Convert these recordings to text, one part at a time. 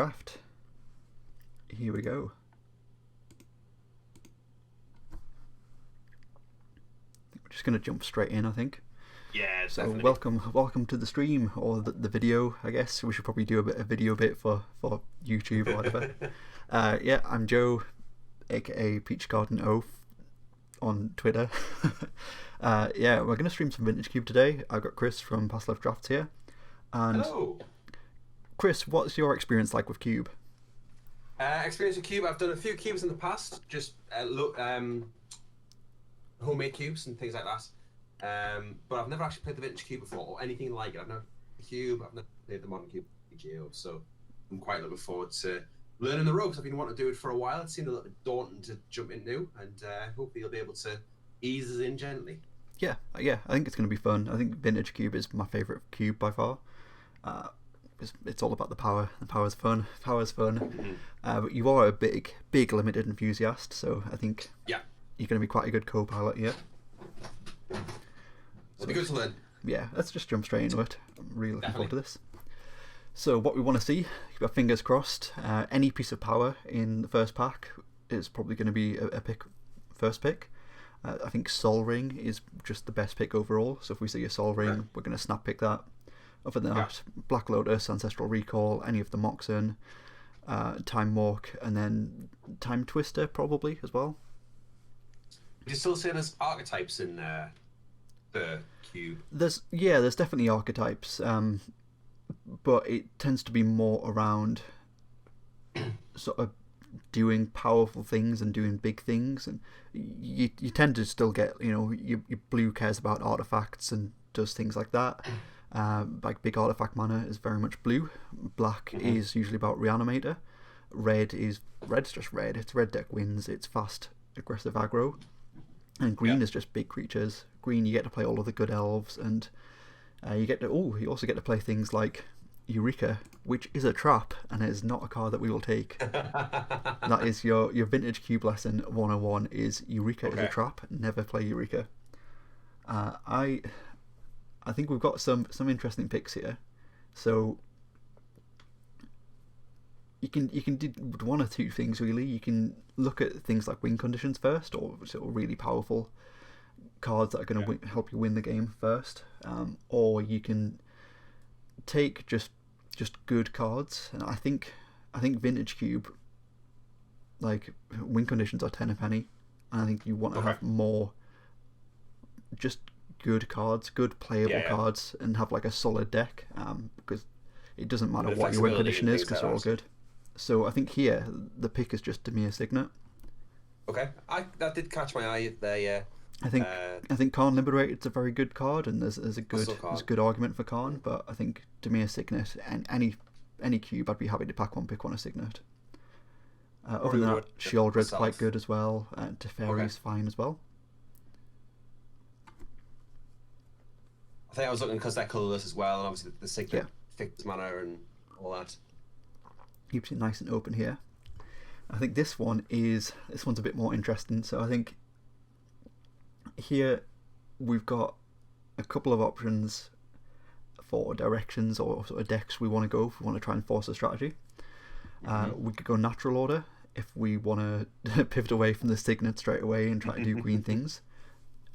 draft. Here we go. We're just going to jump straight in, I think. Yeah, so definitely. welcome to the stream, or the video, I guess. We should probably do a video bit for YouTube or whatever. Yeah, I'm Joe, aka peachgardenoaf on Twitter. Yeah, we're going to stream some Vintage Cube today. I've got Chris from Past Life Drafts here. And Hello. Chris, what's your experience like with Cube? Experience with Cube. I've done a few cubes in the past, just homemade cubes and things like that. But I've never actually played the Vintage Cube before, or anything like it. I've never played the Cube, I've never played the Modern Cube, so I'm quite looking forward to learning the ropes. I've been wanting to do it for a while. It seemed a little bit daunting to jump in new, and hopefully you'll be able to ease us in gently. Yeah, I think it's going to be fun. I think Vintage Cube is my favourite cube by far. It's all about the power. The power's fun. But you are a big limited enthusiast, so I think you're going to be quite a good co-pilot here. It'll be good to learn. Yeah, let's just jump straight into it. I'm really looking forward to this. So what we want to see, keep our fingers crossed, any piece of power in the first pack is probably going to be a first pick. I think Sol Ring is just the best pick overall, so if we see a Sol Ring, we're going to snap pick that. Other than that, Black Lotus, Ancestral Recall, any of the Moxen, Time Walk, and then Time Twister probably as well. Would you still say there's archetypes in the cube? There's definitely archetypes, but it tends to be more around sort of doing powerful things and doing big things, and you tend to still get, your blue cares about artifacts and does things like that. Like big artifact mana is very much blue. Black is usually about Reanimator. Red's just red. It's red deck wins. It's fast, aggressive aggro. And green is just big creatures. Green, you get to play all of the good elves, and you also get to play things like Eureka, which is a trap, and it is not a card that we will take. That is your Vintage Cube lesson 101 is Eureka is a trap. Never play Eureka. I think we've got some interesting picks here. So you can do one or two things really. You can look at things like win conditions first, or sort of really powerful cards that are going to help you win the game first, or you can take just good cards. And I think Vintage Cube, like, win conditions are 10 a penny, and I think you want to have more just good cards, good playable cards, and have like a solid deck, because it doesn't matter what your win condition is, because they're all good. So I think here the pick is just Dimir Signet. Okay, that did catch my eye there. Yeah, I think Karn Liberated's a very good card, and there's a good argument for Karn, but I think Dimir Signet and any cube, I'd be happy to pick one of Signet. Other than that, Sheoldred's quite good as well, and Teferi's fine as well. I think I was looking because they're colourless as well, and obviously the Signet fixed mana and all that. Keeps it nice and open here. I think this one's a bit more interesting. So I think here we've got a couple of options for directions or sort of decks we want to go if we want to try and force a strategy. We could go natural order if we want to pivot away from the Signet straight away and try to do green things,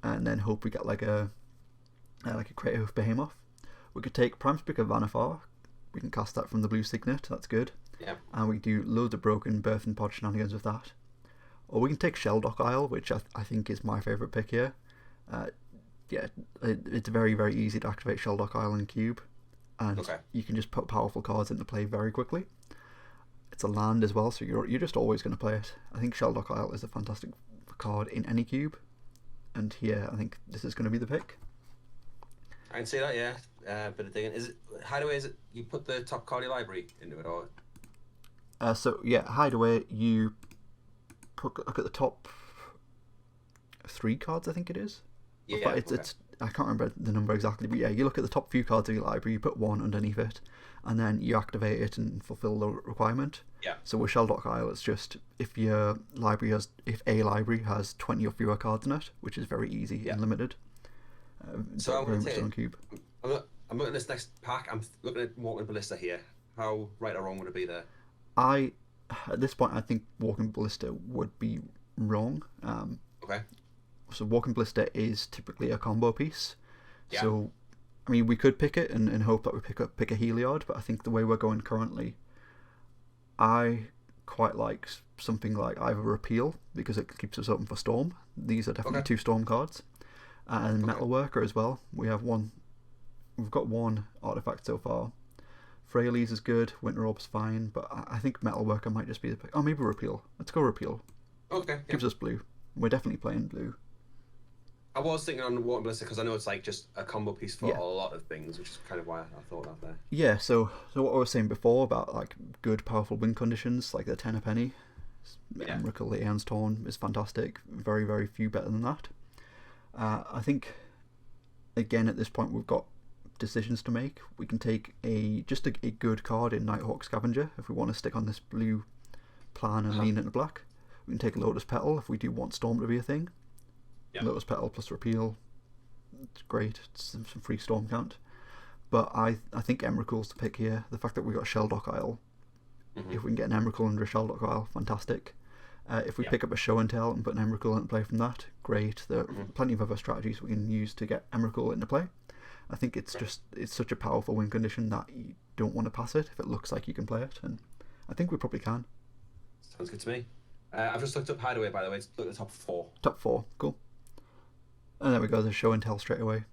and then hope we get like a Creative Behemoth. We could take Prime Speaker Vanifar. We can cast that from the blue Signet. That's good. Yeah. And we do loads of broken Birth and Pod shenanigans with that. Or we can take Shelldock Isle, which I think is my favourite pick here. It's very, very easy to activate Shelldock Isle in Cube, and you can just put powerful cards into play very quickly. It's a land as well, so you're just always going to play it. I think Shelldock Isle is a fantastic card in any cube, and here I think this is going to be the pick. I can see that, yeah. Bit of digging. Is it Hideaway? Is it you put the top card of your library into it, or? Hideaway. You look at the top 3 cards. I think it is. Yeah. It's I can't remember the number exactly, but yeah, you look at the top few cards of your library. You put one underneath it, and then you activate it and fulfill the requirement. Yeah. So with Shelldock Isle, it's just if a library has 20 or fewer cards in it, which is very easy and limited. So I'm very going to much on Cube. I'm looking at this next pack. I'm looking at Morgan Ballista here. How right or wrong would it be there? At this point, I think Walking Ballista would be wrong. Okay. So Walking Ballista is typically a combo piece. Yeah. So, I mean, we could pick it and hope that we pick a Heliod, but I think the way we're going currently, I quite like something like either Repeal, because it keeps us open for Storm. These are definitely 2 Storm cards. And Metalworker as well. We've got one artifact so far. Freyalise is good, Winter Orb's fine, but I think Metalworker might just be the pick. Oh, maybe Repeal. Let's go Repeal. Okay. Gives us blue. We're definitely playing blue. I was thinking on Water Ballista because I know it's like just a combo piece for a lot of things, which is kind of why I thought that there. Yeah, so what I was saying before about like good, powerful win conditions, like the 10 a penny, Emrakul, the Aeon's Torn is fantastic. Very, very few better than that. I think, again, at this point, we've got decisions to make. We can take just a good card in Nighthawk Scavenger if we want to stick on this blue plan and lean into black. We can take Lotus Petal if we do want Storm to be a thing. Lotus Petal plus Repeal, it's great. It's some free Storm count. But I think Emrakul's the pick here. The fact that we got Shelldock Isle, if we can get an Emrakul under a Shelldock Isle, fantastic. If we pick up a Show and Tell and put an Emrakul into play from that, great. There are plenty of other strategies we can use to get Emrakul into play. I think it's such a powerful win condition that you don't want to pass it if it looks like you can play it, and I think we probably can. Sounds good to me. I've just looked up Hideaway, by the way. It's looked at the top 4. Top 4, cool. And there we go, the Show and Tell straight away.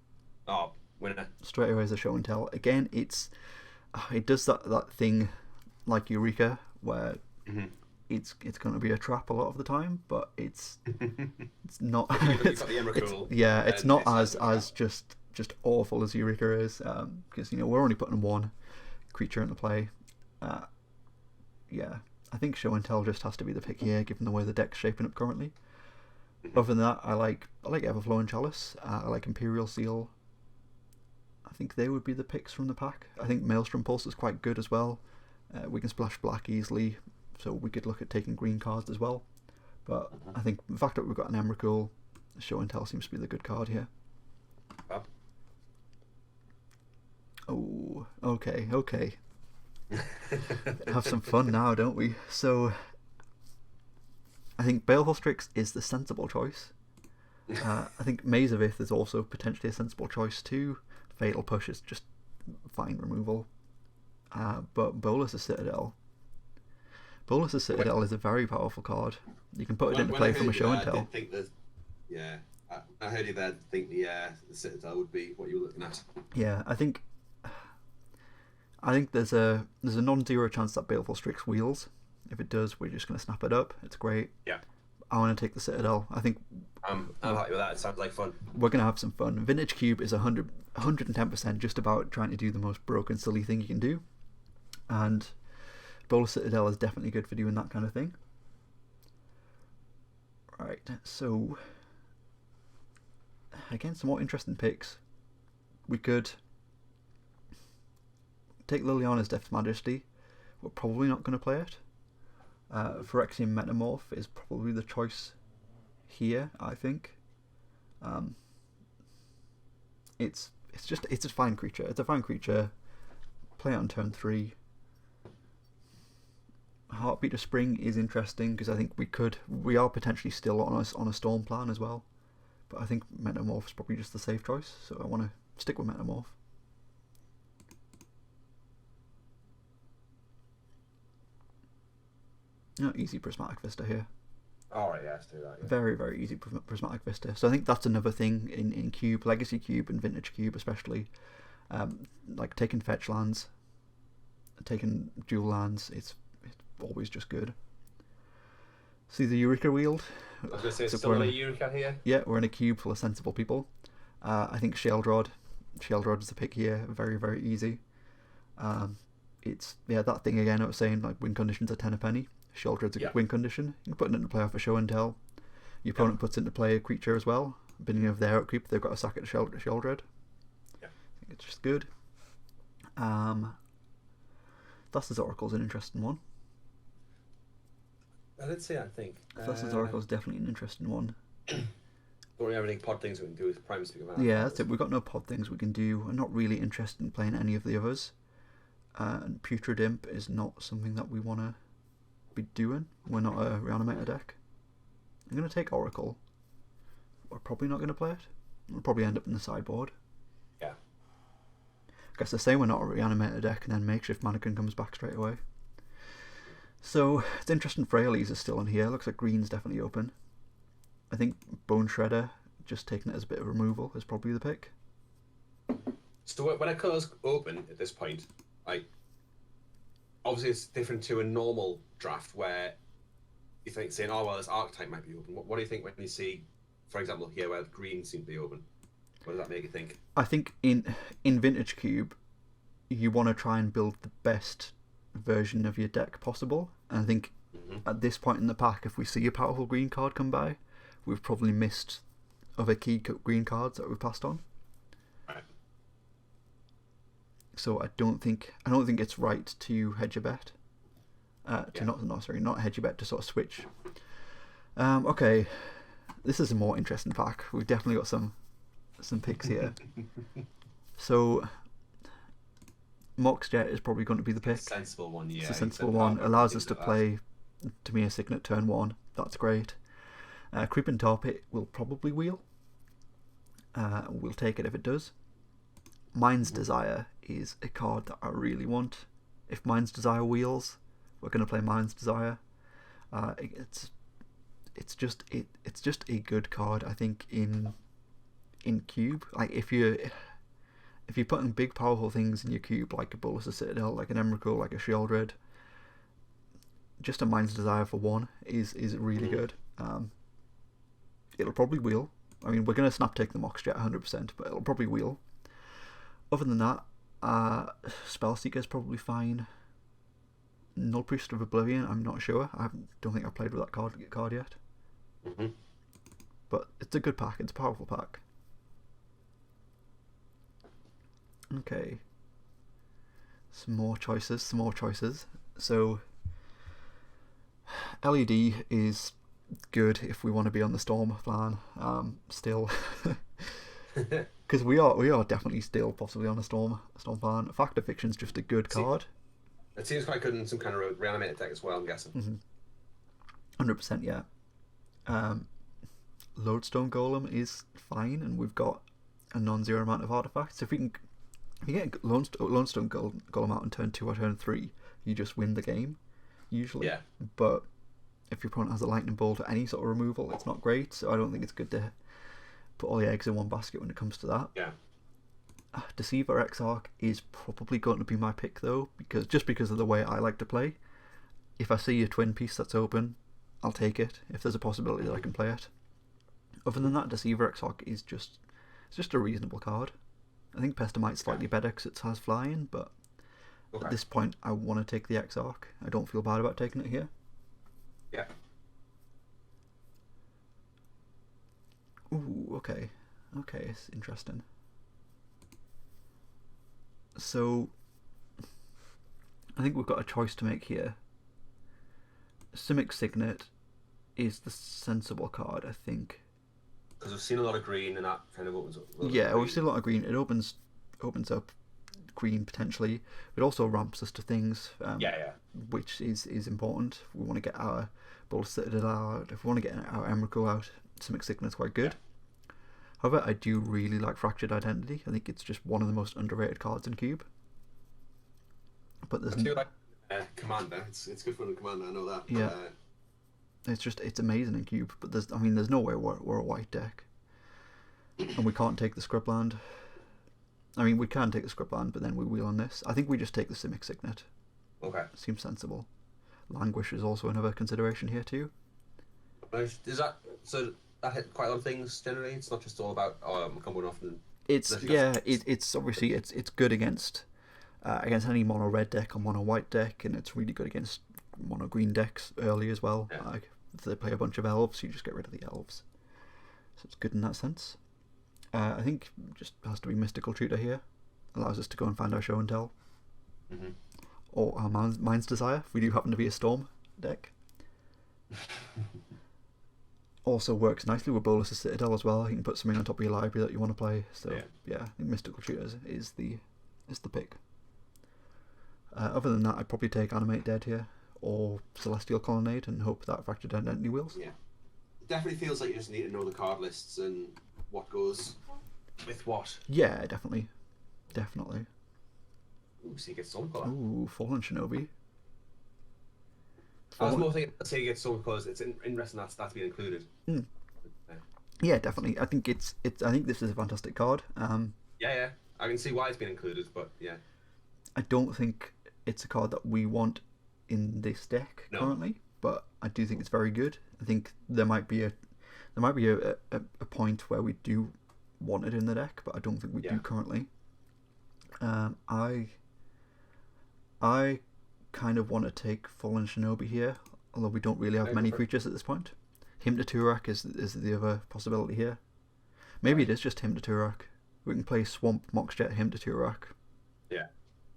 Oh, winner. Straight away is a Show and Tell. Again, it does that thing like Eureka, where it's going to be a trap a lot of the time, but it's not. It's not as just awful as Eureka is, because we're only putting 1 creature into play. I think Show and Tell just has to be the pick here, given the way the deck's shaping up currently. Other than that, I like Everflowing Chalice. I like Imperial Seal. I think they would be the picks from the pack. I think Maelstrom Pulse is quite good as well. We can splash black easily, so we could look at taking green cards as well. But I think the fact that we've got an Emrakul, Show and Tell seems to be the good card here. Oh, okay. Have some fun now, don't we? So, I think Baleful Strix is the sensible choice. I think Maze of Ith is also potentially a sensible choice too. Fatal Push is just fine removal. But Bolus's Citadel is a very powerful card. You can put it into play from a Show and Tell. I heard you there. Think the Citadel would be what you were looking at. Yeah, I think there's a non-zero chance that Baleful Strix wheels. If it does, we're just going to snap it up. It's great. Yeah. I want to take the Citadel. I think I'm happy with that. It sounds like fun. We're going to have some fun. Vintage Cube is 110% just about trying to do the most broken, silly thing you can do. And Bola Citadel is definitely good for doing that kind of thing. Right, so again, some more interesting picks. We could take Liliana's Death's Majesty. We're probably not going to play it. Phyrexian Metamorph is probably the choice here, I think. It's a fine creature. It's a fine creature. Play it on turn 3. Heartbeat of Spring is interesting because I think we are potentially still on a Storm plan as well. But I think Metamorph is probably just the safe choice, so I want to stick with Metamorph. Easy Prismatic Vista here. Alright, yeah, let's do that. Yeah. Very, very easy Prismatic Vista. So I think that's another thing in Cube, Legacy Cube and Vintage Cube especially. Like taking fetch lands, taking dual lands, it's always just good. See the Eureka Wield? I was going to say, still in a Eureka here? Yeah, we're in a cube full of sensible people. I think Sheldrod is the pick here. Very, very easy. It's that thing again I was saying, like win conditions are 10 a penny. Sheldred's a good win condition. You can put it into play off a Show and Tell. Your opponent puts into play a creature as well. Beginning of their upkeep, they've got to sack it to Sheldred. Yeah. I think it's just good. Thassa's Oracle's an interesting one. I did say, I think. Thassa's Oracle's definitely an interesting one. Don't really have any pod things we can do with Prime Speak about. Yeah, that's it. We've got no pod things we can do. I'm not really interested in playing any of the others. And Putrid Imp is not something that we want to be doing. We're not a Reanimator deck. I'm going to take Oracle. We're probably not going to play it. We'll probably end up in the sideboard. Yeah. I guess they say we're not a Reanimator deck, and then Makeshift Mannequin comes back straight away. So, it's interesting Frailes is still in here. Looks like green's definitely open. I think Bone Shredder, just taking it as a bit of removal, is probably the pick. So when a colour's open at this point, like, obviously it's different to a normal draft where you think saying, oh, well, this archetype might be open. What do you think when you see, for example, here where green seems to be open? What does that make you think? I think in Vintage Cube, you want to try and build the best version of your deck possible. And I think at this point in the pack, if we see a powerful green card come by, we've probably missed other key green cards that we've passed on. Right. So I don't think it's right to hedge a bet. Not hedge a bet, to sort of switch. Okay, this is a more interesting pack. We've definitely got some picks here. So Moxjet is probably going to be the pick. It's a sensible one, yeah. It's a sensible one. Allows us to play Tamir Signet turn 1. That's great. Creeping Tarpit will probably wheel. We'll take it if it does. Mind's Desire is a card that I really want. If Mind's Desire wheels, we're going to play Mind's Desire. It's just a good card, I think, in Cube. Like if you're putting big powerful things in your cube, like a Bolus of Citadel, like an Emrakul, like a Sheoldred, just a Mind's Desire for 1 is really good. It'll probably wheel. I mean, we're going to snap take the Moxjet 100%, but it'll probably wheel. Other than that, Spellseeker is probably fine. Null Priest of Oblivion, I'm not sure. Don't think I've played with that card yet. But it's a good pack. It's a powerful pack. Okay. Some more choices. So, LED is good if we want to be on the Storm plan. Still, because we are definitely still possibly on a Storm plan. Fact of Fiction's just a good card. It seems quite good in some kind of Reanimated deck as well, I'm guessing. 100%, yeah. Lodestone Golem is fine, and we've got a non-zero amount of artifacts. If you get Lodestone Golem out on turn 2 or turn 3, you just win the game, usually. Yeah. But if your opponent has a Lightning Bolt or any sort of removal, it's not great, so I don't think it's good to put all the eggs in one basket when it comes to that. Yeah. Deceiver Exarch is probably going to be my pick, though, because of the way I like to play. If I see a twin piece that's open, I'll take it, if there's a possibility that I can play it. Other than that, Deceiver Exarch is just a reasonable card. I think Pestamite's slightly better because it has flying, but at this point I want to take the Exarch. I don't feel bad about taking it here. Yeah. Ooh, okay, it's interesting. So, I think we've got a choice to make here. Simic Signet is the sensible card, I think. Because we've seen a lot of green, and that kind of opens up. We've seen a lot of green. It opens up green potentially. It also ramps us to things. Which is important. If we want to get our Bolus Citadel out, if we want to get our Emrakul out, Simic Signet's quite good. However, I do really like Fractured Identity. I think it's just one of the most underrated cards in Cube. But there's Commander. It's good for the Commander. I know that. Yeah. It's amazing in Cube. But there's no way we're a white deck, and we can't take the Scrubland. I mean, we can take the Scrubland, but then we wheel on this. I think we just take the Simic Signet. Okay. Seems sensible. Languish is also another consideration here too. Is that so? That hit quite a lot of things generally. It's not just all about I'm coming off. It's obviously it's good against any mono red deck or mono white deck, and it's really good against mono green decks early as well. Yeah. Like if they play a bunch of elves, you just get rid of the elves. So it's good in that sense. I think just has to be Mystical Tutor here. Allows us to go and find our show and tell. Or our Mind's Desire if we do happen to be a Storm deck. Also works nicely with Bolus of Citadel as well. You can put something on top of your library that you want to play. So yeah, I think Mystical Tutor is the pick. Other than that, I'd probably take Animate Dead here, or Celestial Colonnade and hope that Fractured Identity wheels. Yeah. It definitely feels like you just need to know the card lists and what goes with what. Yeah, definitely. Definitely. Ooh, so you get Storm Color. Ooh, Fallen Shinobi. I was more thinking, say you get Storm Colors, it's interesting that's been included. Mm. Yeah, definitely. I think I think this is a fantastic card. Yeah. I can see why it's been included, but yeah. I don't think it's a card that we want in this deck currently, but I do think it's very good. I think there might be a point where we do want it in the deck, but I don't think we do currently. I kind of want to take Fallen Shinobi here, although we don't really have many creatures at this point. Hymn to Turak is the other possibility here. Maybe it is just Hymn to Turak. We can play Swamp, Moxjet, Hymn to Turak. Yeah.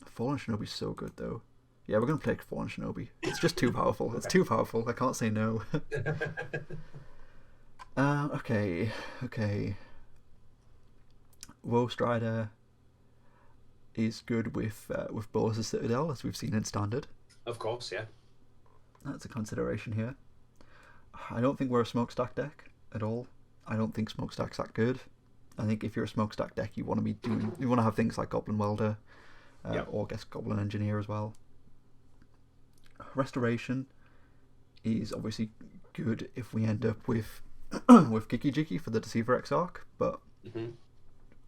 Fallen Shinobi's so good though. Yeah, we're going to play Fallen Shinobi. It's just too powerful. It's too powerful. I can't say no. Okay. Woe Strider is good with Bolas' Citadel, as we've seen in Standard. Of course, yeah. That's a consideration here. I don't think we're a Smokestack deck at all. I don't think Smokestack's that good. I think if you're a Smokestack deck, you want to have things like Goblin Welder, or I guess Goblin Engineer as well. Restoration is obviously good if we end up with with Kiki Jiki for the Deceiver Exarch, but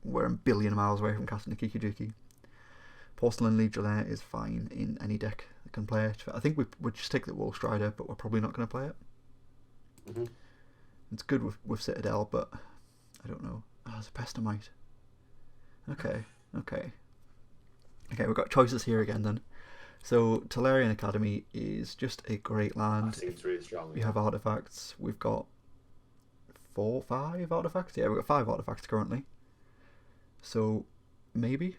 we're a billion miles away from casting a Kiki Jiki. Porcelain Legionnaire is fine in any deck that can play it. I think we'd just take the Wolf Strider, but we're probably not going to play it. It's good with Citadel, but I don't know. Oh, it's a Pestamite. Okay, we've got choices here again then. So Tolarian Academy is just a great land. That seems really strong. We have artifacts. We've got 5 artifacts. Yeah, we've got 5 artifacts currently. So maybe.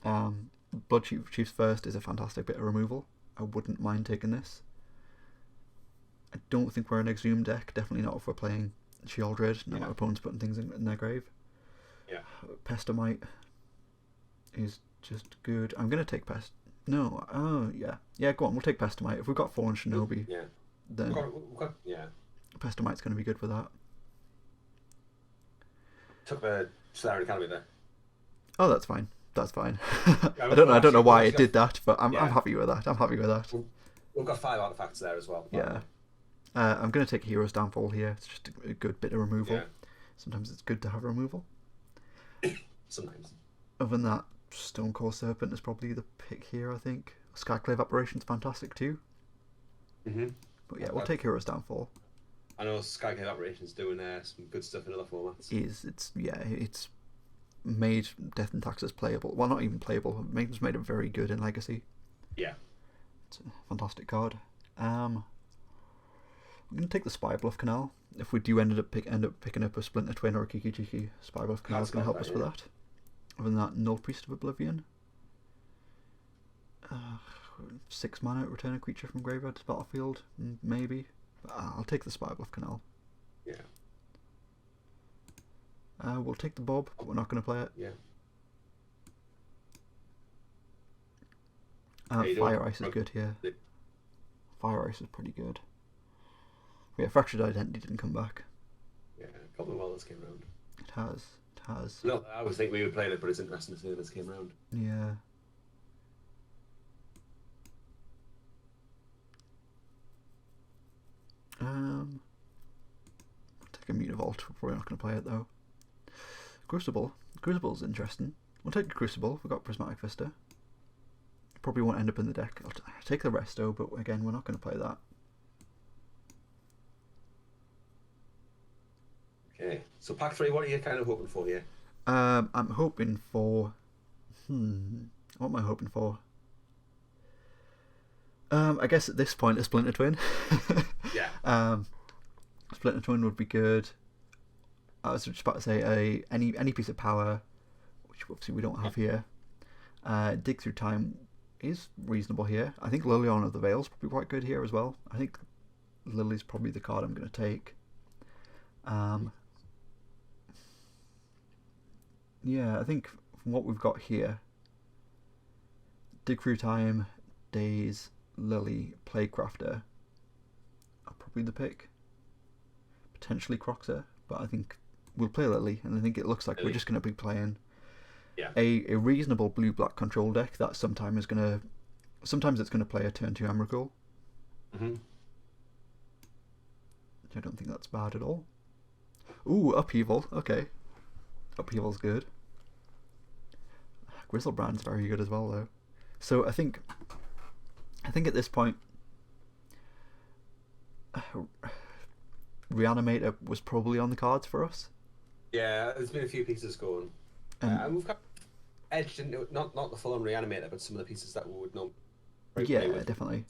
Blood Chief's First is a fantastic bit of removal. I wouldn't mind taking this. I don't think we're an Exhume deck. Definitely not if we're playing Sheoldred. No, our opponent's putting things in their grave. Yeah. Pestamite is just good. I'm going to take Pest... No, oh, yeah. Yeah, go on, we'll take Pestamite. If we've got Fallen Shinobi, then Pestamite's going to be good for that. Took the Solarian Academy there. Oh, that's fine. I don't know why it did that, but I'm happy with that. We've got 5 artifacts there as well. Yeah. I'm going to take Hero's Downfall here. It's just a good bit of removal. Yeah. Sometimes it's good to have removal. Sometimes. Other than that, Stonecore Serpent is probably the pick here, I think. Skyclave Apparition's fantastic too. But yeah, we'll take Hero's Downfall. I know Skyclave Apparition's doing some good stuff in other formats. It's made Death and Taxes playable. Well, not even playable. It's made it very good in Legacy. Yeah. It's a fantastic card. I'm going to take the Spy Bluff Canal. If we do end up picking up a Splinter Twin or a Kiki Jiki, Spy Bluff Canal is going to help us with that. Other than that, Null Priest of Oblivion. 6 mana, return a creature from graveyard to battlefield, maybe. I'll take the Spy Bluff Canal. Yeah. We'll take the Bob, but we're not going to play it. Yeah. Fire Ice is good here. Fire Ice is pretty good. Yeah, Fractured Identity didn't come back. Yeah, a couple of Welders came around. It has. No, I was thinking we would play it, but it's interesting to see this came around. Yeah. Take a Mutavault. We're probably not going to play it though. Crucible's interesting. We'll take a Crucible. We've got Prismatic Vista. Probably won't end up in the deck. I'll take the Resto, but again, we're not going to play that. Okay, so pack 3, what are you kind of hoping for here? I'm hoping for... What am I hoping for? I guess at this point, a Splinter Twin. Yeah. Splinter Twin would be good. I was just about to say any piece of power, which obviously we don't have here. Dig Through Time is reasonable here. I think Lilion of the Veil is probably quite good here as well. I think Lily's probably the card I'm going to take. Yeah, I think from what we've got here, Dig Through Time, Daze, Lily, Playcrafter are probably the pick. Potentially Croxer, but I think we'll play Lily, and I think it looks like we're just going to be playing a reasonable blue-black control deck that sometimes it's going to play a turn 2 Emrakul. I don't think that's bad at all. Ooh, Upheaval. Okay. Upheaval's good. Grizzlebrand's very good as well, though. So I think at this point, Reanimator was probably on the cards for us. Yeah, there's been a few pieces going. And we've got edged into not the full-on Reanimator, but some of the pieces that we would know. Yeah, definitely.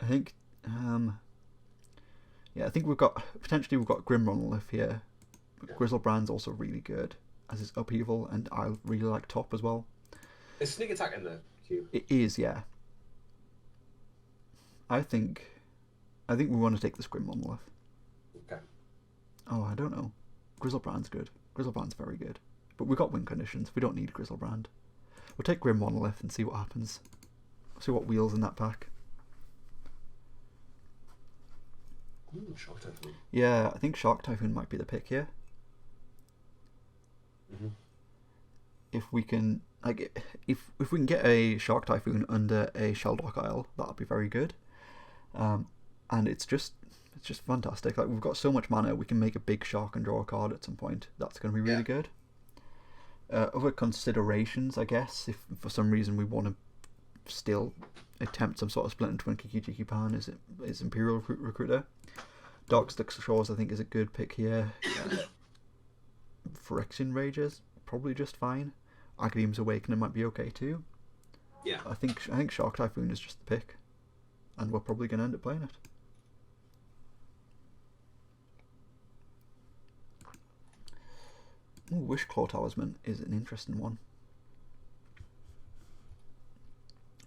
I think. Yeah, I think we've got Grim Monolith here. Yeah. Grizzlebrand's also really good, as is Upheaval, and I really like Top as well. Is Sneak Attack in the queue? It is, yeah. I think we want to take this Grim Monolith. Okay. Oh, I don't know. Grizzlebrand's good. Grizzlebrand's very good. But we've got win conditions. We don't need Grizzlebrand. We'll take Grim Monolith and see what happens. See what wheels in that pack. Ooh, Shock Typhoon. Yeah, I think Shock Typhoon might be the pick here. If we can, if we can get a Shock Typhoon under a Shelldock Isle, that'll be very good. And it's just fantastic. Like, we've got so much mana, we can make a big shark and draw a card at some point. That's going to be really good. Other considerations, I guess, if for some reason we want to still attempt some sort of split and twin Kiki Pan, is Imperial Recruiter. Darkstick Shores, I think, is a good pick here. Phyrexian Rages, probably just fine. Academ's Awakening might be okay too. Yeah. I think Shark Typhoon is just the pick, and we're probably going to end up playing it. Ooh, Wishclaw Talisman is an interesting one.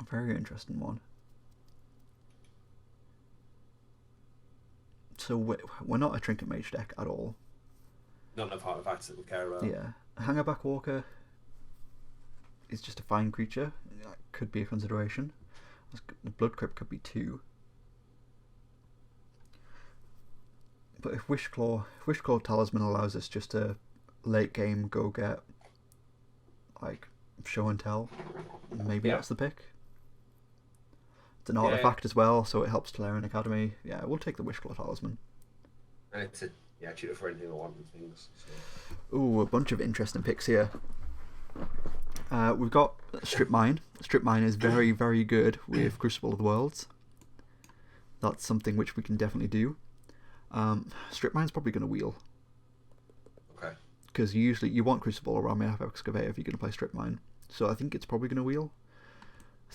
A very interesting one. So we're not a Trinket Mage deck at all. Not enough artifacts that we care about. Yeah. Hangerback Walker is just a fine creature. That could be a consideration. The Blood Crypt could be 2. But if Wishclaw Talisman allows us just to late game go get like show and tell, maybe that's the pick. It's an artifact as well, so it helps Tolarian Academy. Yeah, we'll take the Wishclaw Talisman. And it's a tutor for anything I want and things. So. Ooh, a bunch of interesting picks here. We've got Strip Mine. Strip Mine is very, very good with Crucible of the Worlds. That's something which we can definitely do. Strip Mine's probably going to wheel. Okay. Because you want Crucible or Ramirap Excavator if you're going to play Strip Mine. So I think it's probably going to wheel.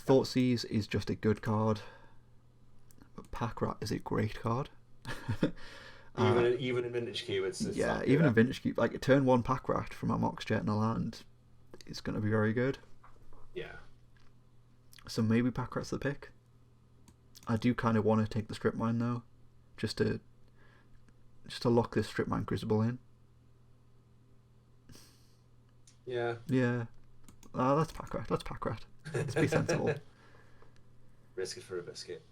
Thoughtseize is just a good card. But Pack Rat is a great card. Even in Vintage Cube, it's even in Vintage Cube, like a turn 1 Pack Rat from a Mox Jet and a land is going to be very good. Yeah. So maybe Pack Rat's the pick. I do kind of want to take the Strip Mine though, just to lock this Strip Mine Crucible in. Yeah. Yeah. Let's Pack Rat. Let's be sensible. Risk it for a biscuit.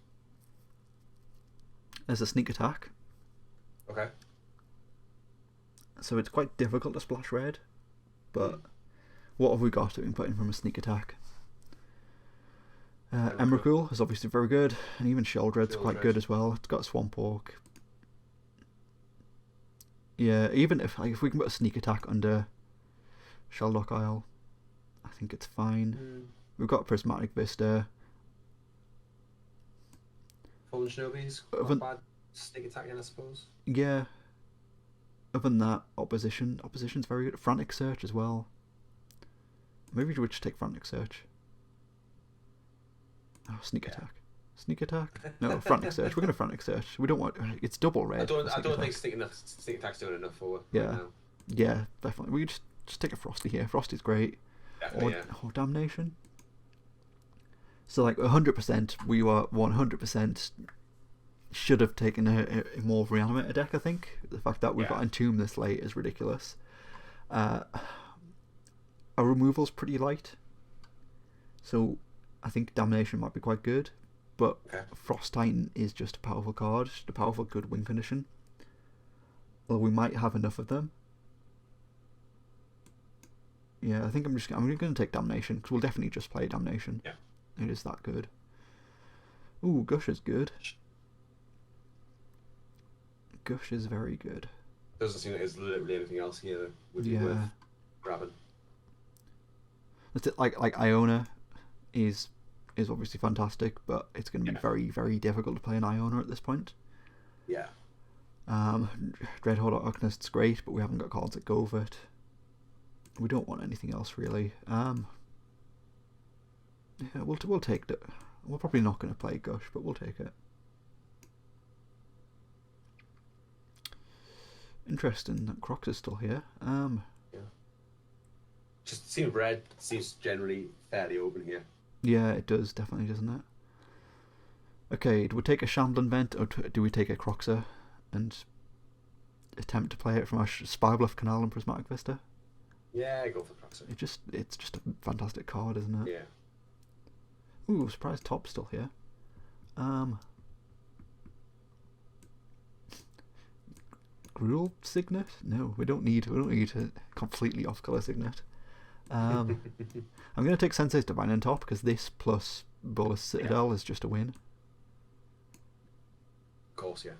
There's a Sneak Attack. Okay. So it's quite difficult to splash red, but what have we got that we can put in from a Sneak Attack? Emrakul is obviously very good, and even Sheldred's quite good as well. It's got Swamp Orc. Yeah, even if we can put a Sneak Attack under Shelldock Isle, I think it's fine. We've got Prismatic Vista. Fallen Shinobi's not bad. Sneak Attack in, I suppose. Yeah. Other than that, Opposition's very good. Frantic Search as well. Maybe we should take Frantic Search. Oh, Sneak Attack. No, Frantic Search. We're going to Frantic Search. We don't want. It's double red. I don't think Sneak Attack's doing enough for. Yeah. Right now. Yeah, definitely. We just take a Frosty here. Frosty's great. Definitely, or Damnation. So, like, 100%, we were 100% should have taken a more Reanimator deck, I think. The fact that we've got Entomb this late is ridiculous. Our removal's pretty light. So, I think Damnation might be quite good. but Okay. Frost Titan is just a powerful card, just a powerful good win condition. Well, we might have enough of them. Yeah, I think I'm going to take Damnation, because we'll definitely just play Damnation. Yeah. It is that good. Ooh, Gush is good. Gush is very good. Doesn't seem like there's literally anything else here that would be Yeah. worth grabbing. That's it, like Iona is obviously fantastic, but it's going to be very, very difficult to play an Iona at this point. Yeah. Dreadhorde Arcanist's great, but we haven't got cards that go with it. We don't want anything else really. Yeah, we'll take it. We're probably not going to play Gush, but we'll take it. Interesting that Crocs is still here. Yeah. Just seeing red seems generally fairly open here. Yeah, it does, definitely, doesn't it? Okay, do we take a Shambling Vent, or do we take a Croxer and attempt to play it from our Spybluff Canal and Prismatic Vista? Yeah, go for Croxer. It's just a fantastic card, isn't it? Yeah. Ooh, surprise Top's still here. Gruul Signet? No, we don't need a completely off-color Signet. I'm going to take Sensei's Divine on top, because this plus Bolus Citadel is just a win. Of course, yeah.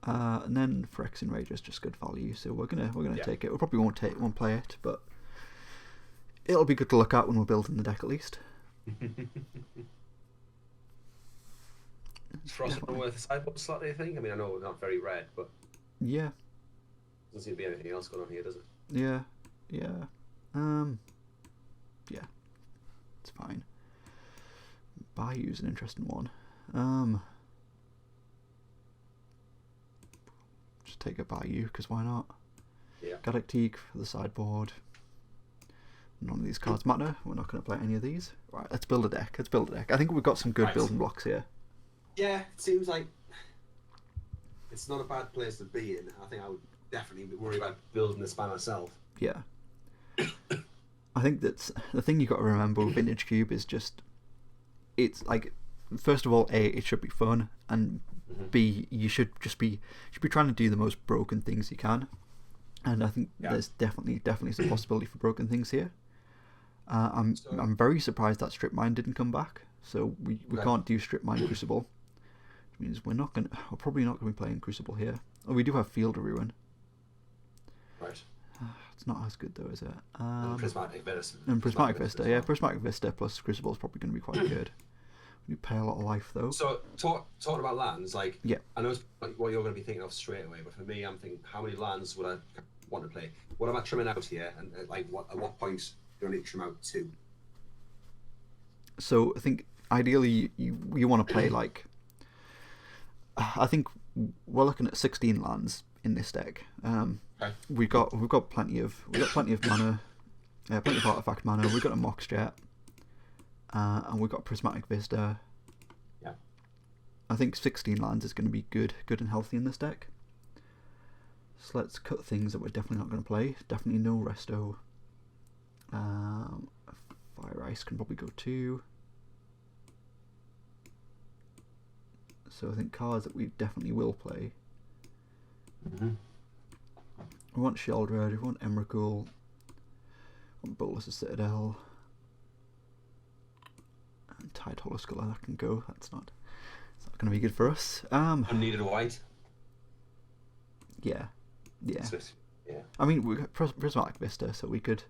And then Phyrexian Rage is just good value, so we're gonna take it. We probably won't play it, but it'll be good to look at when we're building the deck at least. Is Frostborn worth a sideboard slot, do you think? I mean, I know we're not very red, but Yeah, doesn't seem to be anything else going on here, does it? yeah, yeah. Yeah, it's fine. Bayou's an interesting one. Just take a Bayou, because why not? Yeah. Galactique for the sideboard. None of these cards matter. We're not going to play any of these. Right, let's build a deck. I think we've got some good building blocks here. Yeah, it seems like it's not a bad place to be in. I think I would definitely worry about building this by myself. Yeah. I think that's the thing you've got to remember with Vintage Cube is just, it's like, first of all, A, it should be fun, and B, you should be trying to do the most broken things you can. And I think there's definitely some possibility for broken things here. I'm very surprised that Strip Mine didn't come back. So we can't do Strip Mine Crucible. Which means we're probably not going to be playing Crucible here. Oh, we do have Field of Ruin. Right. It's not as good though, is it? And Prismatic Vista. And Prismatic Vista, yeah. Prismatic Vista plus Crucible is probably going to be quite good. You pay a lot of life though. So talking about lands, like, yeah, I know it's like what you're going to be thinking of straight away, but for me, I'm thinking, how many lands would I want to play? What am I trimming out here, and like at what point do I need to trim out to? So I think ideally you want to play like, I think we're looking at 16 lands in this deck. Okay. We've got plenty of mana, plenty of artifact mana. We've got a Mox Jet, and we've got Prismatic Vista. Yeah. I think 16 lands is going to be good and healthy in this deck. So let's cut things that we're definitely not going to play. Definitely no Resto. Fire Ice can probably go too. So I think cards that we definitely will play. We want Sheoldred, we want Emrakul, we want Bolus of Citadel, and Tide Holoskuller, that can go. It's not going to be good for us. Unneeded white. Yeah. Yeah. I mean, we got Prismatic Vista, so we could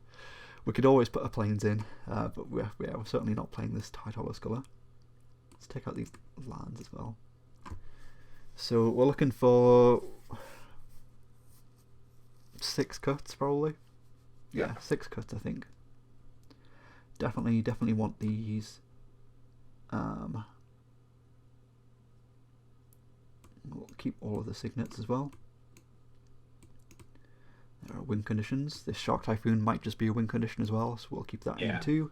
always put our planes in, but we're certainly not playing this Tide Holoskuller. Let's take out these lands as well. So we're looking for 6 cuts probably. Yeah, 6 cuts I think. Definitely want these. We'll keep all of the signets as well. There are win conditions. This Shark Typhoon might just be a win condition as well, so we'll keep that in too.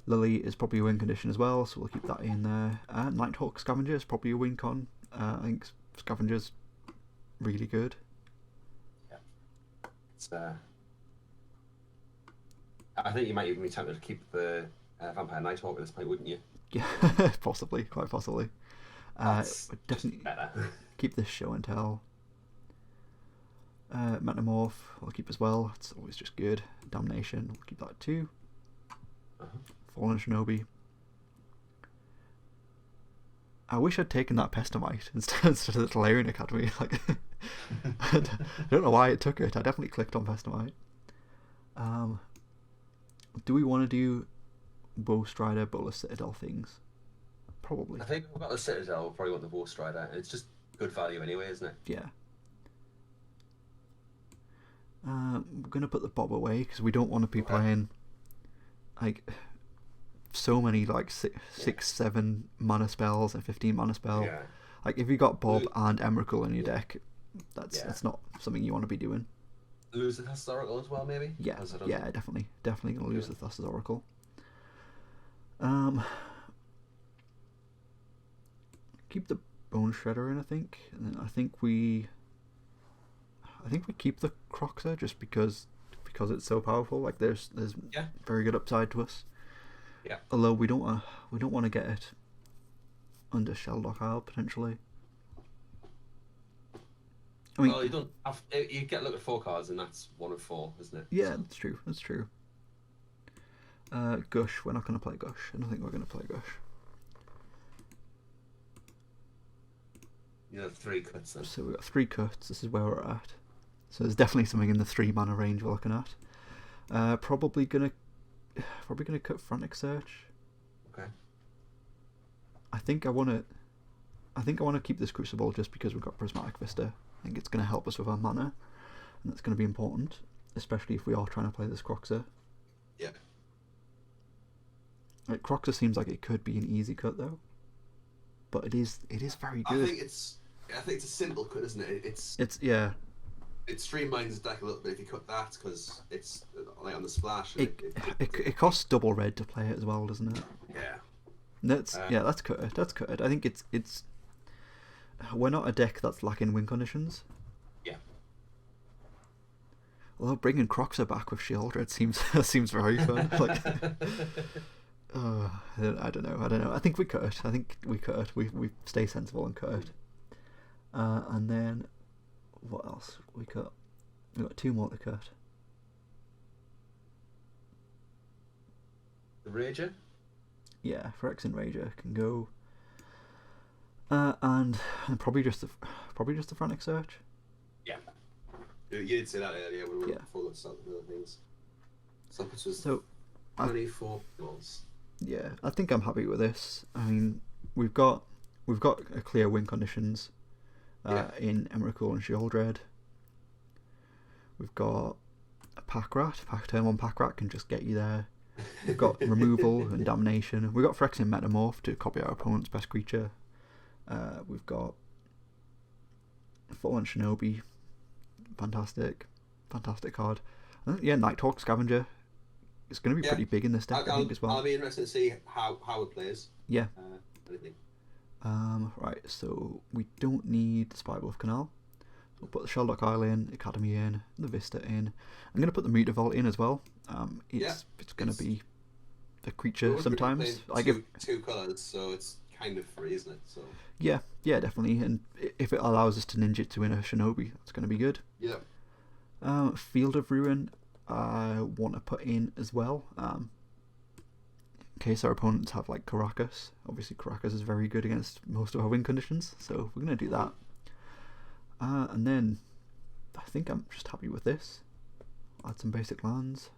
Lily is probably a win condition as well, so we'll keep that in there. Nighthawk Scavenger is probably a win con. I think Scavenger's really good. Yeah. It's I think you might even be tempted to keep the Vampire Nighthawk at this point, wouldn't you? Yeah, possibly, quite possibly. That's Definitely better. keep this show and tell. Metamorph we'll keep as well. It's always just good. Damnation we'll keep that too. Fallen Shinobi. I wish I'd taken that Pestamite instead of the Talarian Academy. Like, I don't know why it took it. I definitely clicked on Pestamite. Do we want to do Bow Strider, Bolus Citadel things? Probably. I think we've got the Citadel. We'll probably want the War Strider. It's just good value anyway, isn't it? Yeah. We're gonna put the Bob away because we don't want to be playing like so many like six, 7 mana spells and 15 mana spell. Yeah. Like if you got Bob and Emrakul in your deck, that's not something you want to be doing. Lose the Thassa's Oracle as well, maybe. Yeah, definitely gonna lose the Thassa's Oracle. Keep the Bone Shredder in, I think, and then I think we keep the Croxer just because it's so powerful. Like there's very good upside to us. Yeah. Although we don't want to get it under Shelldock Isle potentially. I mean, well, you don't have, you get a look at 4 cards, and that's 1 of 4, isn't it? Yeah, that's true. That's true. Gush. We're not going to play Gush. I don't think we're going to play Gush. You know, 3 cuts then. So we've got 3 cuts. This is where we're at. So there's definitely something in the 3 mana range we're looking at. Probably gonna cut Frantic Search. Okay. I think I want to keep this Crucible just because we've got Prismatic Vista. I think it's going to help us with our mana, and that's going to be important, especially if we are trying to play this Croxer. Yeah. Like, Croxer seems like it could be an easy cut though, but it is very good. I think it's a simple cut, isn't it? It's yeah. It streamlines the deck a little bit if you cut that because it's like on the splash. It costs double red to play it as well, doesn't it? Yeah. That's cut it. That's cut it. I think it's we're not a deck that's lacking win conditions. Yeah. Although bringing Croxer back with Shieldred seems very fun. Like, I don't know. I think we cut it. We stay sensible and cut it. And then what else we cut? We got 2 more to cut. The Rager. Yeah, Phyrexian Rager can go. And probably just the Frantic Search. Yeah. You did say that earlier when we were before the start of the other things. So it was 24 balls. Yeah, I think I'm happy with this. I mean, we've got a clear win conditions in Emrakul and Shieldred. We've got a Pack Rat. Turn 1 Pack Rat can just get you there. We've got removal and damnation. We've got Phyrexian Metamorph to copy our opponent's best creature. We've got Fallen Shinobi. Fantastic card. Nighthawk Scavenger. It's going to be pretty big in this deck, I think, as well. I'll be interested to see how it plays. Yeah. Anything. Right, so we don't need the Spywolf Canal. We'll put the Shelldock Isle in, Academy in, the Vista in. I'm going to put the Mutavault in as well. It's going to be a creature sometimes. I give 2 colours, so it's kind of free, isn't it? So yeah, definitely. And if it allows us to ninjutsu in a Shinobi, that's going to be good. Yeah. Field of Ruin, I want to put in as well. In case our opponents have like Caracas. Obviously, Caracas is very good against most of our win conditions, so we're going to do that. And then I think I'm just happy with this. Add some basic lands.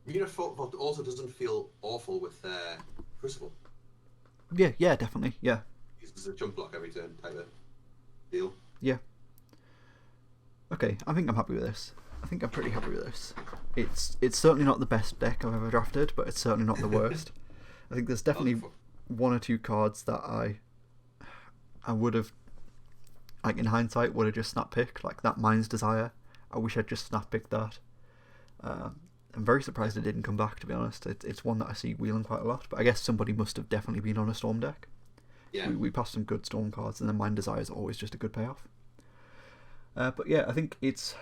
Vault also doesn't feel awful with Crucible. Yeah, definitely. Yeah. Uses a jump block every turn type of deal. Yeah. Okay, I think I'm happy with this. I think I'm pretty happy with this. It's certainly not the best deck I've ever drafted, but it's certainly not the worst. I think there's definitely 1 or 2 cards that I would have, like in hindsight, would have just snap picked, like that Mind's Desire. I wish I'd just snap picked that. I'm very surprised it didn't come back, to be honest. It's one that I see wheeling quite a lot, but I guess somebody must have definitely been on a Storm deck. Yeah. We passed some good Storm cards, and then Mind Desire is always just a good payoff. But yeah, I think it's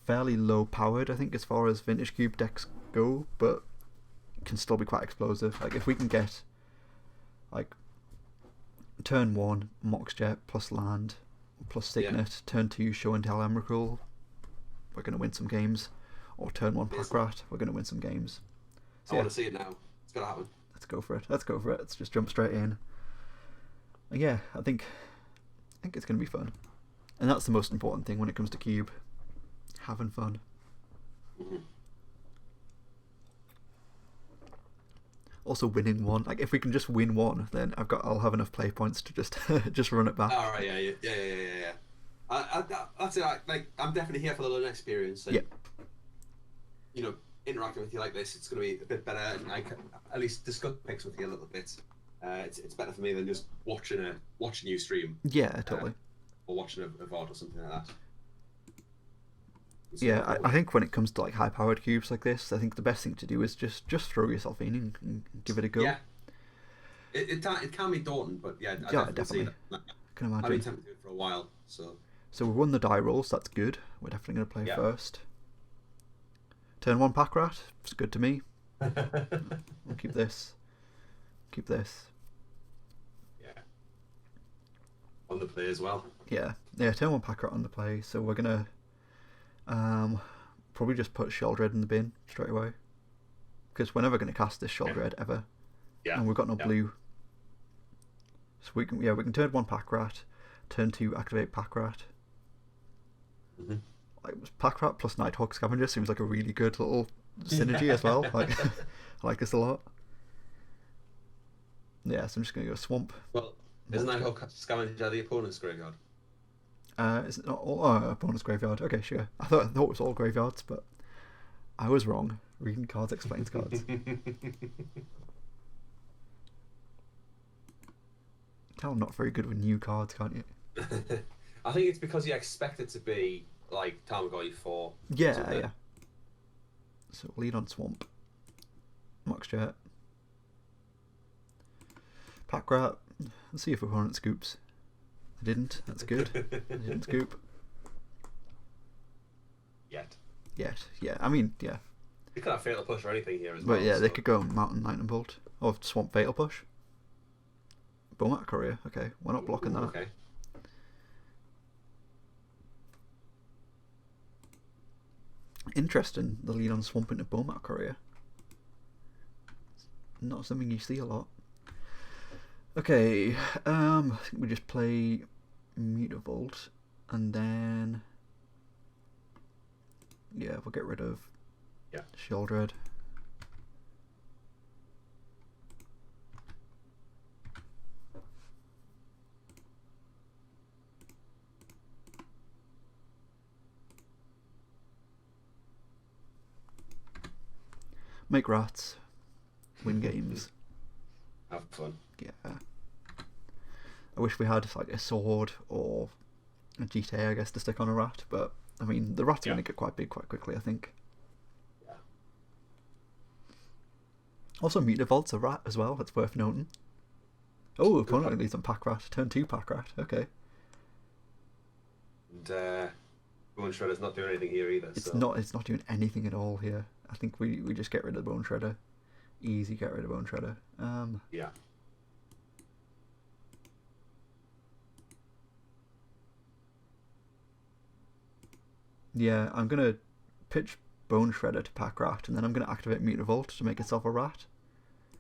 fairly low powered, I think, as far as Vintage Cube decks go, but can still be quite explosive. Like if we can get like turn 1 Moxjet plus land plus Signet, turn 2 Show and Tell Emrakul, we're going to win some games. Or turn 1 Packrat, we're going to win some games. So, I want to see it now. It's going to happen. Let's go for it. Let's just jump straight in. And yeah, I think it's going to be fun. And that's the most important thing when it comes to Cube. Having fun. Mm-hmm. Also winning one. Like if we can just win one, then I'll have enough play points to just just run it back. All right, yeah. That's it. Like I'm definitely here for the learning experience. And, you know, interacting with you like this, it's going to be a bit better, and I can at least discuss picks with you a little bit. It's better for me than just watching you stream. Yeah, totally. Or watching a VOD or something like that. Yeah, I think when it comes to like high-powered cubes like this, I think the best thing to do is just throw yourself in and give it a go. Yeah, it can be daunting, but yeah, I definitely. I can imagine. I've been tempted to do it for a while, so. So we won the die rolls. That's good. We're definitely going to play first. Turn 1 Packrat. It's good to me. We'll keep this. Keep this. Yeah. On the play as well. Yeah. Turn 1 Packrat on the play. So we're gonna probably just put Sheldred in the bin straight away, because we're never going to cast this Sheldred ever. Yeah. And we've got no blue. So we can turn 1 Packrat, turn 2 activate Packrat. Mm-hmm. Like Packrat plus Nighthawk Scavenger seems like a really good little synergy as well. Like I like this a lot. Yeah, so I'm just gonna go Swamp. Well, isn't Nighthawk Scavenger the opponent's graveyard? Is it not all opponent's graveyard? Okay, sure. I thought it was all graveyards, but I was wrong. Reading cards explains cards. Tell I'm not very good with new cards, can't you? I think it's because you expect it to be like Tarmogoyf 4. Yeah. So lead on Swamp. Moxjet. Packrat. Let's see if opponent scoops. I didn't. That's good. I didn't scoop. Yet. Yeah. I mean, yeah. You could have Fatal Push or anything here as well. But yeah, they could go Mountain Lightning Bolt. Or Swamp Fatal Push. Bomat Courier. Okay, we're not blocking that. Okay. Interesting, the lead on Swamp into Bomat Courier. Not something you see a lot. Okay, I think we just play Mutavault, and then we'll get rid of Sheldred. Make rats, win games. Have fun. Yeah. I wish we had like a sword or a GTA, I guess, to stick on a rat, but I mean the rats are going to get quite big quite quickly, I think. Yeah. Also, Mutavault's a rat as well. That's worth noting. Oh, opponent leads on Packrat. Turn 2 Packrat. Okay. And Bone Shredder's not doing anything here either. It's not doing anything at all here. I think we just get rid of the Bone Shredder. Easy get rid of Bone Shredder. Yeah. Yeah, I'm gonna pitch Bone Shredder to Packrat, and then I'm gonna activate Mutavault to make itself a rat.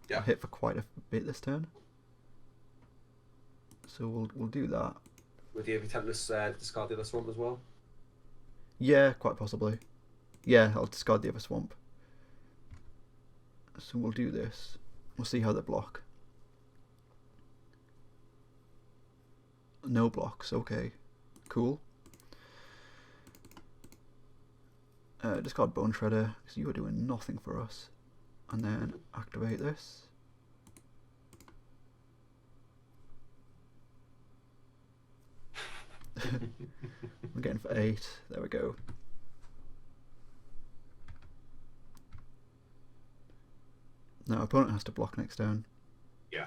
Yeah. I'll hit for quite a bit this turn. So we'll do that. Would you be tempted to discard the other Swamp as well? Yeah, quite possibly. Yeah, I'll discard the other Swamp. So we'll do this. We'll see how they block. No blocks, okay. Cool. Discard Bone Shredder, because you are doing nothing for us. And then activate this. We're getting for 8. There we go. Now opponent has to block next turn. Yeah.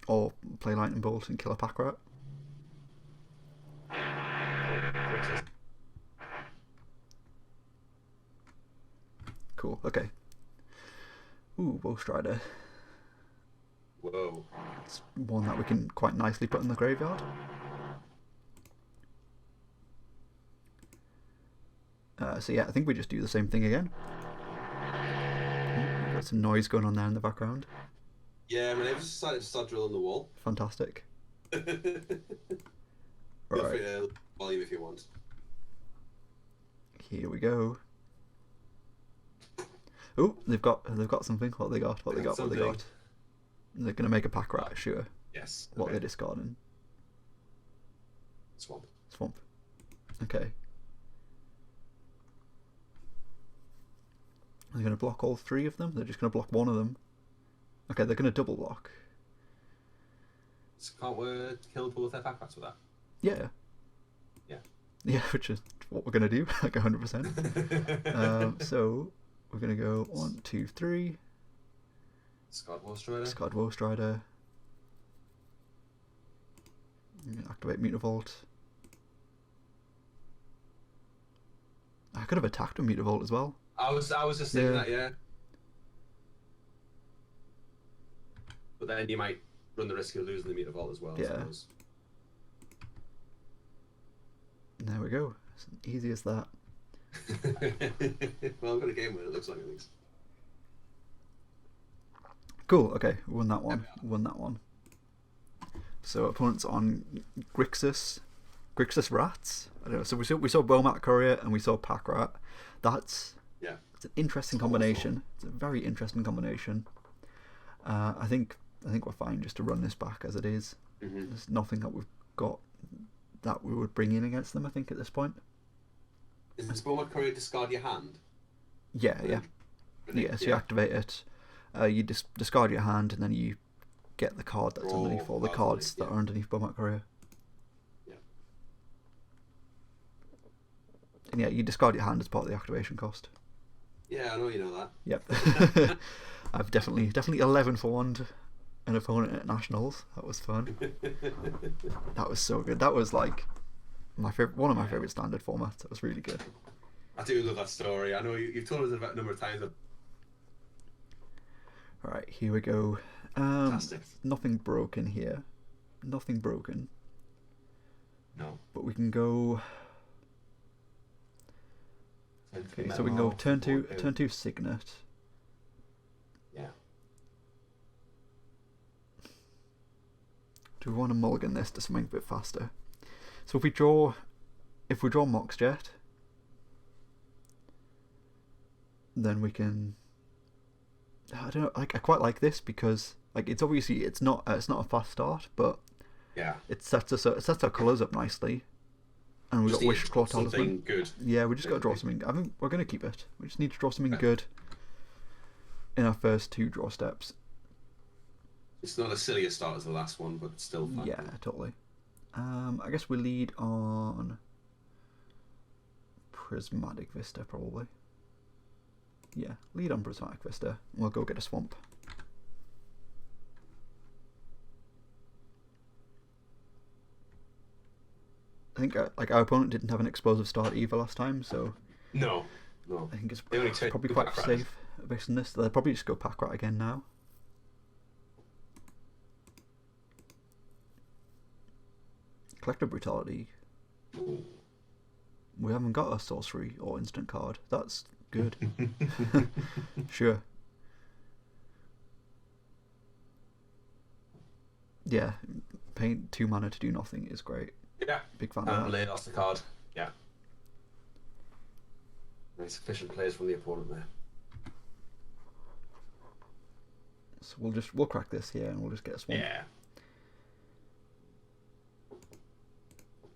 Or play Lightning Bolt and kill a Packrat. Strider. Whoa. It's one that we can quite nicely put in the graveyard. So yeah, I think we just do the same thing again. Got some noise going on there in the background. Yeah, my neighbours decided to start drilling the wall. Fantastic. Feel free to volume if you want. Here we go. Oh, they've got something. What they got? What they got? What they got? They're gonna make a pack rat, sure. Yes. What they're discarding? Swamp. Swamp. Okay. Are they going to block all three of them? They're just going to block one of them. Okay, they're going to double block. So can't we kill both their pack rats with that? Yeah. Yeah. Yeah, which is what we're going to do, like 100%. So we're going to go 1, 2, 3. Discard War Strider. Discard War Strider. Activate Mutavault. I could have attacked with Mutavault as well. I was just thinking that, yeah. But then you might run the risk of losing the Mutavault as well. Yeah. There we go. It's easy as that. Well, I've got a game winner, it looks like, at least. Cool, okay, we won that one. Won that one. So opponents on Grixis Rats. I don't know. So we saw Bomat Courier and we saw Pack Rat. It's an interesting combination. It's a very interesting combination. I think we're fine just to run this back as it is. There's nothing that we've got that we would bring in against them, I think, at this point. Is this Bomat Courier discard your hand? Yeah. So you activate it. You discard your hand and then you get the card that's underneath all the cards that are underneath Bomat Courier. Yeah. And yeah, you discard your hand as part of the activation cost. Yeah, I know you know that. Yep. I've definitely 11 for one an opponent at Nationals. That was fun. That was so good. That was like one of my favourite standard formats. That was really good. I do love that story. I know you've told us about a number of times. Alright, here we go. Fantastic. Nothing broken here. Nothing broken. No. But we can go... Okay, so we can go turn 2 Signet. Yeah. Do we want to mulligan this to something a bit faster? So if we draw Moxjet, then we can... I don't know. I quite like this because it's obviously it's not a fast start, but yeah, it sets our colours up nicely, and we've got Wishclaw Talisman. Good. Yeah, we just got to draw something. I think we're going to keep it. We just need to draw something good in our first 2 draw steps. It's not as silly a start as the last one, but still fun. Yeah, totally. I guess we lead on Prismatic Vista probably. Yeah, lead on Prismatic Vista. We'll go get a swamp. I think our opponent didn't have an explosive start either last time, so no. I think it's probably quite safe based on this. They'll probably just go Pack Rat again now. Collective Brutality. We haven't got a sorcery or instant card. That's good. Sure. Yeah, paying 2 mana to do nothing is great. Yeah. Big fan of that. Lay lost the card. Yeah. Nice efficient plays from the opponent there. So we'll crack this here and we'll just get a swamp. Yeah.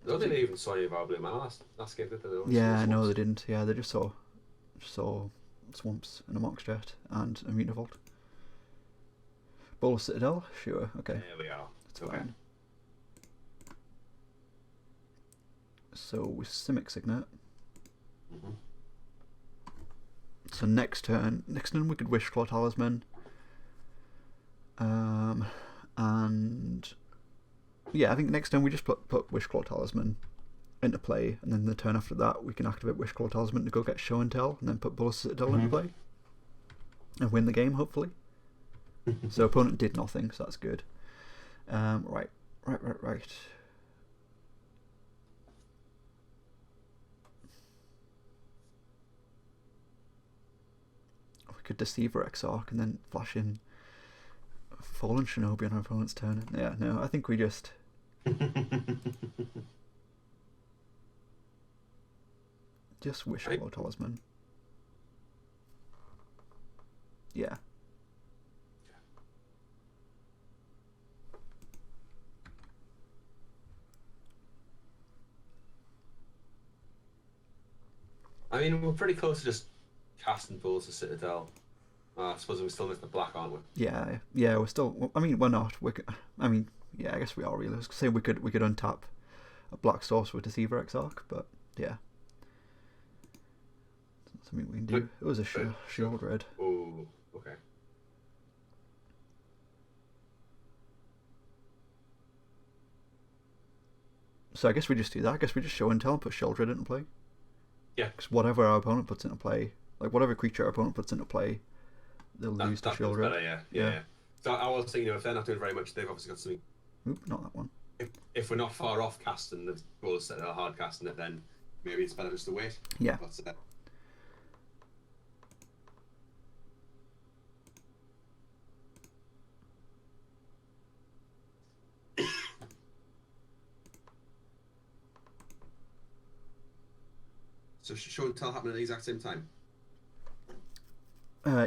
I don't think they even saw any of our blue mana last game, did they? Yeah, no, they didn't. Yeah, they just saw swamps and a Moxjet and a Mutavault. Bola Citadel, sure, okay. There we are. That's fine. So with Simic Signet. So next turn we could Wishclaw Talisman. And yeah, I think next turn we just put Wishclaw Talisman into play, and then the turn after that we can activate Wishclaw Talisman to go get Show and Tell, and then put Bola Citadel into play and win the game hopefully. So opponent did nothing, so that's good. Right. We could Deceiver Exarch and then flash in Fallen Shinobi on our opponent's turn. Yeah, no, I think we just... just Wishful Talisman. Yeah. I mean, we're pretty close to just casting Bulls to Citadel. I suppose we're still missing the black, aren't we? Yeah, we're still... I mean, we're not. I mean, yeah, I guess we are really. I was say we could untap a black source with Deceiver Exarch, but yeah. That's something we can do. It was a shield red. Oh, okay. So I guess we just do that. I guess we just show and tell and put shield red into play. Yeah. Because whatever our opponent puts into play, like whatever creature our opponent puts into play, they'll lose to shield red. Better, yeah. So I was thinking, if they're not doing very much, they've obviously got something. Oop, not that one. If we're not far off casting the Bulls that are hard casting it, then maybe it's better just to wait. Yeah. But, so show and tell happening at the exact same time.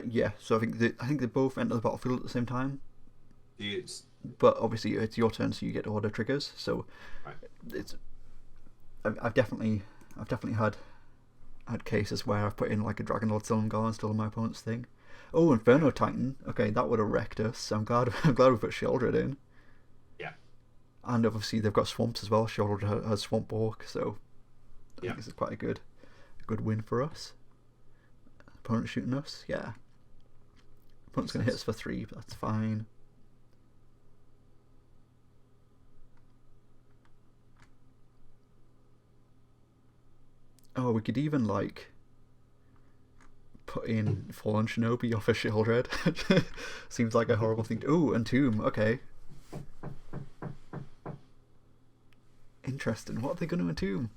Yeah. So I think they both enter the battlefield at the same time. Yes. But obviously it's your turn, so you get to order triggers. So right. I've definitely had cases where I've put in like a Dragonlord Silumgar and stolen my opponent's thing. Oh, Inferno Titan. Okay, that would have wrecked us. So I'm glad we put Shieldred in. Yeah. And obviously they've got swamps as well. Shieldred has Swamp Walk, so I think this is quite a good win for us. Opponent shooting us, yeah. Opponent's going to hit us for 3, but that's fine. Oh, we could even like put in Fallen Shinobi off a Shieldred. Seems like a horrible thing. Ooh, Entomb. Okay. Interesting. What are they going to Entomb?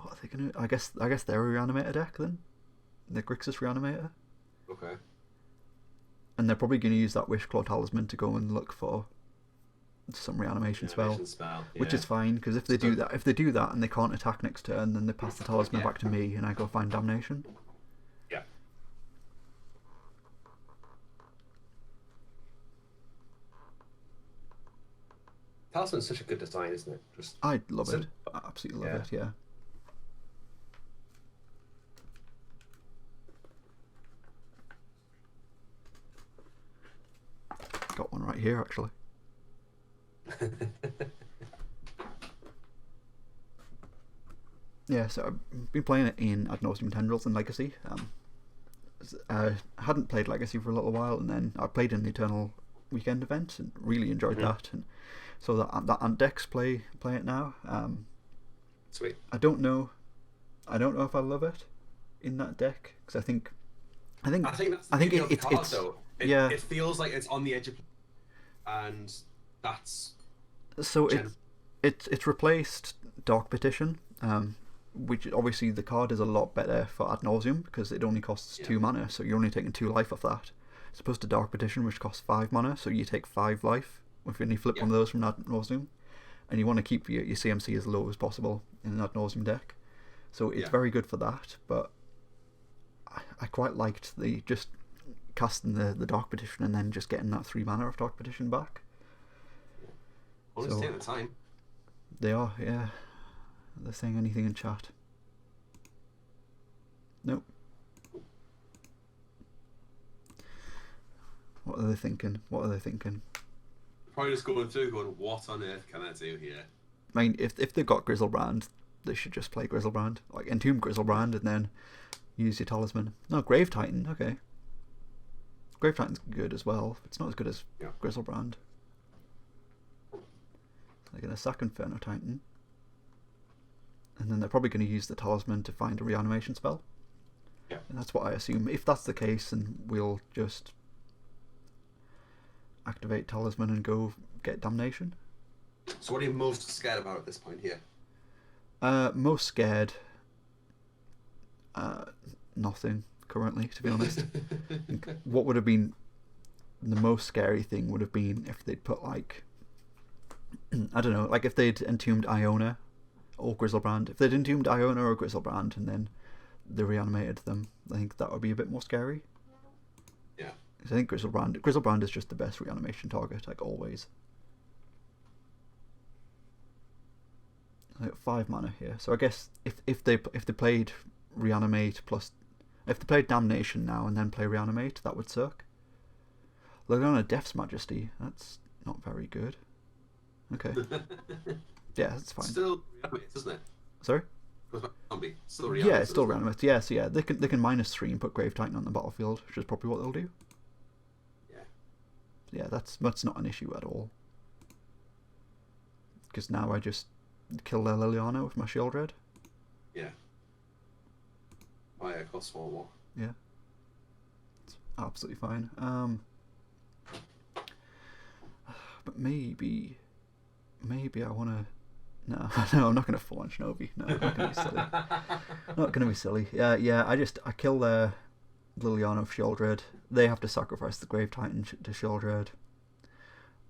What are they going to? I guess they're a Reanimator deck then. The Grixis Reanimator. Okay. And they're probably going to use that Wishclaw Talisman to go and look for some reanimation spell, which is fine, because if they do that and they can't attack next turn, then they pass the talisman back to me and I go find Damnation. Yeah. Talisman's such a good design, isn't it? I love it. I absolutely love it. Yeah. Got one right here actually. Yeah, so I've been playing it in Ad Nauseam Tendrils and Legacy. I hadn't played Legacy for a little while, and then I played in the Eternal Weekend event and really enjoyed that. And so that Ant decks play it now. Sweet. I don't know if I love it in that deck, because I think it's though. It feels like it's on the edge of, and that's so it's replaced Dark Petition, which obviously the card is a lot better for Ad Nauseam because it only costs 2 mana, so you're only taking 2 life off that. As opposed to Dark Petition, which costs 5 mana, so you take 5 life if you flip one of those from Ad Nauseam, and you want to keep your CMC as low as possible in an Ad Nauseam deck. So it's very good for that, but I quite liked the just casting the Dark Petition and then just getting that 3 mana of Dark Petition back. Well, it's taking the time. They are, yeah. They're saying anything in chat. Nope. What are they thinking? Probably just going through, going, what on earth can I do here? I mean, if they've got Grizzlebrand, they should just play Grizzlebrand. Like, Entomb Grizzlebrand and then use your Talisman. No, Grave Titan, okay. Grave Titan's good as well. It's not as good as Grizzlebrand. They're going to sack Inferno Titan. And then they're probably going to use the Talisman to find a reanimation spell. Yeah. And that's what I assume. If that's the case, then we'll just activate Talisman and go get Damnation. So what are you most scared about at this point here? Most scared. Nothing currently, to be honest. What would have been the most scary thing would have been if they'd put like, I don't know, like if they'd entombed Iona or Grizzlebrand. If they'd entombed Iona or Grizzlebrand and then they reanimated them, I think that would be a bit more scary. Yeah. I think Grizzlebrand is just the best reanimation target, like always. I got 5 mana here, so I guess if they played Reanimate plus, if they played Damnation now and then play Reanimate, that would suck. Lowdon Death's Majesty, that's not very good. Okay. Yeah, that's fine. Still Reanimate, isn't it? Sorry? Zombie. Still Reanimate. Yeah, it's still Reanimate. Yeah, so yeah, they can -3 and put Grave Titan on the battlefield, which is probably what they'll do. Yeah. Yeah, that's not an issue at all. Because now I just kill their Liliana with my Shield Red. Yeah. Oh yeah, cost 1 more. Yeah. It's absolutely fine. But maybe I want to... No, I'm not going to full on Shinobi. No, I'm not going to be silly. Not going to be silly. Yeah, I kill their Liliana with Shield Red. They have to sacrifice the Grave Titan to Shield Red.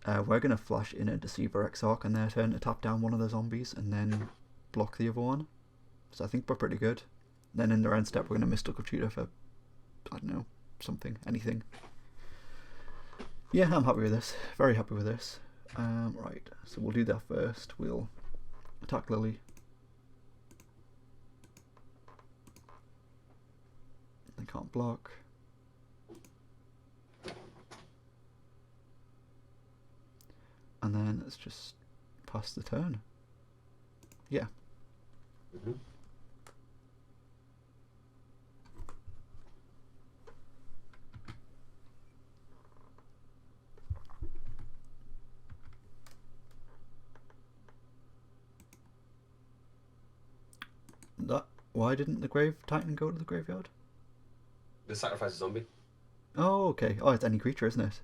We're going to flash in a Deceiver Exarch on their turn to tap down one of the zombies and then block the other one. So I think we're pretty good. Then in their end step, we're going to Mystical Tutor for, I don't know, something, anything. Yeah, I'm happy with this. Very happy with this. Right, so we'll do that first. We'll attack Lily. They can't block. And then let's just pass the turn. Yeah. Mm-hmm. Why didn't the Grave Titan go to the graveyard? The sacrifice a zombie. Oh, okay. Oh, it's any creature, isn't it?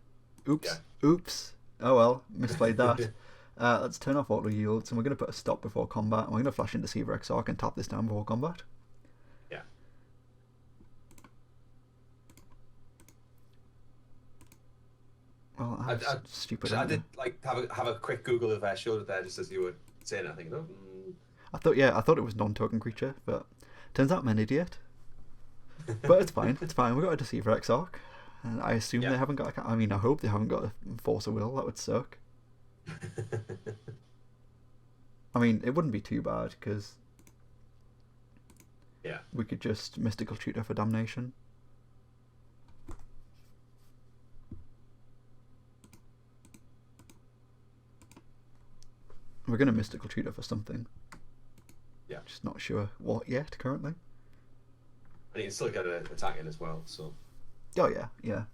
Oops. Yeah. Oops. Oh well, misplayed that. Let's turn off auto yields, and we're going to put a stop before combat. And we're going to flash in Deceiver Exarch and tap this down before combat. Yeah. Well, that's stupid. I did like have a quick Google of Shield there just as you were saying. I think. I thought it was non-token creature, but turns out I'm an idiot. But it's fine. It's fine. We got a Deceiver Exarch, and I assume they haven't got. I mean, I hope they haven't got a Force of Will. That would suck. I mean, it wouldn't be too bad because we could just Mystical Tutor for Damnation. We're going to Mystical Tutor for something. Yeah. Just not sure what yet currently. And you can still get an attack in as well, so. Oh yeah, yeah.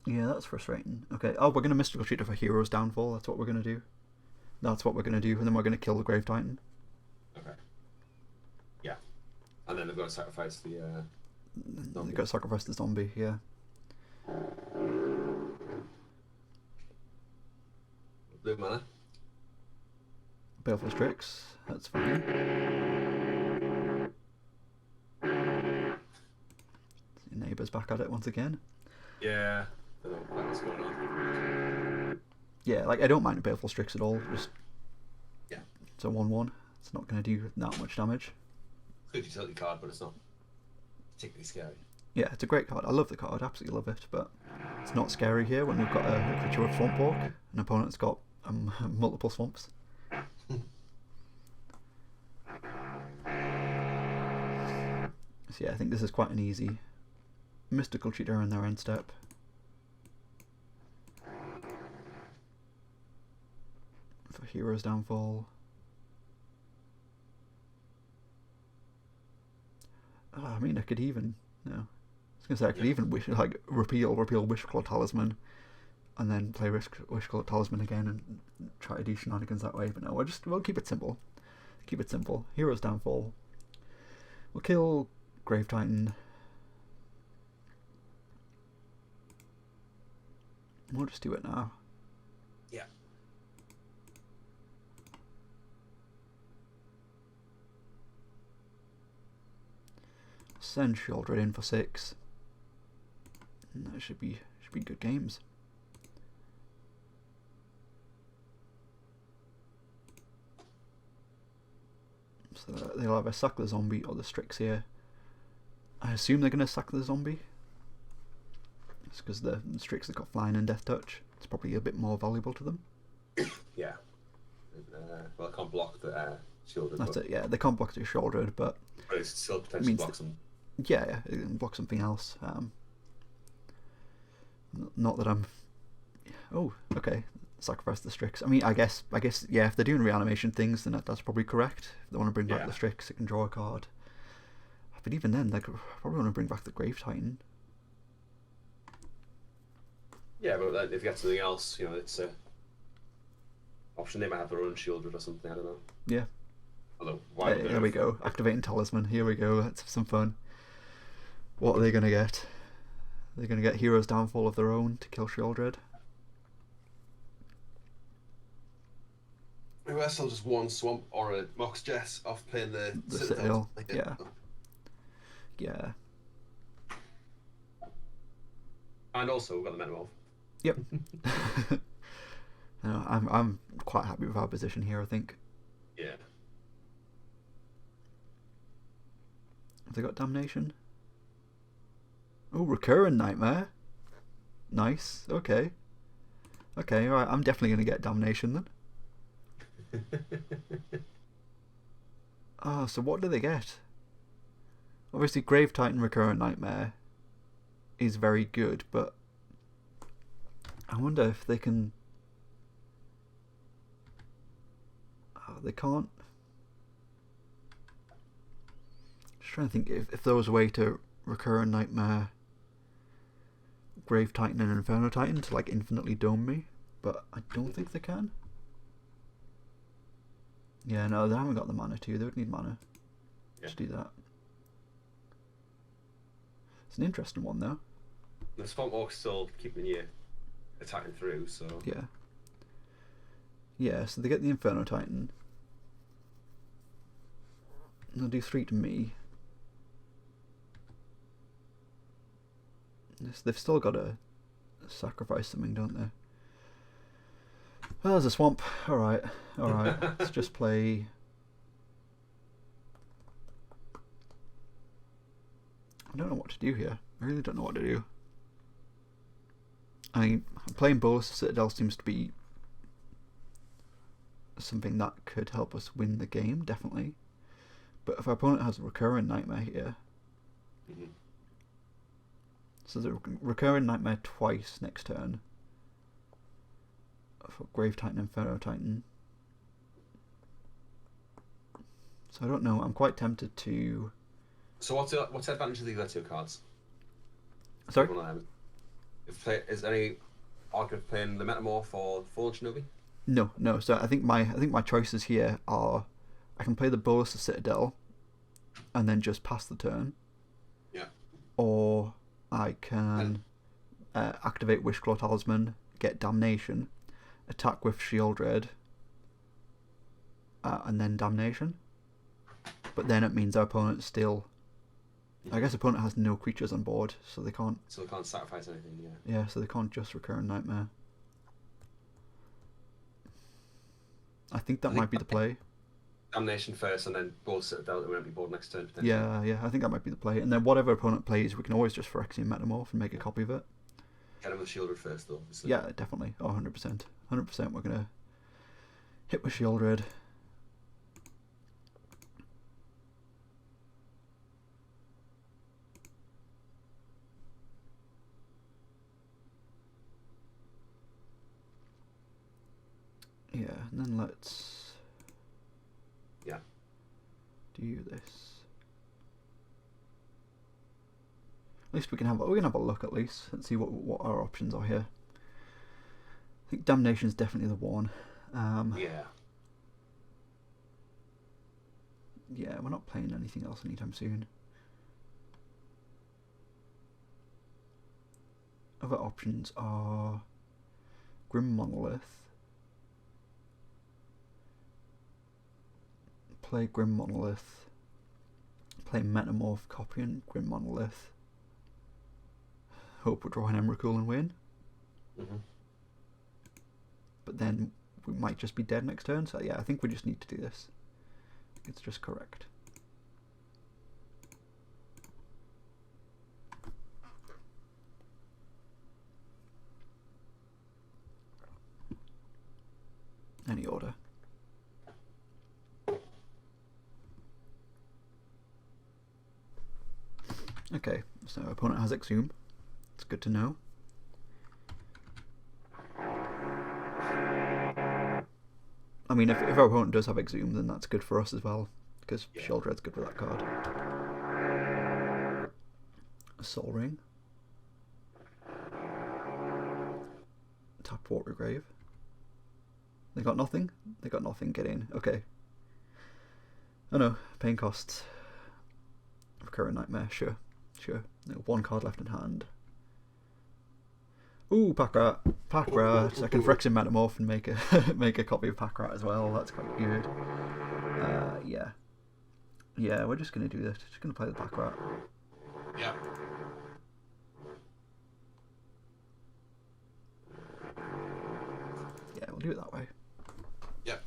Yeah, that's frustrating. Okay, oh, we're going to Mystical Tutor for Hero's Downfall. That's what we're going to do. That's what we're going to do, and then we're going to kill the Grave Titan. Okay. Yeah. And then they've got to sacrifice the zombie. They've got to sacrifice the zombie, yeah. Blue mana. Baleful Strix, that's fine. Your neighbour's back at it once again. Yeah. I don't know what's going on. Yeah, like I don't mind Baleful Strix at all. Just it's a 1/1. It's not going to do that much damage. Good utility card, but it's not particularly scary. Yeah, it's a great card. I love the card, absolutely love it, but it's not scary here when we've got a creature with Swamp Walk. An opponent's got multiple swamps. So yeah, I think this is quite an easy Mystical Tutor in their end step. For Hero's Downfall. I mean, I could even... No. I was going to say, I could even repeal Wishclaw Talisman and then play Wishclaw Talisman again and try to do shenanigans that way, but no, we'll keep it simple. Keep it simple. Hero's Downfall. We'll kill Grave Titan. We'll just do it now. Yeah. Send Shieldred in for 6. And that should be good games. So they'll either sack the zombie or the Strix here. I assume they're going to sack the zombie. It's because the Strix have got flying and death touch. It's probably a bit more valuable to them. Yeah. Well, I can't block the Shieldred. That's it, yeah. They can't block the Shieldred, but it still potentially blocks them. Yeah, it can block something else. Not that I'm... Oh, okay. Sacrifice the Strix. I mean, I guess, yeah, if they're doing reanimation things, then that's probably correct. If they want to bring back the Strix, it can draw a card. But even then, they probably want to bring back the Grave Titan. Yeah, but if you get something else, you know, it's a option. They might have their own Shieldred or something, I don't know. Yeah. Although, there we go. Activating Talisman. Here we go. Let's have some fun. What are they going to get? They're going to get Hero's Downfall of their own to kill Shieldred. Maybe I still just one Swamp or a Mox Jess off playing the Citadel. Yeah. Yeah. And also, we've got the Metamorph. Yep. No, I'm quite happy with our position here, I think. Yeah. Have they got Damnation? Oh, Recurrent Nightmare. Nice. Okay. Okay, alright, I'm definitely going to get Damnation then. Oh, so what do they get? Obviously, Grave Titan Recurrent Nightmare is very good, but I wonder if they can... Oh, they can't... Just trying to think if there was a way to Recurrent Nightmare, Grave Titan and Inferno Titan to like infinitely dome me, but I don't think they can. Yeah, no, they haven't got the mana too. They would need mana to do that. It's an interesting one though. The Swamp Orc's still keeping you attacking through, so... Yeah. Yeah, so they get the Inferno Titan. They'll do 3 to me. Yes, they've still got to sacrifice something, don't they? Well, there's a swamp. Alright, alright. Let's just play... I don't know what to do here. I really don't know what to do. I mean, playing Bolus Citadel seems to be something that could help us win the game, definitely. But if our opponent has a Recurrent Nightmare here... So the Recurrent Nightmare twice next turn. For Grave Titan and Inferno Titan. So I don't know, I'm quite tempted to... So what's the advantage of these other 2 cards? Sorry? Is there any argument for playing the Metamorph or Fallen Shinobi? No, no. So I think my choices here are I can play the Bolus of Citadel and then just pass the turn. Yeah. Or I can activate Wishclaw Talisman, get Damnation, attack with Shieldred, and then Damnation. But then it means our opponent still... I guess opponent has no creatures on board, so they can't... So they can't sacrifice anything, yeah. Yeah, so they can't just Recurrent Nightmare. I think that might be the play. Damnation first, and then both Citadel and empty board next turn, potentially. Yeah, yeah, I think that might be the play. And then whatever opponent plays, we can always just Phyrexian Metamorph and make a copy of it. Get him with Shieldred first, though, obviously. Yeah, definitely. Oh, 100%. 100% we're going to hit with Shieldred. Yeah, and then let's do this. At least we can have a look at least and see what our options are here. I think Damnation is definitely the one. Yeah. Yeah, we're not playing anything else anytime soon. Other options are Grim Monolith. Play Grim Monolith. Play Metamorph, copy and Grim Monolith. Hope we draw an Emrakul and win. But then we might just be dead next turn, so yeah, I think we just need to do this. It's just correct. Any order. Okay, so opponent has Exhume. It's good to know. I mean, if our opponent does have Exhume, then that's good for us as well, because Sheoldred's good with that card. Soul Ring. Tap Watergrave. They got nothing? They got nothing, get in. Okay. Oh no, pain costs. Recurrent Nightmare, sure. Sure. One card left in hand. Ooh, Packrat. Packrat. I can Phyrexian Metamorph and make a make a copy of Packrat as well. That's quite good. Yeah. Yeah, we're just gonna do this. Just gonna play the Packrat. Yeah. Yeah, we'll do it that way. Yeah.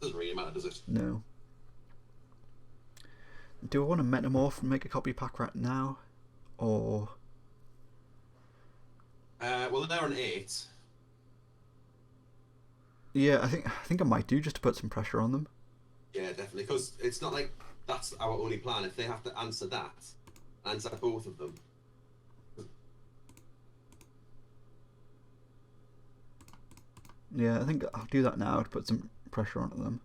Doesn't really matter, does it? No. Do I want to Metamorph and make a copy of Packrat now? Or... well, they're an 8. Yeah, I think I might do, just to put some pressure on them. Yeah, definitely. Because it's not like that's our only plan. If they have to answer that, answer both of them. Yeah, I think I'll do that now to put some pressure onto them.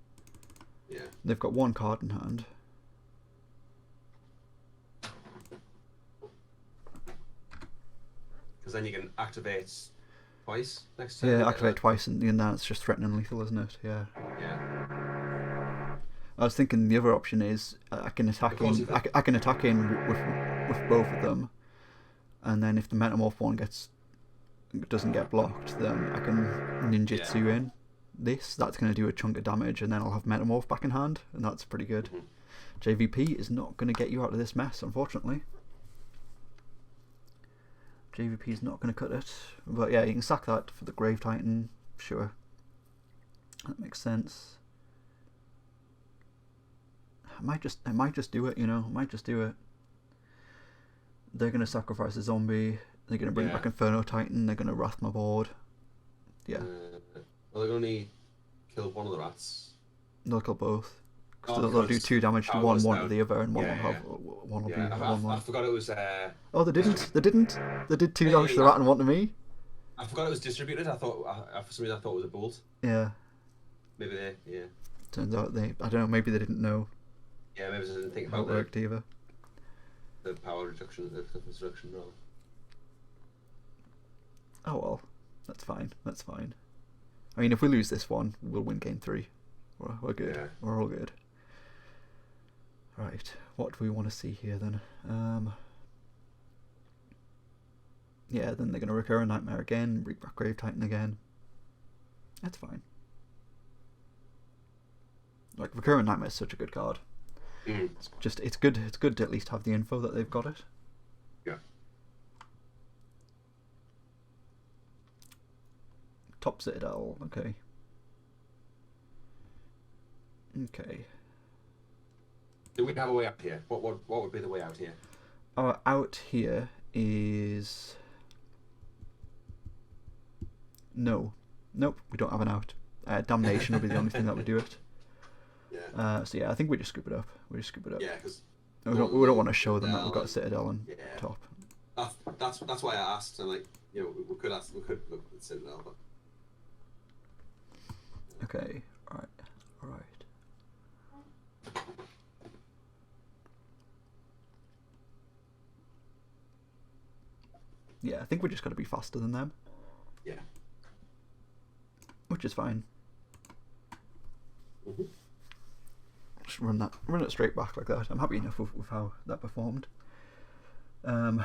Yeah. They've got one card in hand. Because then you can activate twice next turn. Yeah, activate twice, and then it's just threatening lethal, isn't it? Yeah. Yeah. I was thinking the other option is I can attack in. I can attack in with both of them, and then if the Metamorph one doesn't get blocked, then I can ninjutsu in this. That's going to do a chunk of damage, and then I'll have Metamorph back in hand, and that's pretty good. JVP is not going to get you out of this mess, unfortunately. JVP is not going to cut it, but yeah, you can sack that for the Grave Titan. Sure, that makes sense. I might just do it, you know. I might just do it. They're going to sacrifice a zombie. They're going to bring back Inferno Titan. They're going to Wrath my board. Yeah. Well, they're only killed one of the rats. They'll kill both. They'll do 2 damage to one to the other, and one will be 1/1. I forgot it was. Oh, they didn't. They didn't. They did 2 damage to the rat and 1 to me. I forgot it was distributed. I thought for some reason I thought it was a bolt. Yeah. Maybe they. Yeah. Turns out they. I don't know. Maybe they didn't know. Yeah, maybe they didn't think how about it worked either. The power reduction, the toughness reduction, rather. Oh well, that's fine. That's fine. I mean, if we lose this one, we'll win game 3. We're good. Yeah. We're all good. Right. What do we want to see here then? Yeah. Then they're going to recur a Nightmare again, bring back Grave Titan again. That's fine. Like, Recurrent Nightmare is such a good card. It's good. It's good to at least have the info that they've got it. Yeah. Top Citadel. Okay. Okay. Do we have a way out here? What would be the way out here? Our out here is no. Nope. We don't have an out. Damnation will be the only thing that would do it. Yeah. So yeah, I think we just scoop it up. Yeah, because we don't want to show them that we've got a Citadel on top. That's why I asked. And like, you know, we could look at the Citadel, but okay. All right. Yeah, I think we just got to be faster than them. Yeah. Which is fine. Mm-hmm. Just run it straight back like that. I'm happy enough with how that performed. Yeah,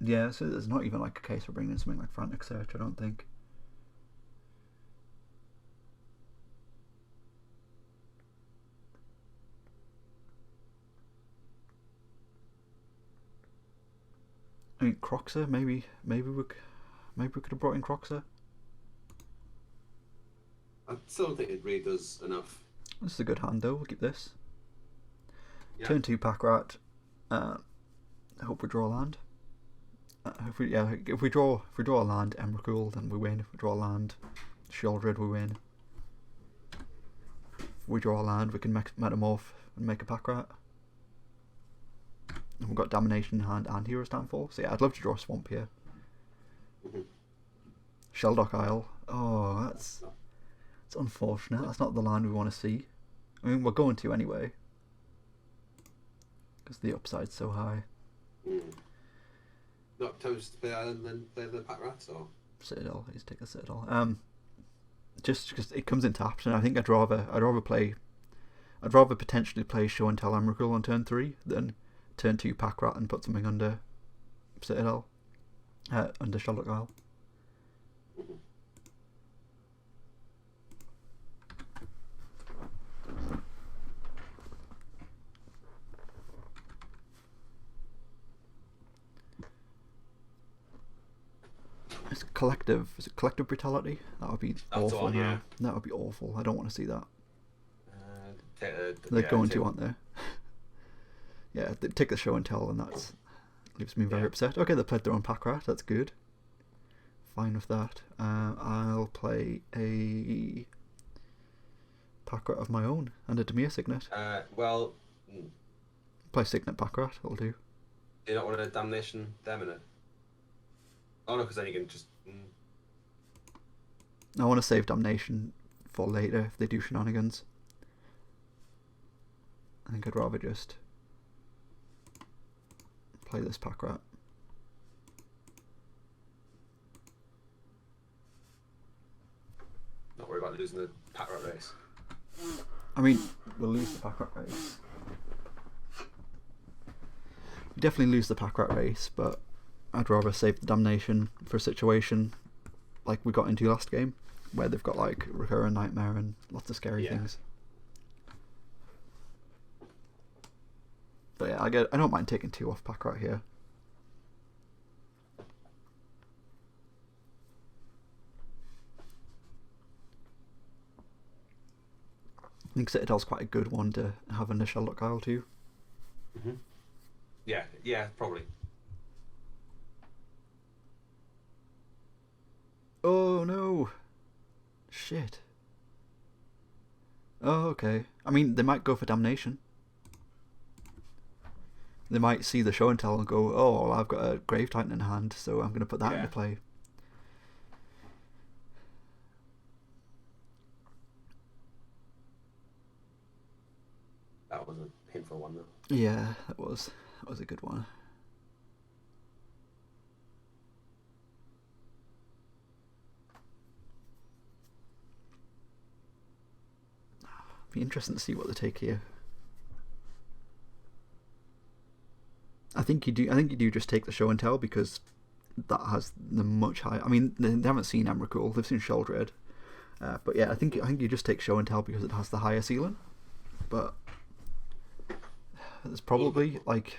Yeah, so there's not even like a case for bringing in something like Frantic Search, I don't think. I mean, Croxer, maybe we could have brought in Croxer. I still don't think it really does enough. This is a good hand though. We'll keep this. Yeah. Turn 2 pack rat. I hope we draw a land. If we draw a land, Emrakul, then we win. If we draw a land, Sheoldred, we win. If we draw a land, we can metamorph and make a pack rat. And we've got Domination in hand and Hero's Downfall. So yeah, I'd love to draw a swamp here. Sheldock Isle. Oh, that's unfortunate. That's not the land we want to see. I mean, we're going to anyway, because the upside's so high. Not toast to play Island, then play the pack rats, or Citadel. He's take the Citadel. Just because it comes in tapped, and I think I'd rather potentially play Show and Tell Emrakul on turn 3 than turn 2 pack rat and put something under Citadel, under Sheldock Isle. Is it collective brutality? That would be awful. One, yeah. That would be awful. I don't want to see that. They're going to, aren't they? Yeah, they take the Show and Tell, and that leaves me very upset. Okay, they played their own pack rat. That's good. Fine with that. I'll play a pack rat of my own and a Demir Signet. Play Signet pack rat. It'll do. Do you not want a Damnation Demon? Oh no, because then you can just. I want to save Damnation for later if they do shenanigans. I think I'd rather just play this pack rat. Not worry about losing the pack rat race. I mean, we'll lose the pack rat race. We definitely lose the pack rat race, but I'd rather save the Damnation for a situation like we got into last game, where they've got like Recurrent Nightmare and lots of scary things. But yeah, I don't mind taking 2 off pack rat here. I think Citadel's quite a good one to have in the Sheldock Isle too. Yeah, probably. Oh no! Shit. Oh, okay. I mean, they might go for Damnation. They might see the Show and Tell and go, oh, well, I've got a Grave Titan in hand, so I'm going to put that into play. That was a painful one, though. Yeah, that was a good one. Be interesting to see what they take here. I think you do just take the Show and Tell, because that has the much higher. I mean, they haven't seen Emrakul, they've seen Sheoldred. But yeah, I think you just take Show and Tell because it has the higher ceiling. But there's probably like,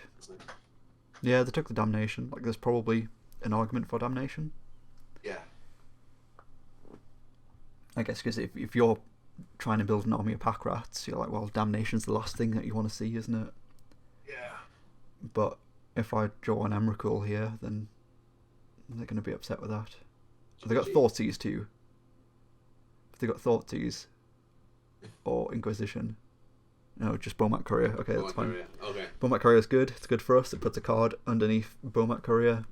yeah, they took the Damnation. Like, there's probably an argument for Damnation. Yeah. I guess because if you're trying to build an army of pack rats, you're like, well, Damnation's the last thing that you want to see, isn't it? Yeah. But if I draw an Emrakul here, then they're going to be upset with that. So they got Thoughtseize too. If they got Thoughtseize or Inquisition. No, just Bomat Courier. Okay, that's fine. Okay. Bomat Courier is good. It's good for us. It puts a card underneath Bomat Courier,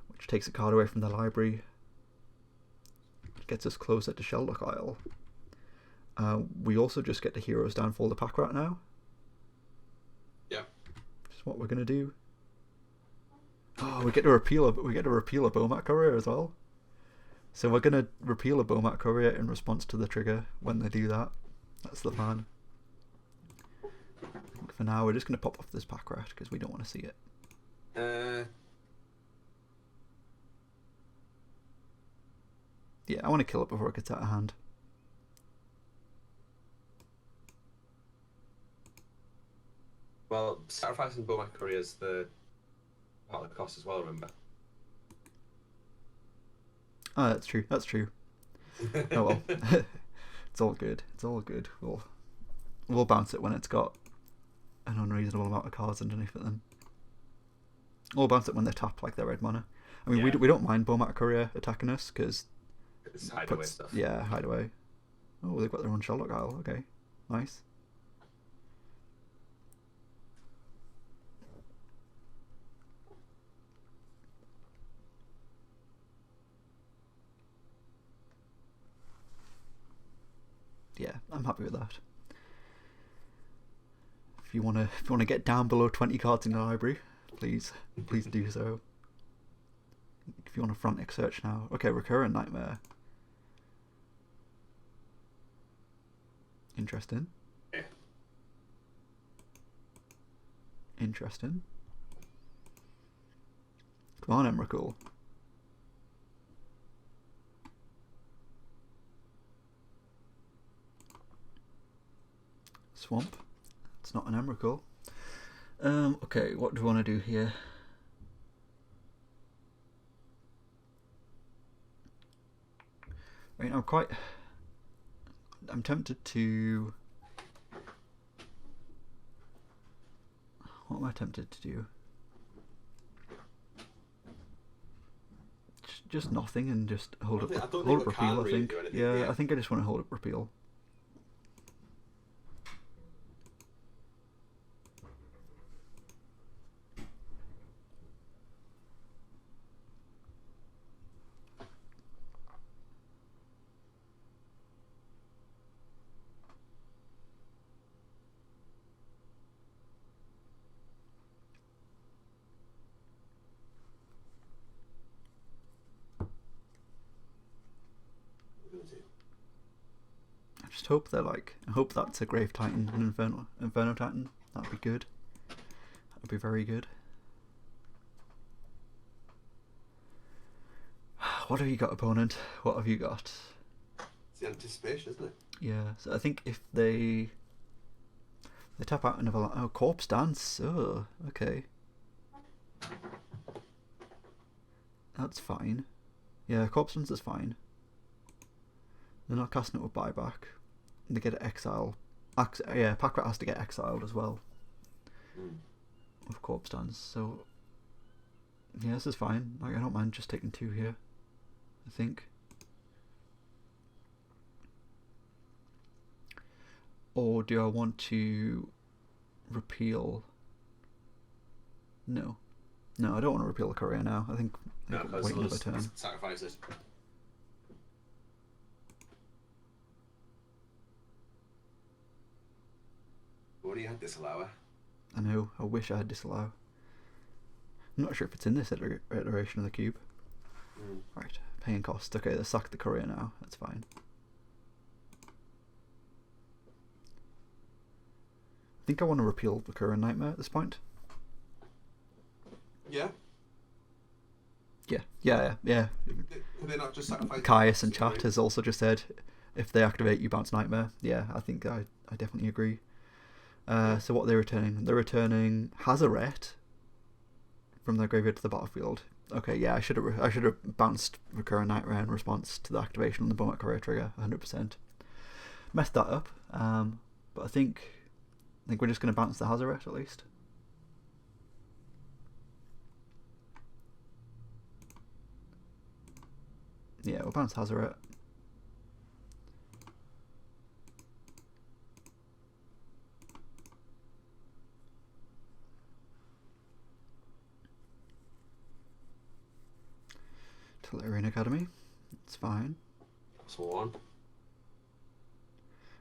which takes a card away from the library. It gets us closer to Sheldock Isle. We also just get the Hero's Downfall the pack rat now. Yeah. Which is what we're gonna do. Oh, we get to repeal a Bomat Courier as well. So we're gonna repeal a Bomat Courier in response to the trigger when they do that. That's the plan. For now, we're just gonna pop off this pack rat because we don't want to see it. Yeah, I want to kill it before it gets out of hand. Well, sacrificing Bomac Courier is the part of the cost as well, remember? Oh, that's true. That's true. Oh well. It's all good. It's all good. We'll bounce it when it's got an unreasonable amount of cards underneath it then. We'll bounce it when they're tapped like their red mana. I mean, we don't mind Bomac Courier attacking us because it's hideaway stuff. Yeah, hideaway. Oh, they've got their own Sherlock Isle. Okay, nice. Yeah, I'm happy with that. If you wanna get down below 20 cards in the library, please do so. If you want a frantic search now, okay, Recurrent Nightmare. Interesting. Yeah. Interesting. Come on, Emrakul. Swamp. It's not an Emrakul. Okay, what do we want to do here? I mean, I'm tempted to... What am I tempted to do? Just nothing and just hold up repeal, I think. Yeah, I think I just want to hold up repeal. I just hope they're like... I hope that's a Grave Titan and Inferno Titan. That'd be good. That'd be very good. What have you got, opponent? What have you got? It's the anticipation, isn't it? Yeah, so I think if they tap out another... Oh, Corpse Dance. Oh, okay. That's fine. Yeah, Corpse Dance is fine. They're not casting it with buyback. They get exile. Yeah, Packrat has to get exiled as well. With Corpse Dance, so... Yeah, this is fine. Like, I don't mind just taking 2 here, I think. Or do I want to repeal... No. No, I don't want to repeal the courier now. I think No, wait another turn. Sacrifice it. What do you had disallower? I know, I wish I had disallow. I'm not sure if it's in this iteration of the cube. Right, paying cost. Okay, let's sack the courier now. That's fine. I think I want to repeal the current Nightmare at this point. Yeah. Yeah. Could they not just sacrifice? Caius in chat has also just said, if they activate, you bounce Nightmare. Yeah, I think I definitely agree. So what are they returning? They're returning Hazaret from their graveyard to the battlefield. Okay, yeah, I should have bounced Recurrent Nightmare in response to the activation on the Bomac Courier trigger. 100%. Messed that up. But I think we're just going to bounce the Hazaret at least. Yeah, we'll bounce Hazaret. Tolarian Academy. It's fine. So on.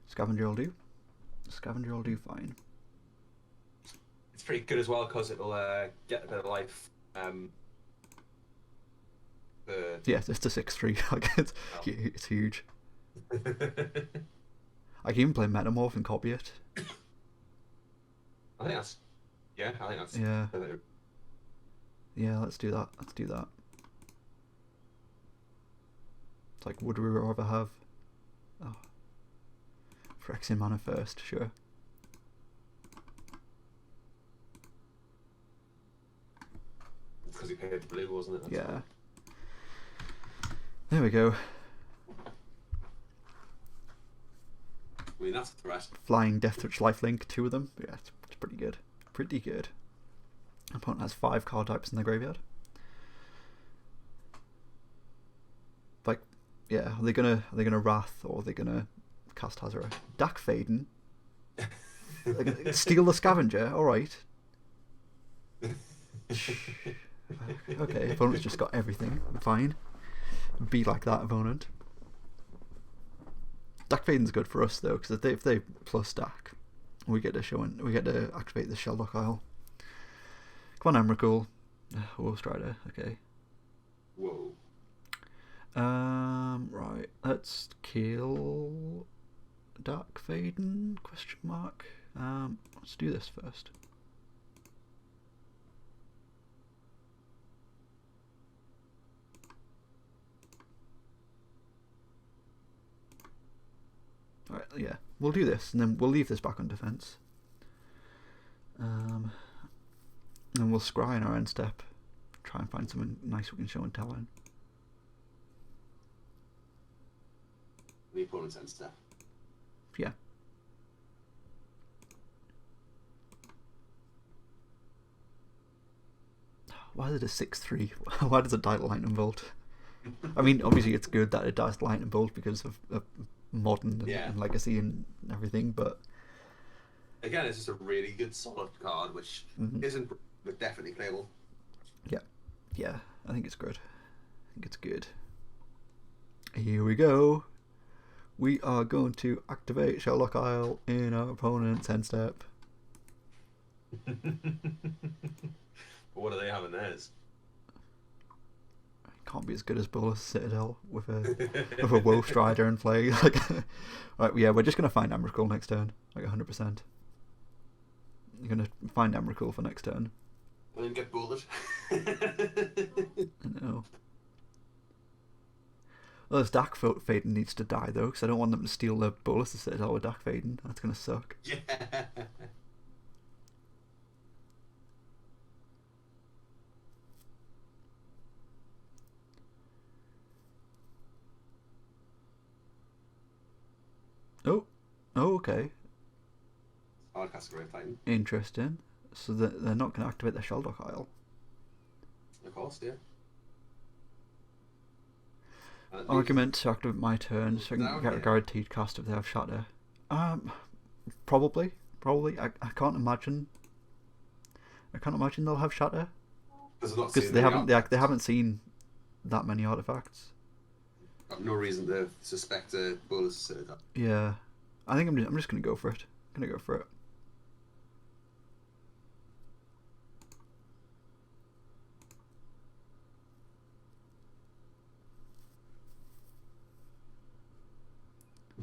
Scavenger will do. Scavenger will do fine. It's pretty good as well because it'll get a bit of life. Yeah, it's a 6/3. Like it's huge. I can even play Metamorph and copy it. I think that's. Yeah, I think that's. Yeah. Yeah, let's do that. So Like, would we rather have... Oh. Phyrexian mana first, sure. Because he paid blue, wasn't it? That's Yeah. fine. There we go. I mean, that's a threat. Flying Death Touch Lifelink, 2 of them. Yeah, it's pretty good. Pretty good. Opponent has 5 card types in their graveyard. Like, yeah, are they gonna Wrath or are they gonna cast Hazara? Dak Faden. Steal the Scavenger. All right. Okay, opponent's just got everything. Fine. Be like that, opponent. Dak Faden's good for us though, because if they plus Dak, we get to activate the Shelldock Isle. Come on, Emrakul. Wolf Strider. Okay. Whoa. Right. Let's kill Dak Faden? Question mark. Let's do this first. Alright, yeah. We'll do this, and then we'll leave this back on defense. And we'll scry in our end step. Try and find something nice we can show and tell in. The opponent's end step. Yeah. Why is it a 6/3? Why does it die to Lightning Bolt? I mean, obviously it's good that it dies to Lightning Bolt because of modern and legacy and everything, but again, it's just a really good solid card, which isn't but definitely playable. Yeah, I think it's good. I think it's good. Here we go. We are going to activate Shelldock Isle in our opponent's end step. What do they have in theirs? Can't be as good as Bolas Citadel with a Wolf Strider in play. Like, right, yeah, we're just gonna find Emrakul next turn, like 100%. You're gonna find Emrakul for next turn. And then get bullet. I know. Well, this Dak Faden needs to die though, because I don't want them to steal the Bolas Citadel with Dak Faden. That's gonna suck. Yeah. Oh, okay. I'll cast a Grave Titan. Interesting. So they're not going to activate the Shelldock Isle. Of course, yeah. Argument to activate my turn, so I can get a guaranteed cast if they have Shatter. Probably. I can't imagine. They'll have Shatter because they haven't seen that many artifacts. Got no reason to suspect a Bolas Citadel. Yeah, I think I'm just gonna go for it.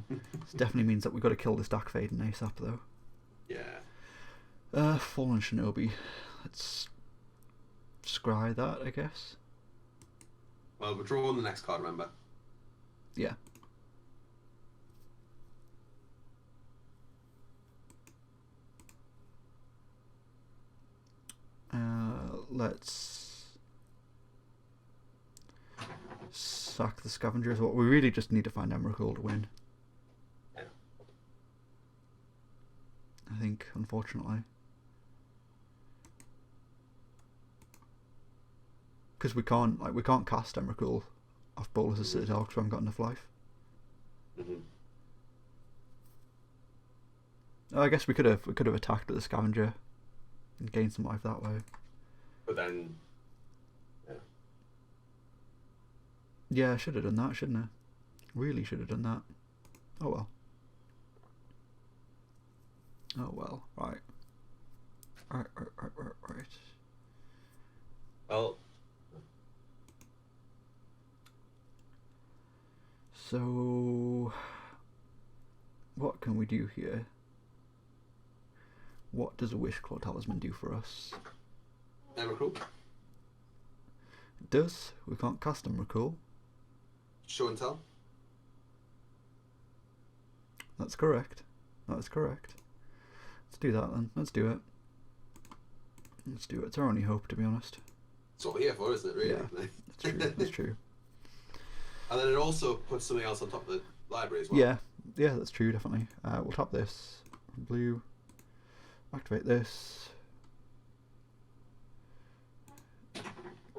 This definitely means that we've got to kill this Dak Faden ASAP though. Yeah. Fallen Shinobi. Let's scry that, I guess. Well, we're drawing the next card, remember? Yeah. Let's sack the Scavengers. Well, we really just need to find Emrakul to win. Yeah. I think, unfortunately. Because we can't cast Emrakul off Bolas' Citadel because we haven't got enough life. I guess we could have attacked at the Scavenger and gained some life that way. But then, yeah, I should have done that, shouldn't I? Really should have done that. Oh well. Right. Right. Well. So, what can we do here? What does a Wishclaw Talisman do for us? Emrakul. It does. We can't cast Emrakul. Show and tell. That's correct. That's correct. Let's do that then. Let's do it. Let's do it. It's our only hope, to be honest. That's what we're here for, isn't it, really? Yeah, that's true. That's true. And then it also puts something else on top of the library as well. Yeah, yeah, that's true, definitely. We'll tap this. Blue. Activate this.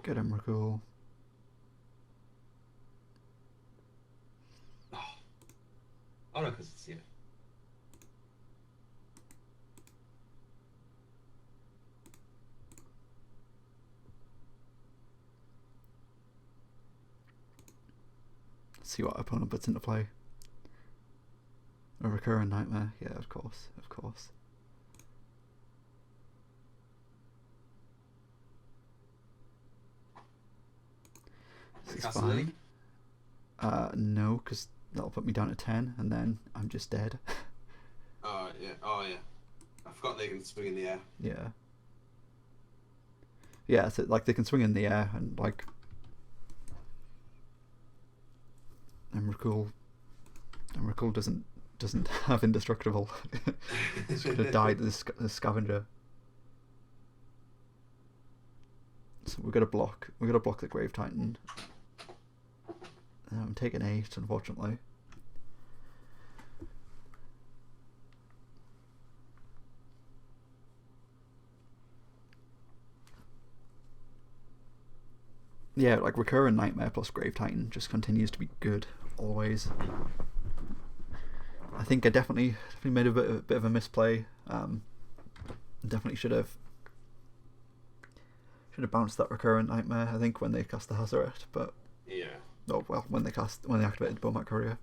Get Emrakul. Oh no, because it's, yeah. See what opponent puts into play. A recurring nightmare. Yeah, of course, of course. This is fine. No, because that'll put me down to 10, and then I'm just dead. Oh yeah. Oh yeah. I forgot they can swing in the air. Yeah. Yeah, so like they can swing in the air and like Emrakul doesn't have indestructible. It's gonna die to the scavenger. So we're gonna block the Grave Titan. I'm taking 8, unfortunately. Yeah, like recurring nightmare plus Grave Titan just continues to be good always. I think I definitely made a bit of a misplay. Definitely should have bounced that recurrent nightmare. I think when they cast the Hazaret, but yeah. Oh well, when they activated Bomat Courier.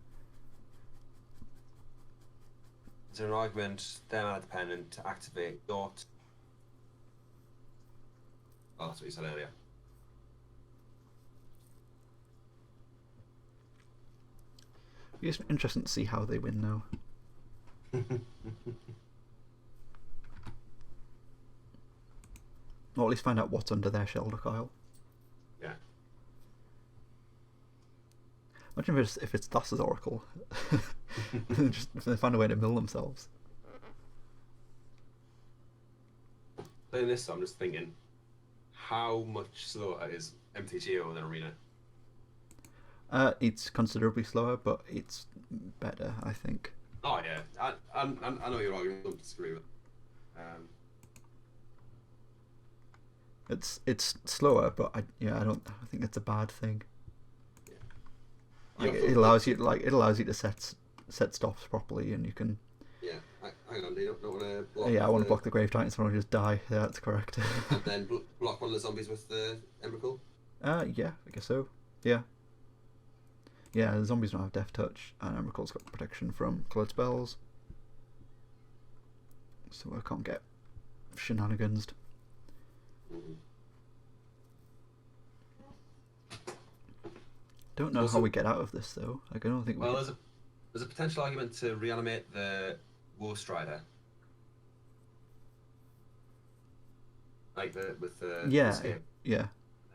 Is there an argument they're mana dependent to activate Dot? Oh, that's what you said earlier. It's interesting to see how they win now. Or at least find out what's under their shoulder, Kyle. Yeah. Imagine if it's Thassa's Oracle. Just if they find a way to mill themselves. Playing this, I'm just thinking, how much slower is MTGO than Arena? It's considerably slower, but it's better, I think. Oh yeah, I know you're arguing. I don't disagree with. It's slower, but I think it's a bad thing. Yeah. Like, it allows you to set stops properly, and you can. Yeah, hang on. Do you not want to block? Yeah, I want to block the Grave Titan, so I want to just die. Yeah, that's correct. And then block one of the zombies with the Emrakul? Yeah, I guess so. Yeah. Yeah, the zombies don't have Death Touch, and Emrakul's got protection from Colored Spells. So I can't get shenanigans. Mm-hmm. Don't know also, how we get out of this, though. Like, I don't think there's a potential argument to reanimate the War Strider. Like with the escape. Yeah.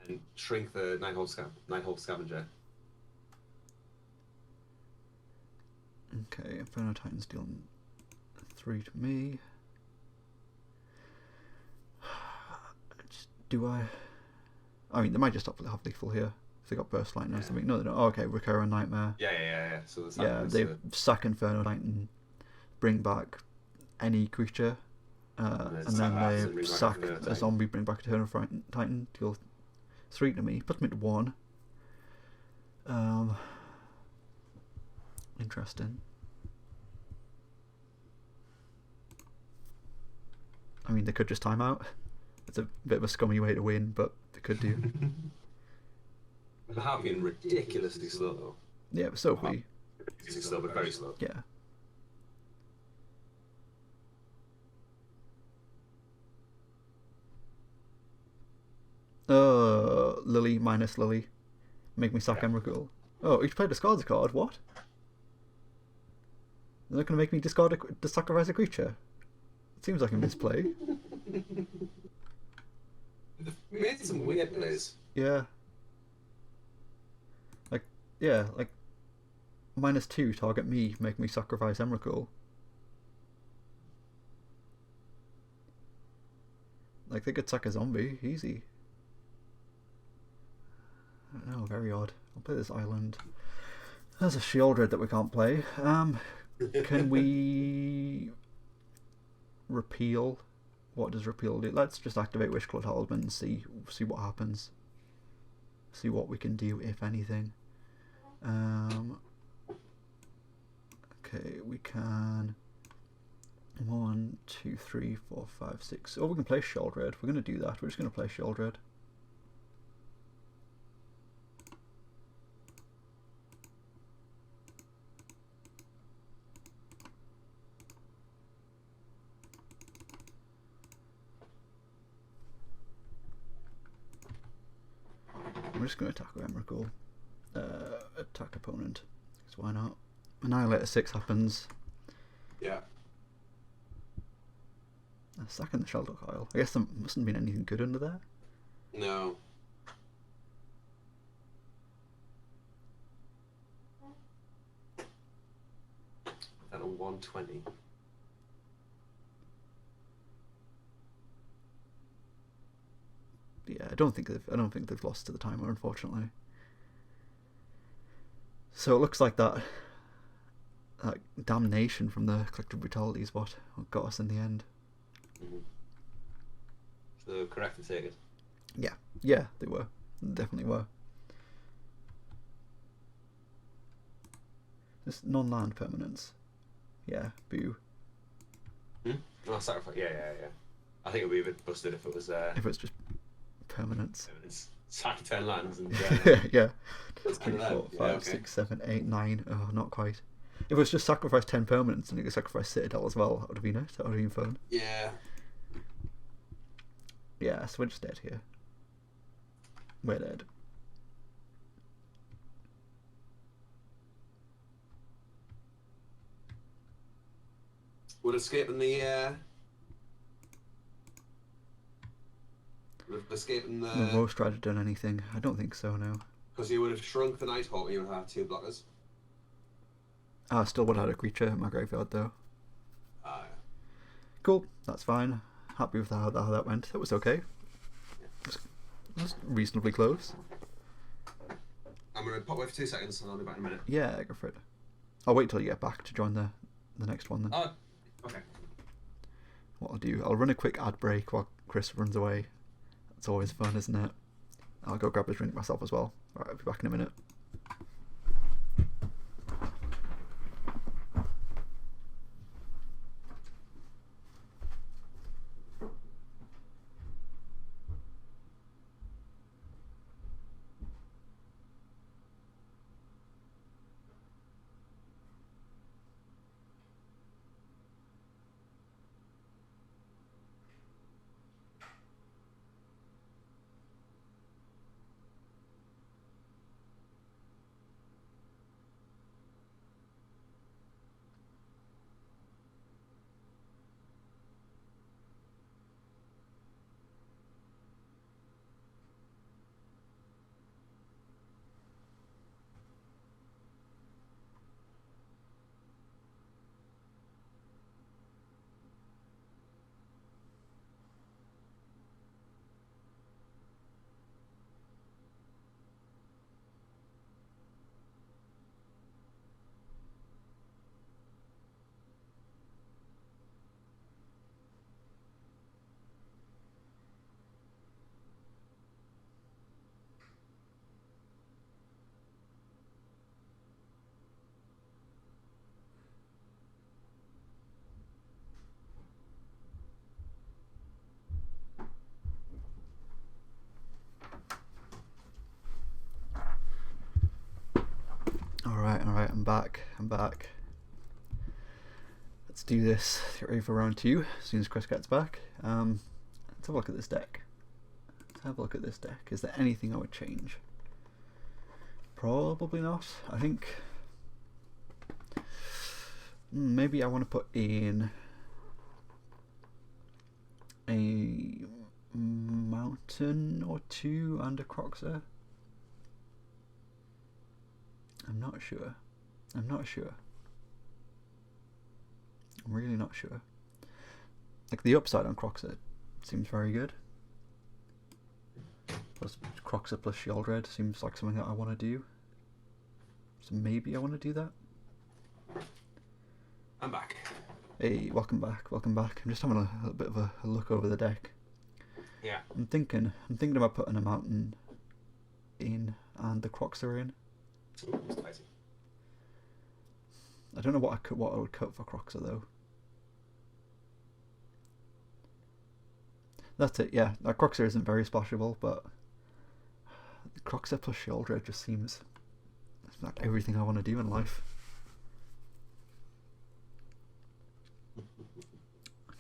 And shrink the Nighthold Scavenger. Okay, Inferno Titan's dealing 3 to me. I mean, they might just have lethal here if they got Burst Lightning or something. No, they don't. Oh, okay, Recurrent Nightmare. Yeah. So they sack Inferno Titan, bring back any creature, and then they sack a zombie, bring back Eternal Titan, deal 3 to me, put me to 1. Interesting. I mean, they could just time out. It's a bit of a scummy way to win, but they could do. They have been ridiculously slow, though. Yeah, but so have we. Ridiculously slow, but very slow. Yeah. Lily minus Lily. Make me sack Emrakul. Oh, each player discards a card. What? They're not going to make me sacrifice a creature. It seems like a misplay. We made some weird plays. Yeah. Like -2 target me, make me sacrifice Emrakul. Like, they could sack a zombie, easy. I don't know, very odd. I'll play this island. There's a Shieldred that we can't play. Can we repeal? What does repeal do? Let's just activate Wishclaw Talisman and see what happens. See what we can do, if anything. Okay, we can 1, 2, 3, 4, 5, 6. Oh, we can play Shieldred. We're going to do that. We're just going to play Shieldred. I'm just going to attack with Emrakul. Attack opponent. Because why not? Annihilator 6 happens. Yeah. Sacking the Shelter Coil. I guess there mustn't have been anything good under there. No. At a 120. Yeah, I don't think they've lost to the timer, unfortunately. So it looks like that damnation from the collective brutality is what got us in the end. Mm-hmm. So correct to take it. Yeah, they were. They definitely were. Just non-land permanents. Yeah, boo. Oh, sacrifice. Yeah. I think it would be a bit busted if it was. If it's just permanents. Sack 10 lands and. Yeah. That's 3, kind of 4, 5, 6, 7, 8, 9. Oh, not quite. If it was just sacrifice 10 permanents and you could sacrifice Citadel as well, that would have been it. That would have been fun. Yeah. Yeah, so we're just dead here. We're dead. Would escaping the. Escaping the. The Roast Rider done anything? I don't think so, no. Because you would have shrunk the Nighthawk and you would have had 2 blockers. I still would have had a creature in my graveyard though. Yeah. Cool, that's fine. Happy with how that went. That was okay. It was reasonably close. I'm going to pop away for 2 seconds and I'll be back in a minute. Yeah, go for it. I'll wait till you get back to join the next one then. Oh, okay. What I'll do, I'll run a quick ad break while Chris runs away. That's always fun, isn't it? I'll go grab a drink myself as well. Alright, I'll be back in a minute. Alright, I'm back. Let's do this. Get ready for round 2 as soon as Chris gets back. Let's have a look at this deck. Is there anything I would change? Probably not. I think maybe I want to put in a mountain or 2 and a Croxer. I'm not sure. I'm not sure. I'm really not sure. Like, the upside on Croxer seems very good. Plus, Croxer plus Shieldred seems like something that I want to do. So maybe I want to do that. I'm back. Hey, welcome back, welcome back. I'm just having a bit of a look over the deck. Yeah. I'm thinking about putting a mountain in and the Croxer in. Ooh, spicy. I don't know what I would cut for Croxer though. That's it, yeah. Croxer isn't very splashable, but Croxer plus Shieldred just seems like everything I want to do in life.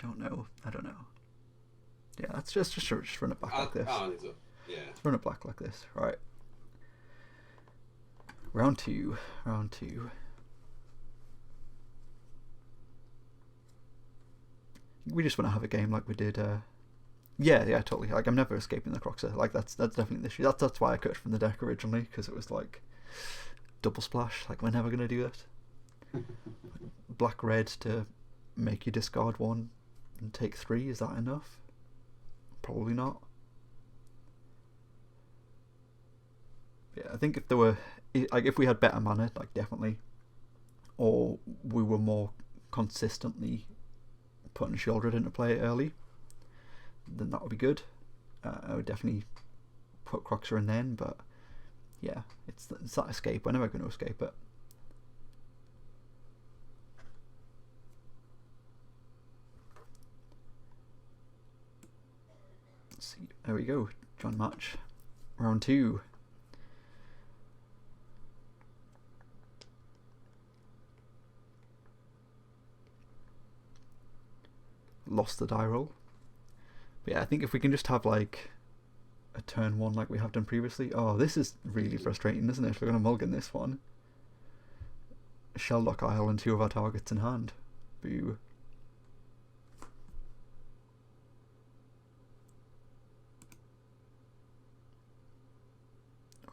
I don't know. Yeah, let's just run it back like this. I think so. Yeah. Let's run it back like this. Right. Round two. We just want to have a game like we did. Yeah, totally. Like, I'm never escaping the Croxer. Like, that's definitely the issue. That's why I cut from the deck originally, because it was like double splash. Like, we're never gonna do that. Black red to make you discard one and take 3. Is that enough? Probably not. Yeah, I think if we had better mana, like, definitely, or we were more consistently putting Shieldred into play early, then that would be good. I would definitely put Croxer in then, but yeah, it's that escape. We're never going to escape it. Let's see. There we go. John match. Round 2. Lost the die roll. But yeah, I think if we can just have like a turn 1 like we have done previously. Oh, this is really frustrating, isn't it? If we're going to mulligan this one. Shelldock Isle and 2 of our targets in hand. Boo.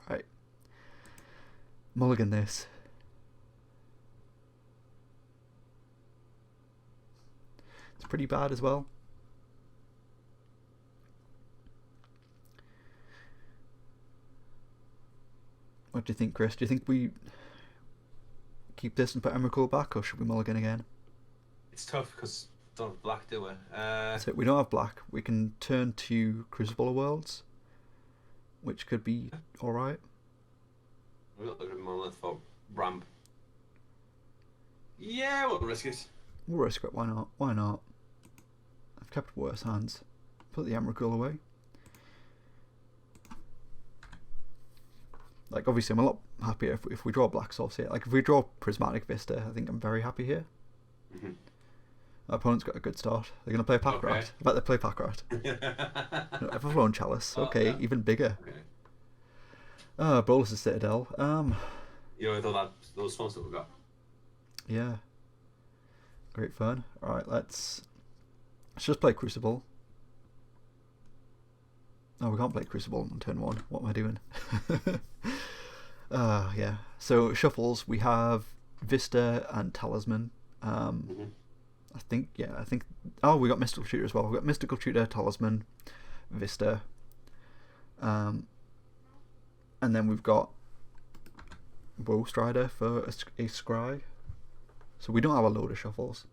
Right. Mulligan this. It's pretty bad as well. What do you think, Chris? Do you think we keep this and put Emrakul back, or should we mulligan again? It's tough because don't have black, do we? That's it. We don't have black. We can turn to Crucible of Worlds, which could be alright. We've got the monolith for ramp. Yeah, we'll risk it. We'll risk it. Why not? Why not? I've kept worse hands. Put the Emrakul away. Like, obviously, I'm a lot happier if we draw Black Source here. Like, if we draw Prismatic Vista, I think I'm very happy here. Mm-hmm. Our opponent's got a good start. They're going to play Pack Rat. I bet they play Pack Rat. No, Everflown Chalice. Okay, yeah. Even bigger. Okay. Bolas' Citadel. You know, thought those spawns that we got. Yeah. Great fun. Alright, let's just play Crucible. Oh, we can't play Crucible on turn 1. What am I doing? Yeah. So, shuffles, we have Vista and Talisman. I think... Oh, we got Mystical Tutor as well. We got Mystical Tutor, Talisman, Vista. And then we've got Woe Strider for a Scry. So we don't have a load of shuffles.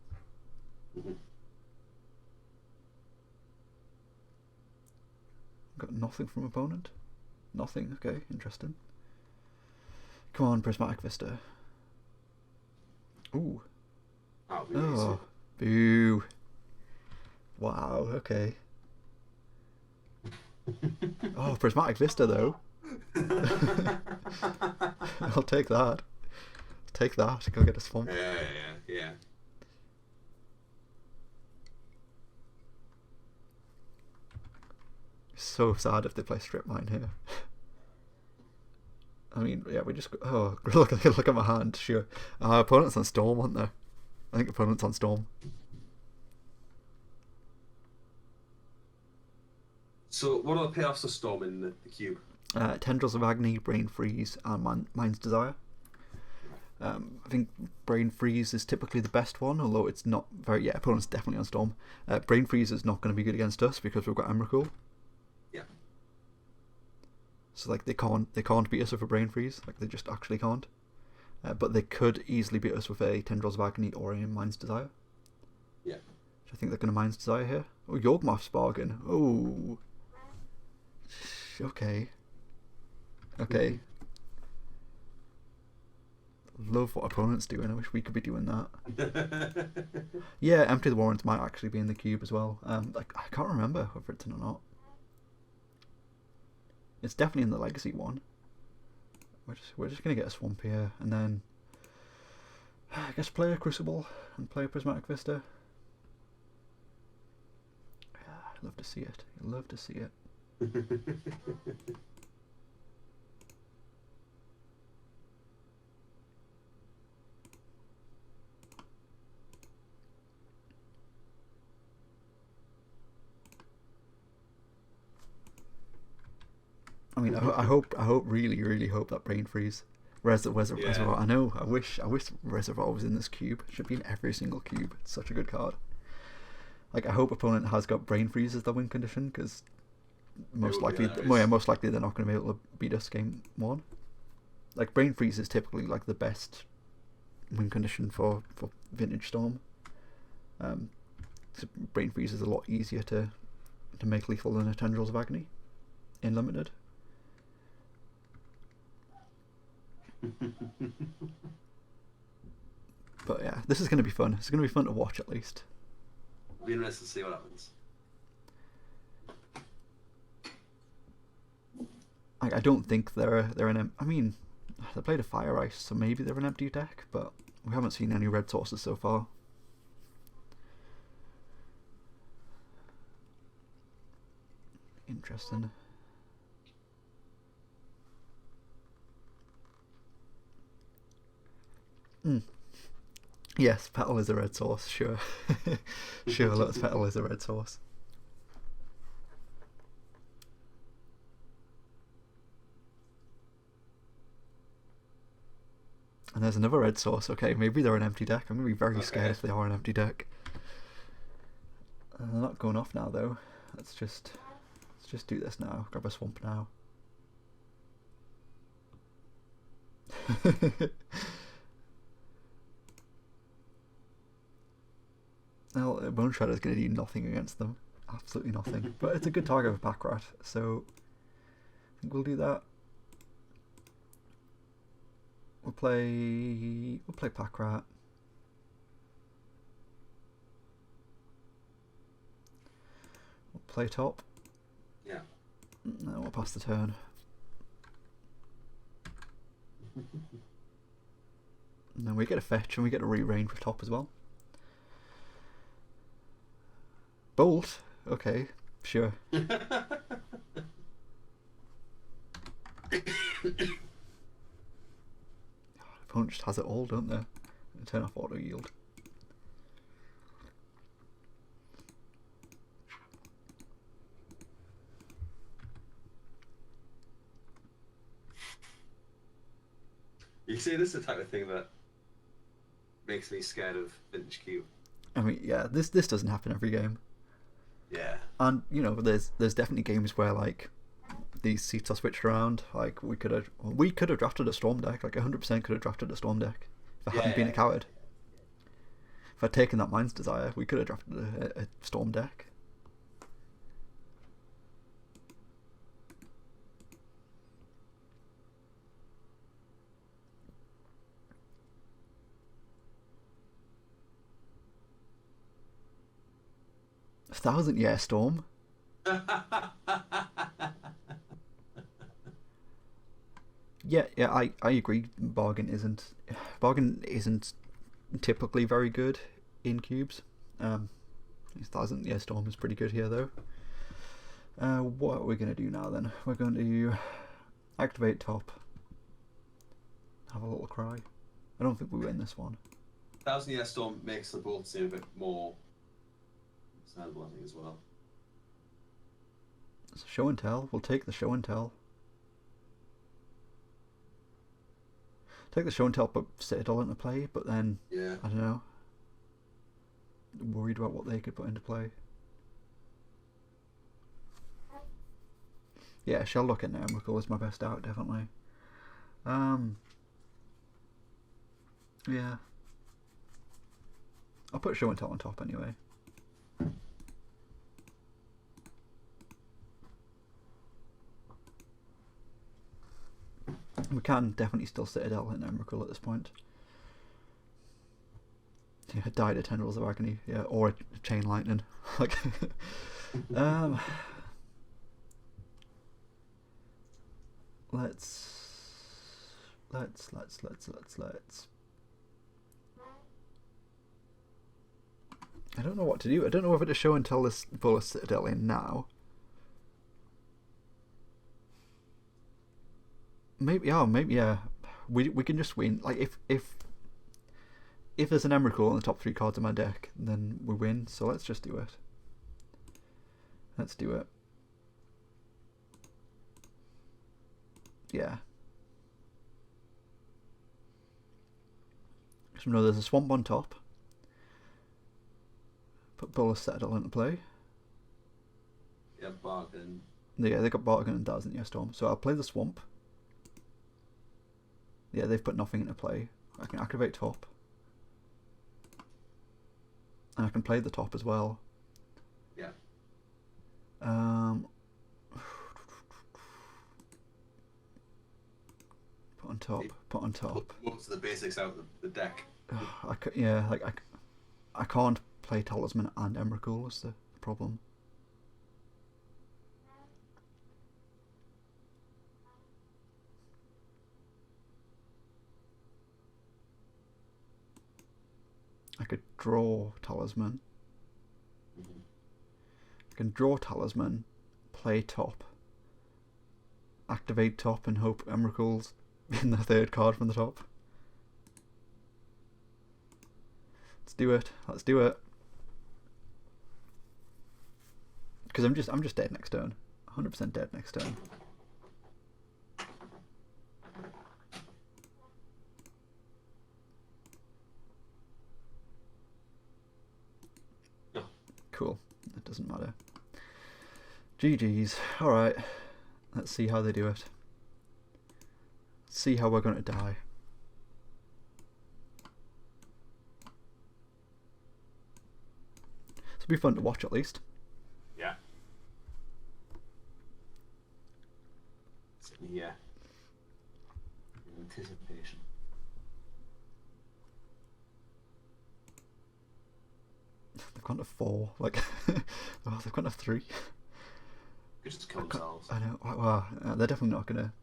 Got nothing from opponent. Nothing. Okay, interesting. Come on, Prismatic Vista. Ooh. Oh, boo. Wow. Okay. Oh, Prismatic Vista though. I'll take that. Take that. Go get a swamp. Yeah. So sad if they play Strip Mine here. I mean, yeah, we just... Oh, look at my hand, sure. Opponent's on Storm, aren't they? I think opponent's on Storm. So, what are the payoffs of Storm in the cube? Tendrils of Agony, Brain Freeze, and Mind's Desire. I think Brain Freeze is typically the best one, although it's not very. Yeah, opponent's definitely on Storm. Brain Freeze is not going to be good against us because we've got Emrakul. Yeah. So like they can't beat us with a Brain Freeze. Like they just actually can't. But they could easily beat us with a Tendrils of Agony or a Mind's Desire. Yeah. I think they're going to Mind's Desire here. Oh, Yawgmoth's Bargain. Oh. Okay. Okay. Love what opponents do, and I wish we could be doing that. Yeah, Empty the Warrens might actually be in the cube as well. Like I can't remember whether it's in or not. It's definitely in the Legacy one. We're just gonna get a Swamp here, and then I guess play a Crucible and play a Prismatic Vista. Yeah, love to see it. Love to see it. I mean, I hope, really hope that Brain Freeze, Reservoir. I know. I wish Reservoir was in this cube. It should be in every single cube. It's such a good card. Like, I hope opponent has got Brain Freeze as the win condition, because most likely they're not going to be able to beat us game one. Like, Brain Freeze is typically like the best win condition for Vintage Storm. So Brain Freeze is a lot easier to make lethal than a Tendrils of Agony in Limited. But yeah, this is going to be fun. It's going to be fun to watch at least. It'll be interesting to see what happens. I don't think they're an. I mean, they played a Fire Ice, so maybe they're an empty deck, but we haven't seen any red sources so far. Interesting. Yes, Petal is a red source, sure. Sure, let's Petal is a red source. And there's another red source. Okay, maybe they're an empty deck. I'm going to be very scared if they are an empty deck. They're not going off now, though. Let's just do this now. Grab a Swamp now. Well, Bone Shredder's going to do nothing against them. Absolutely nothing. But it's a good target for Pack Rat, so I think we'll do that. We'll play Pack Rat. We'll play top. Yeah. No, we'll pass the turn. And then we get a fetch and we get a re-range with top as well. Bolt? Okay, sure. Opponent just has it all, don't they? Turn off auto yield. You see, this is the type of thing that makes me scared of Vintage Cube. I mean, yeah, this doesn't happen every game. Yeah. And you know, there's definitely games where like these seats are switched around. Like we could have drafted a Storm deck. Like 100% could have drafted a Storm deck if I hadn't been a coward. If I'd taken that Mind's Desire, we could have drafted a Storm deck. A 1,000-year Storm. Yeah, I agree. Bargain isn't typically very good in cubes. 1,000-year Storm is pretty good here though. What are we going to do now then? We're going to activate top. Have a little cry. I don't think we win this one. 1,000-year Storm makes the board seem a bit more understandable, I think, as well. It's a show and tell. We'll take the show and tell. take the show and tell, put Citadel into play, but then Yeah. I don't know. Worried about what they could put into play. Yeah, Shell Lock into Emrakul is my best out, definitely. Yeah. I'll put Show and Tell on top anyway. We can definitely still Citadel in Emrakul at this point. Yeah, died a Tendrils of Agony, yeah, or a Chain Lightning. Like, let's. I don't know what to do. I don't know whether to Show and Tell this Bolas Citadel in now. Maybe, yeah. We can just win. Like if there's an Emrakul on the top 3 cards of my deck, then we win. So let's just do it. Let's do it. Yeah. So no, there's a Swamp on top. Put Bolas Citadel into play. Yeah, Bargain. Yeah, they got Bargain and Dazzling Storm. So I'll play the Swamp. Yeah, they've put nothing into play. I can activate top. And I can play the top as well. Yeah. Put on top. Put on top. Most of the basics out of the deck. I can't play Talisman and Emrakul is the problem. I could draw Talisman. I can draw Talisman, play top, activate top and hope Emrakul's in the 3rd card from the top. Let's do it. Let's do it. Because I'm just dead next turn. 100% dead next turn. Cool. It doesn't matter. GG's. Alright. Let's see how they do it. See how we're going to die. This will be fun to watch at least. Yeah. Yeah. Anticipation. They've gone to 4. Like, oh, they've gone to 3. Could just kill themselves. I know. Well, they're definitely not gonna.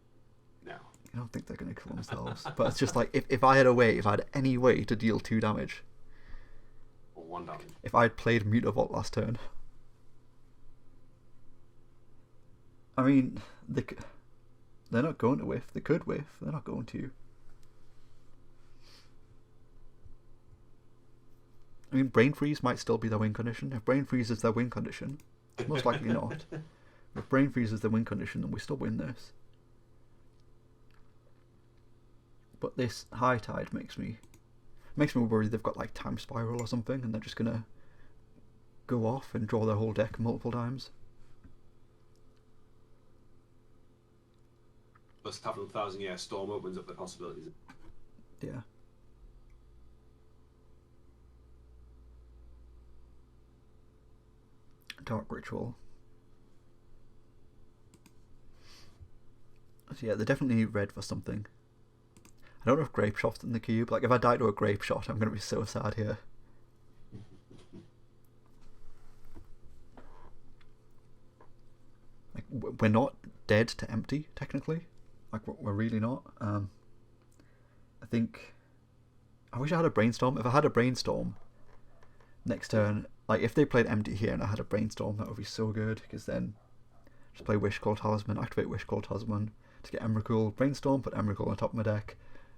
No. I don't think they're gonna kill themselves. But it's just like if I had a way, if I had any way to deal 2 damage. Or 1 damage. If I had played Mutavault last turn. I mean, they're not going to whiff. They could whiff. They're not going to. I mean, Brain Freeze might still be their win condition. If Brain Freeze is their win condition, most likely not. If Brain Freeze is their win condition, then we still win this. But this High Tide makes me worry they've got like Time Spiral or something, and they're just gonna go off and draw their whole deck multiple times. Plus, having 1,000-year storm opens up the possibilities. Yeah. Dark Ritual. So yeah, they're definitely red for something. I don't know if Grape Shot's in the cube. Like, if I die to a Grape Shot, I'm going to be so sad here. Like, we're not dead to empty, technically. Like, we're really not. I think... I wish I had a Brainstorm. If I had a Brainstorm next turn, like, if they played empty here and I had a Brainstorm, that would be so good, because then just play Wishclaw Talisman, activate Wishclaw Talisman to get Emrakul, Brainstorm, put Emrakul on top of my deck,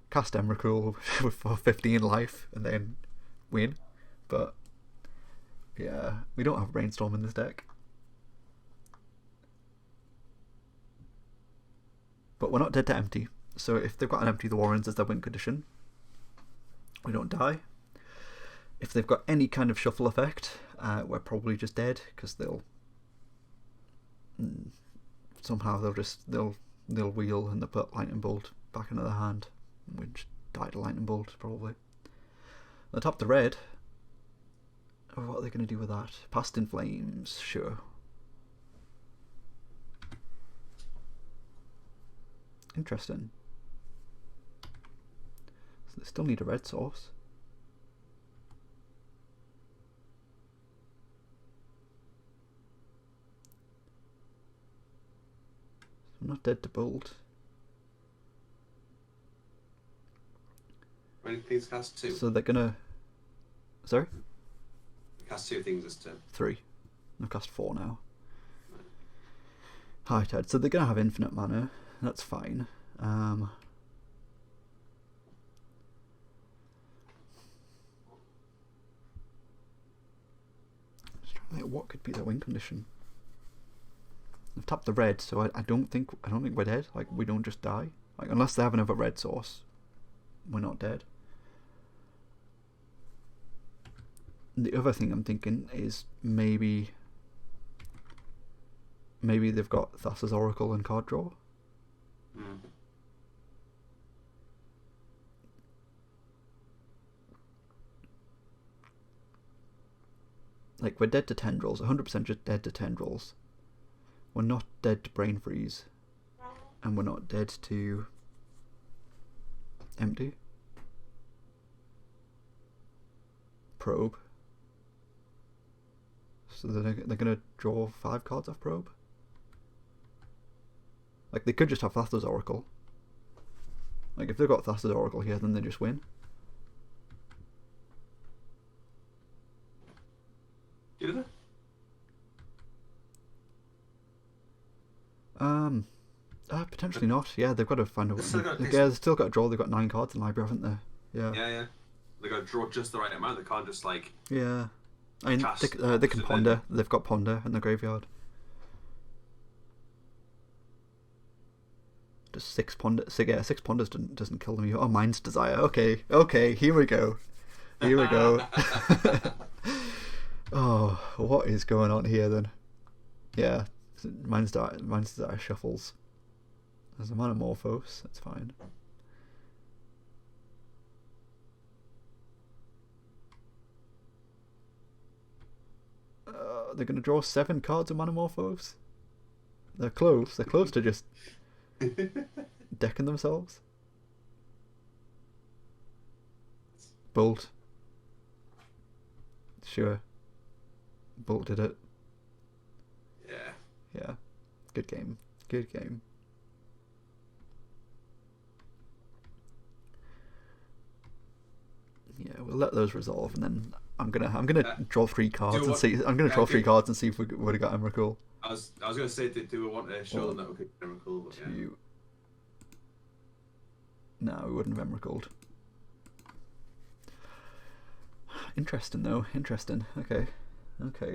cast Emrakul for 15 life, and then win. But yeah, we don't have Brainstorm in this deck. But we're not dead to empty, So if they've got an Empty the Warrens as their win condition, we don't die. If they've got any kind of shuffle effect, we're probably just dead, because they'll somehow they'll wheel and they'll put Lightning Bolt back into their hand, and we just die to Lightning Bolt probably. They top the red. What are they going to do with that? Past in Flames, sure. Interesting. So they still need a red source. I'm not dead to Bolt. How many things cast? 2? So they're gonna... Sorry? Cast 2 things this turn. 3. I've cast 4 now. Hi Ted. So they're gonna have infinite mana. That's fine. Just trying to think what could be their win condition. I've tapped the red, so I don't think we're dead. Like, we don't just die. Like, unless they have another red source, we're not dead. The other thing I'm thinking is maybe they've got Thassa's Oracle and card draw. Like, we're dead to Tendrils, 100% just dead to Tendrils. We're not dead to Brain Freeze, and we're not dead to Empty. Probe. So they're going to draw 5 cards off Probe. Like, they could just have Thassa's Oracle. Like, if they've got Thassa's Oracle here, then they just win. Did they? Potentially not. Yeah, they've got to find a way. They've still got to draw. They've got 9 cards in library, haven't they? Yeah. Yeah. They got to draw just the right amount. They can't just like. Yeah. I mean, they can ponder. They've got ponder in the graveyard. Just 6 ponder. 6 ponders doesn't kill them. Oh, Mind's Desire. Okay. Here we go. Oh, what is going on here then? Yeah, Mind's Desire shuffles. There's a Manamorphose. That's fine. They're going to draw 7 cards of Manamorphose. They're close. They're close to just decking themselves. Bolt. Sure. Bolt did it. Yeah. Good game. Yeah, we'll let those resolve, and then I'm gonna draw 3 cards and see. I'm gonna draw 3 cards and see if we would have got Emrakul. I was gonna say, do we want to show them that we could Emrakul? But yeah. No, we wouldn't have Emrakul'd. Interesting though. Okay,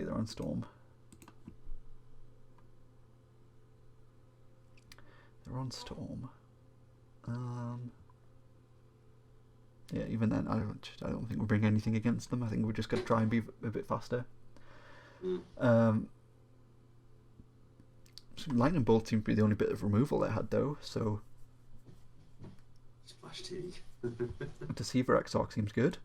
they're on Storm. Yeah, even then, I don't think we bring anything against them. I think we just got to try and be a bit faster. Lightning Bolt seemed to be the only bit of removal they had though. So Splash T. Deceiver Exarch seems good.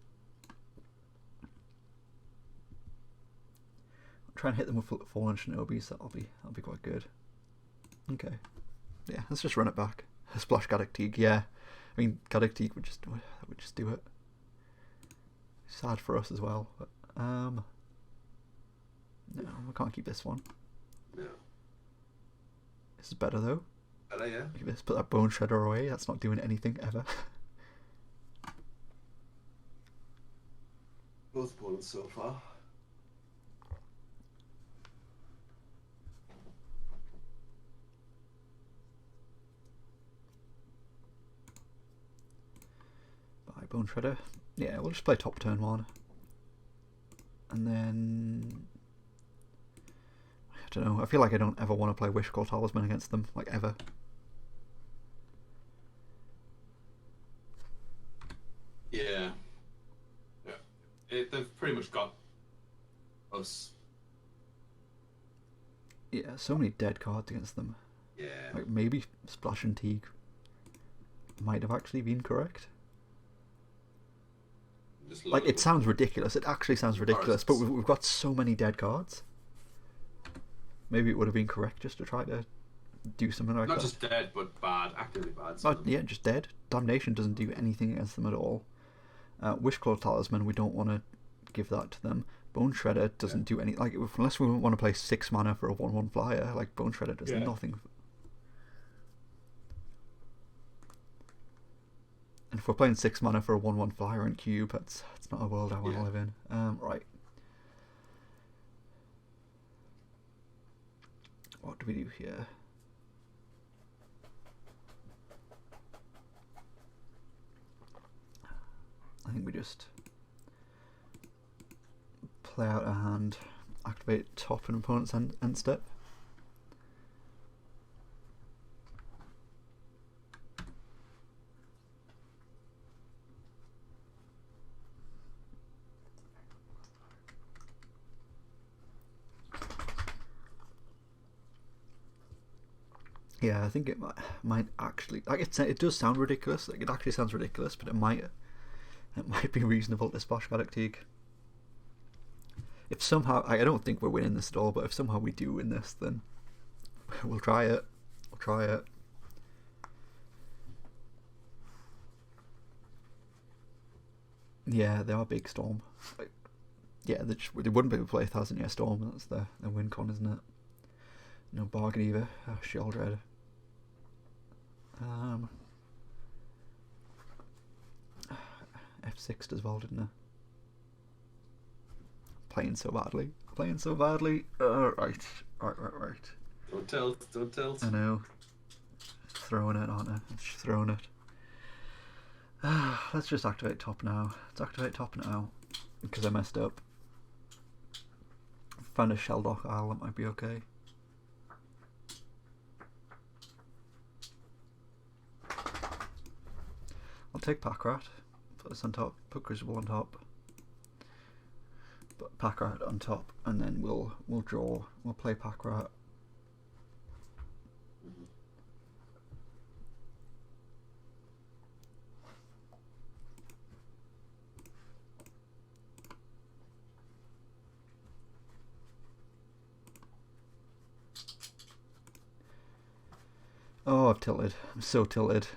I'll try and hit them with Fallen Shinobis. That'll be quite good. Okay. Yeah, let's just run it back. Splash Gaddock Teague, yeah. I mean, Gaddock Teague would just do it. Sad for us as well, but no, we can't keep this one. No. This is better though. Better, yeah. Let's put that Bone Shredder away. That's not doing anything ever. Both balls so far. Bone Shredder. Yeah, we'll just play top turn 1. And then I don't know, I feel like I don't ever want to play Wishcore Talisman against them, like ever. much got us. Yeah, so many dead cards against them. Yeah. Like maybe Splash and Teague might have actually been correct. Like it sounds ridiculous. It actually sounds ridiculous, but we've got so many dead cards. Maybe it would have been correct just to try to do something like that. Not just dead, but bad, actively bad. Yeah, just dead. Damnation doesn't do anything against them at all. Wishclaw Talisman, we don't want to give that to them. Bone Shredder doesn't do any, like, unless we want to play 6 mana for a 1/1 flyer, like Bone Shredder does nothing. And if we're playing 6 mana for a 1/1 flyer and cube, that's not a world I want to live in. Right. What do we do here? I think we just play out a hand, activate top an opponent's end step. Yeah, I think it might actually, like it does sound ridiculous. Like it actually sounds ridiculous, but it might be reasonable to splash Gaddock Teague. If somehow, I don't think we're winning this at all, but if somehow we do win this, then we'll try it. We'll try it. Yeah, they are big Storm. Like, yeah, they wouldn't be able to play 1,000-Year Storm. That's their win con, isn't it? No bargain either. Sheoldred. F6 does well, didn't it? Playing so badly. Right. Don't tilt. I know. Throwing it, aren't I? Just throwing it. Let's just activate top now. Let's activate top now. Because I messed up. Found a Sheldock Isle, that might be okay. I'll take Packrat. Put this on top. Put Crucible on top. Put Packrat on top, and then we'll draw. We'll play Packrat. Oh, I've tilted. I'm so tilted.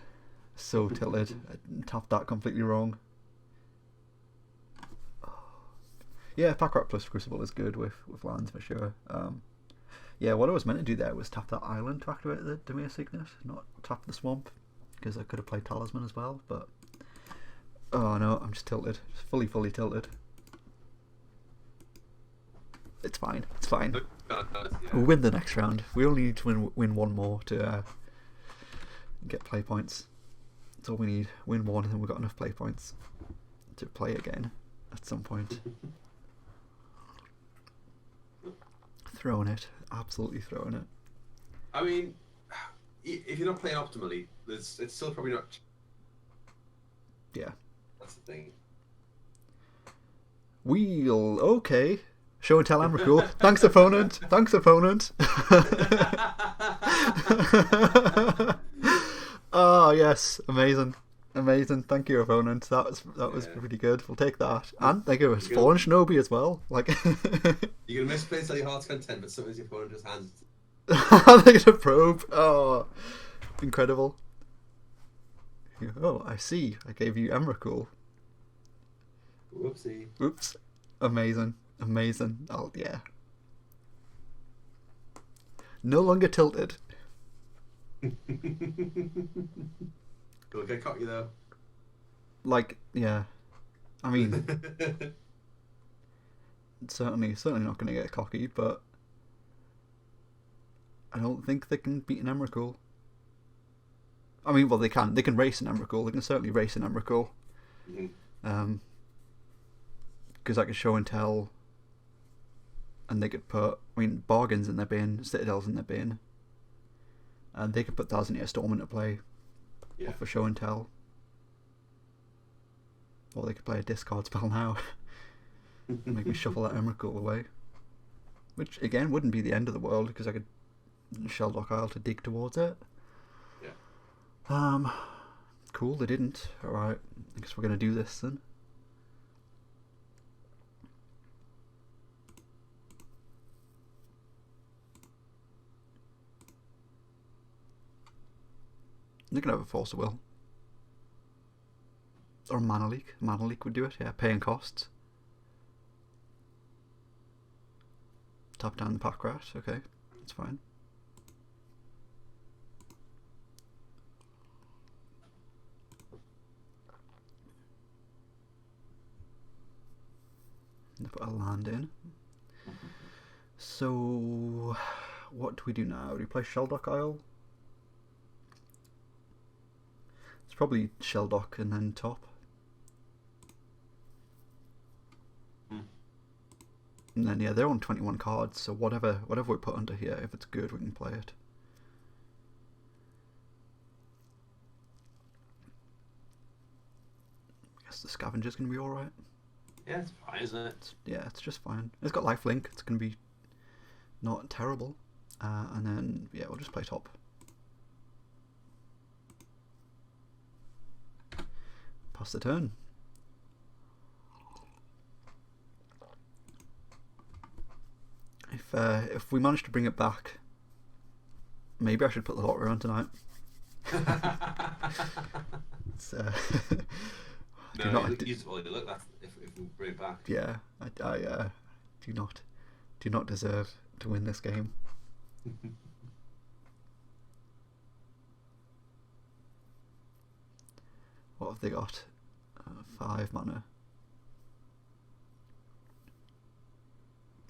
So tilted. I tapped that completely wrong. Yeah, Packrat plus Crucible is good with lands for sure. Yeah, what I was meant to do there was tap that island to activate the Dimir Signet, not tap the swamp, because I could have played Talisman as well, but... Oh no, I'm just tilted. Just fully tilted. It's fine. We'll win the next round. We only need to win one more to get play points. That's all we need. Win one, and then we've got enough play points to play again at some point. Throwing it. Absolutely throwing it. I mean, if you're not playing optimally, it's still probably not... Yeah. That's the thing. Wheel. Okay. Show and tell Emrakul. Thanks, opponent. Oh yes, amazing. Thank you, opponent. That was pretty good. We'll take that. And thank you, Fallen Shinobi as well. Like you're gonna misplay till your heart's content, but sometimes your opponent just hands. They get a probe. Oh, incredible. Oh, I see. I gave you Emrakul. Whoopsie. Oops. Amazing. Oh yeah. No longer tilted. It'll get cocky though. Like, yeah. I mean, certainly not going to get cocky, but I don't think they can beat an Emrakul. I mean, well, they can. They can race an Emrakul. They can certainly race an Emrakul. Because I could show and tell, and they could put, I mean, Bargains in their bin, Citadels in their bin, and they could put 1,000-Year Storm into play for show and tell. Or they could play a discard spell now. Make me shuffle that Emrakul away. Which, again, wouldn't be the end of the world, because I could Shelldock Isle to dig towards it. Yeah. Cool, they didn't. Alright, I guess we're going to do this then. They can have a Force of Will. Or a Mana Leak. Mana Leak would do it, yeah. Paying costs. Tap down the pack rat, okay. That's fine. Put a land in. So, what do we do now? Do we play Shelldock Isle? It's probably Shelldock and then top. And then, yeah, they're on 21 cards, so whatever we put under here, if it's good, we can play it. I guess the Scavenger's going to be alright. Yeah, it's fine, isn't it? It's just fine. It's got lifelink, it's going to be not terrible. And then, yeah, we'll just play top. Pass the turn. If we manage to bring it back, maybe I should put the lottery on tonight. It's, no, look, that's if we bring it back. Yeah, I do not deserve to win this game. What have they got? 5 mana.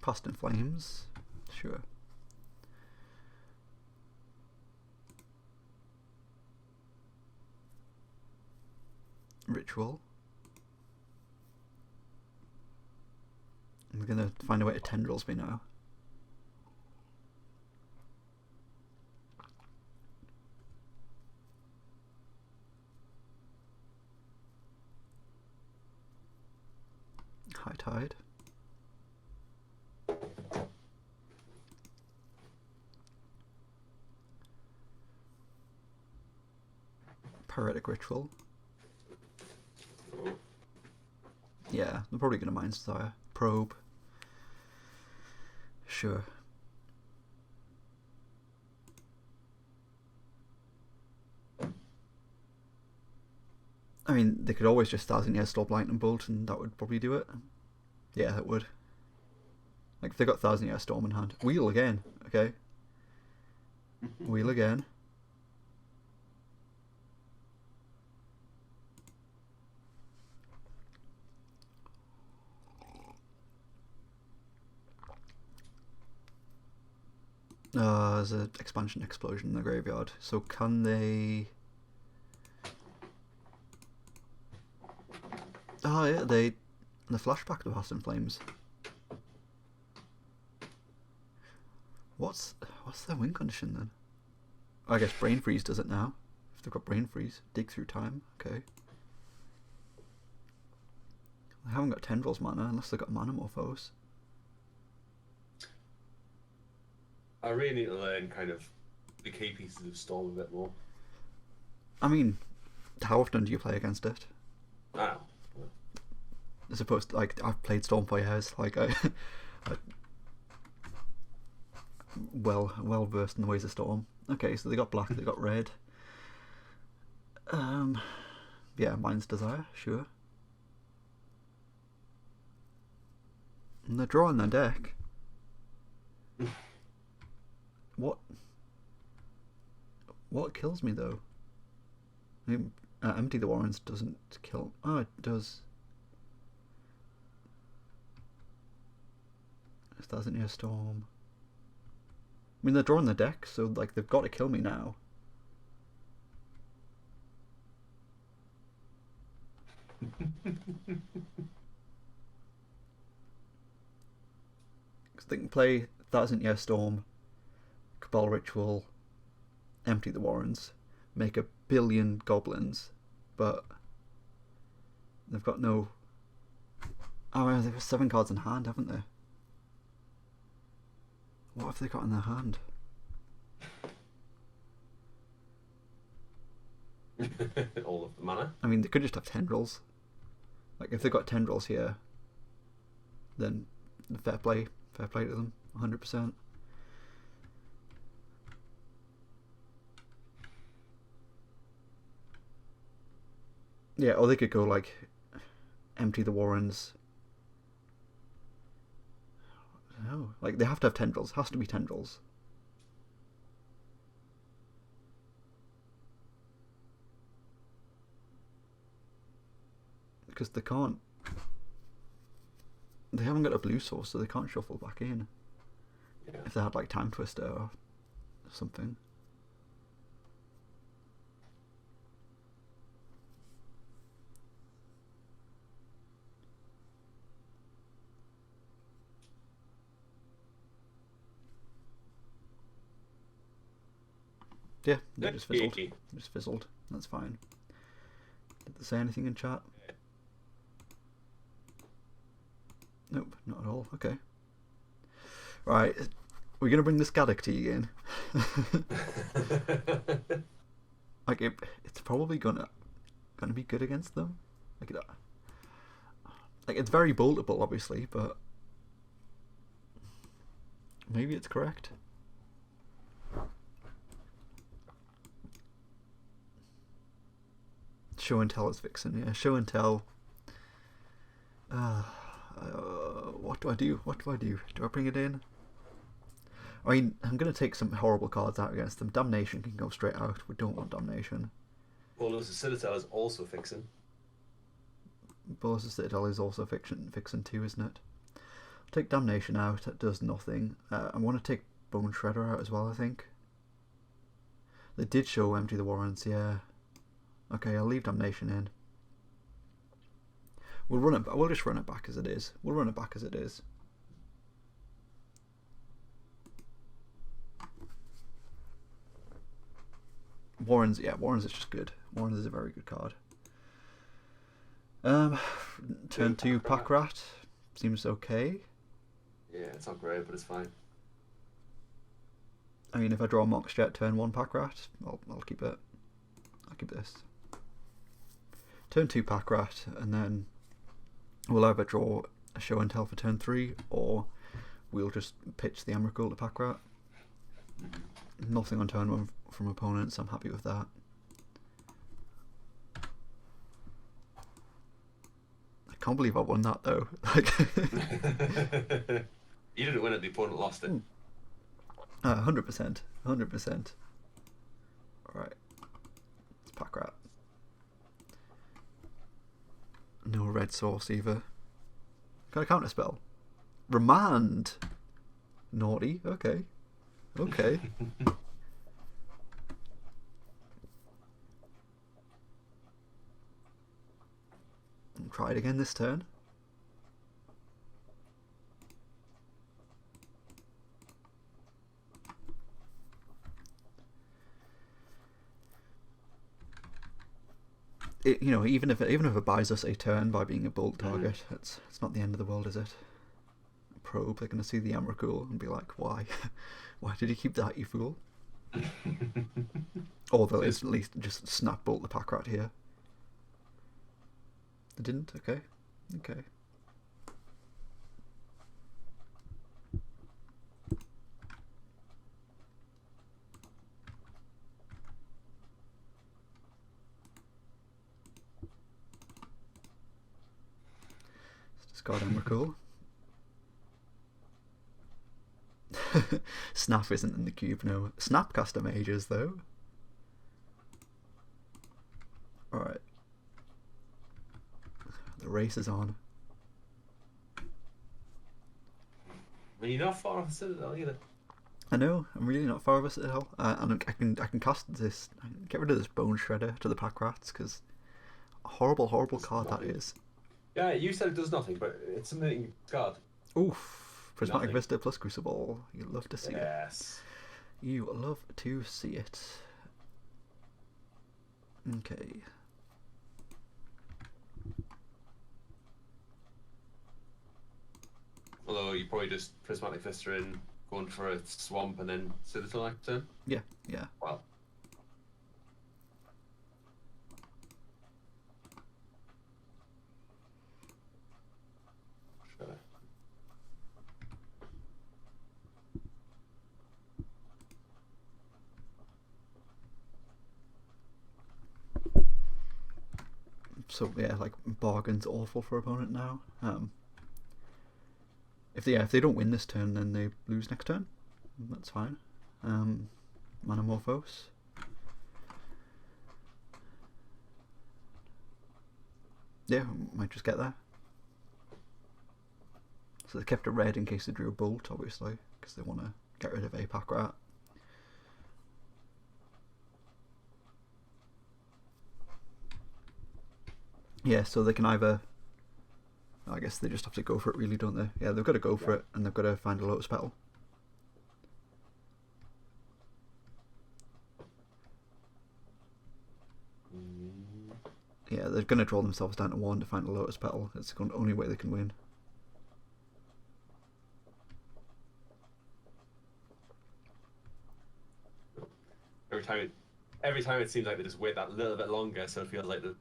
Past in Flames, sure. Ritual. I'm gonna find a way to tendrils me now. High Tide. Paretic Ritual. Yeah, they're probably going to Mind's Desire. Probe. Sure. I mean, they could always just 1,000-year Storm Lightning Bolt and that would probably do it. Yeah, that would. Like, if they got 1,000-year Storm in hand. Wheel again, okay. Wheel again. There's an expansion explosion in the graveyard. So can they... Oh yeah, the flashback to Past in Flames. What's their win condition then? I guess Brain Freeze does it now. If they've got Brain Freeze, dig through time. Okay. They haven't got Tendrils mana unless they've got Manamorphose. I really need to learn kind of the key pieces of Storm a bit more. I mean, how often do you play against it? I As opposed to, like, I've played Storm for years. Like, I well versed in the ways of Storm. Okay, so they got black, they got red. Yeah, Mind's Desire, sure. And they're drawing their deck. What kills me though? I mean, Empty the Warrens doesn't kill. Oh, it does. 1,000-year Storm. I mean, they're drawing the deck, so like they've got to kill me now. Because they can play 1,000-year Storm, Cabal Ritual, Empty the Warrens, make 1 billion goblins, but they've got no Oh, well, they've got 7 cards in hand, haven't they? What have they got in their hand? All of the mana. I mean, they could just have tendrils. Like, if they've got tendrils here, then fair play to them, 100%. Yeah, or they could go like empty the Warrens. No, like they have to have tendrils. Has to be tendrils. Because they can't. They haven't got a blue source, so they can't shuffle back in. Yeah. If they had like Time Twister or something. Yeah, they just fizzled. They just fizzled. That's fine. Did they say anything in chat? Nope, not at all. Okay. Right, we're gonna bring the Scatic to you again. Like it's probably gonna be good against them. Like it's very boltable, obviously, but maybe it's correct. Show and tell is Vixen, yeah. Show and tell. What do I do? Do I bring it in? I mean, I'm going to take some horrible cards out against them. Damnation can go straight out. We don't want Damnation. Bolus of Citadel is also Vixen. Bolus of Citadel is also Vixen too, isn't it? I'll take Damnation out. It does nothing. I want to take Bone Shredder out as well, I think. They did show Empty the Warrens, yeah. Okay, I'll leave Damnation in. We'll just run it back as it is. Warrens is just good. Warrens is a very good card. Turn 2 Pack Rat seems okay. Yeah, it's not great, but it's fine. I mean, if I draw Mox Jet turn 1 Pack Rat, I'll keep it. I'll keep this. Turn 2 Pack Rat, and then we'll either draw a Show and Tell for turn 3, or we'll just pitch the Emrakul to Pack Rat. Nothing on turn 1 from opponents, I'm happy with that. I can't believe I won that though. You didn't win it, the opponent lost it. 100%. 100%. Alright. It's Pack Rat. No red source either. Can I counter spell? Remand! Naughty, okay. Okay. Try it again this turn. Even if it buys us a turn by being a bolt target, it's not the end of the world, is it? Probe, they're going to see the Emrakul and be like, why? Why did you keep that, you fool? Or they'll at least just snap bolt the Pack Rat here. They didn't? Okay. Okay. Let's discard Emrakul. Snap isn't in the cube, no. Snapcaster Mages, though. Alright. The race is on. Well, you're not far off the Citadel either. I know, I'm really not far of a Citadel. And I can cast this, I can get rid of this Bone Shredder to the Pack Rats, because horrible card that is. Yeah, you said it does nothing, but it's something that you discard. Oof. Prismatic Vista plus Crucible. You love to see it. Yes. You love to see it. Okay. Although you probably just prismatic vista in, going for a swamp, and then Citadel next turn. Yeah, yeah. Well. Sure. So yeah, like bargain's awful for opponent now. If they don't win this turn, then they lose next turn. That's fine. Manamorphose. Yeah, might just get there. So they kept it red in case they drew a bolt, obviously, because they want to get rid of APAC Rat. Yeah, so they can either... I guess they just have to go for it, really, don't they? Yeah, they've got to go for it, and they've got to find a Lotus Petal. Yeah, they're going to draw themselves down to 1 to find a Lotus Petal. It's the only way they can win. Every time it seems like they just wait that little bit longer, so it feels like the...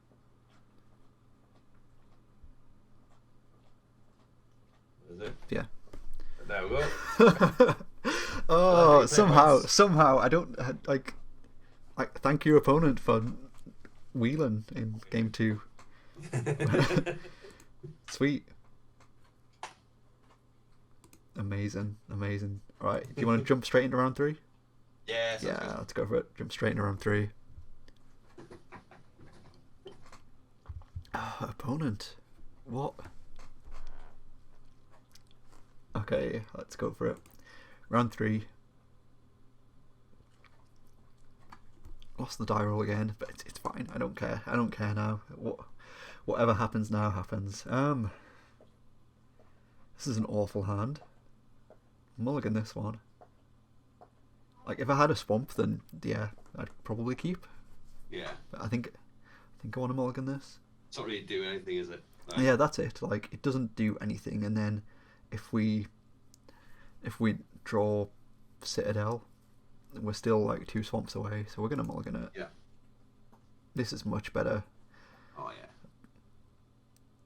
Is it? Yeah. There we go. Oh, somehow, I don't... Like, thank your opponent for wheeling in game 2. Sweet. Amazing. Alright, do you want to jump straight into round 3? Yeah, yeah, let's go for it. Jump straight into round 3. Oh, opponent. What? Okay, let's go for it. Round 3. Lost the die roll again, but it's fine. I don't care. I don't care now. Whatever happens now happens. This is an awful hand. Mulligan this one. Like, if I had a swamp, then yeah, I'd probably keep. Yeah. But I think I want to mulligan this. It's not really doing anything, is it? Like... Yeah, that's it. Like, it doesn't do anything, and then if we draw Citadel, we're still like 2 swamps away, so we're gonna mulligan it. Yeah. This is much better. Oh yeah.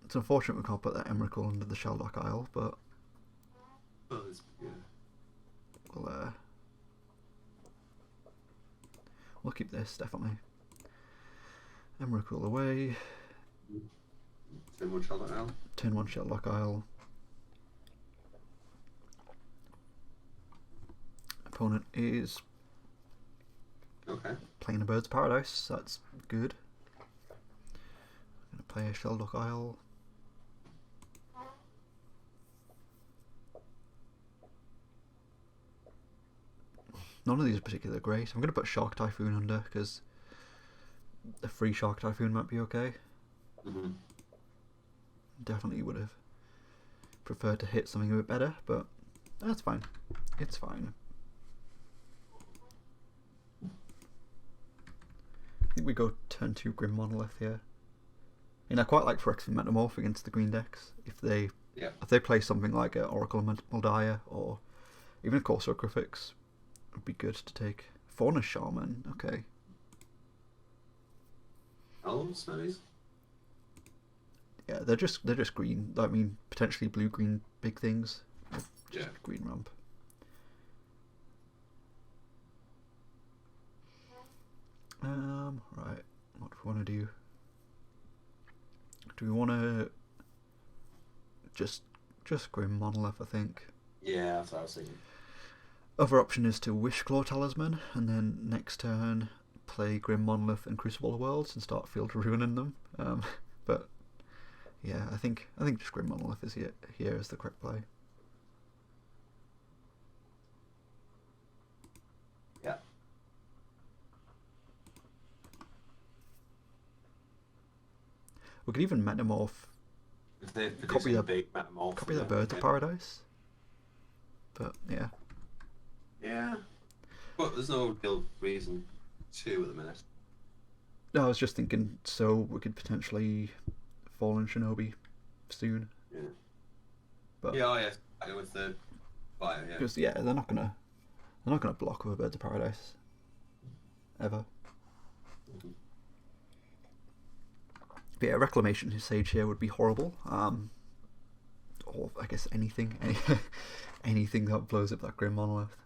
It's unfortunate we can't put that Emrakul under the Sheldock Isle, but Oh, yeah. We'll keep this, definitely. Emrakul away. Turn 1 Sheldock Isle. Turn 1 Sheldock Isle. Opponent is playing a Bird's Paradise, that's good. I'm going to play a Sheldock Isle. None of these are particularly great. I'm going to put Shark Typhoon under, because a free Shark Typhoon might be okay. Mm-hmm. Definitely would have preferred to hit something a bit better, but that's fine. It's fine. I think we go turn 2 Grim Monolith here. I mean, I quite like Phyrexian Metamorph against the green decks. If they play something like an Oracle of Moldiah or even a Corsair Griffix, it would be good to take. Fauna Shaman, okay. Elves, maybe? Yeah, they're just green. I mean, potentially blue-green big things. Just green ramp. Right. What do we want to do? Do we want to just Grim Monolith, I think? Yeah, that's what I was thinking. Other option is to Wishclaw Talisman, and then next turn play Grim Monolith and Crucible of Worlds and start field ruining them. But yeah, I think just Grim Monolith is here is the correct play. Yeah. We could even Metamorph. If they're producing a big Metamorph. Copy that Birds of Paradise. But yeah. Yeah. But there's no real reason to at the minute. No, I was just thinking, so we could potentially Fallen Shinobi soon. Yeah. But yeah, I go with the fire. Yeah. Because yeah, they're not gonna block with a Birds of Paradise ever. Mhm. But yeah, Reclamation Sage here would be horrible. Or I guess anything that blows up that Grim Monolith.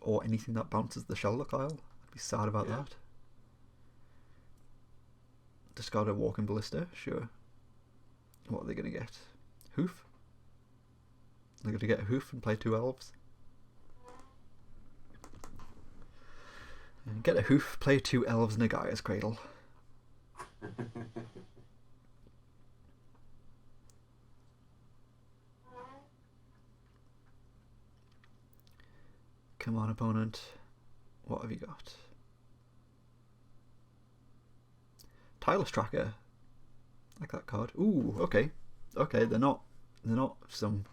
Or anything that bounces the Sheldock Isle. I'd be sad about that. Discard a Walking Ballista, sure. What are they going to get? Hoof? They're going to get a Hoof and play 2 elves. And get a Hoof, play 2 elves and a Gaia's Cradle. Come on, opponent. What have you got? Tireless Tracker. Like that card. Ooh, okay. Okay, they're not some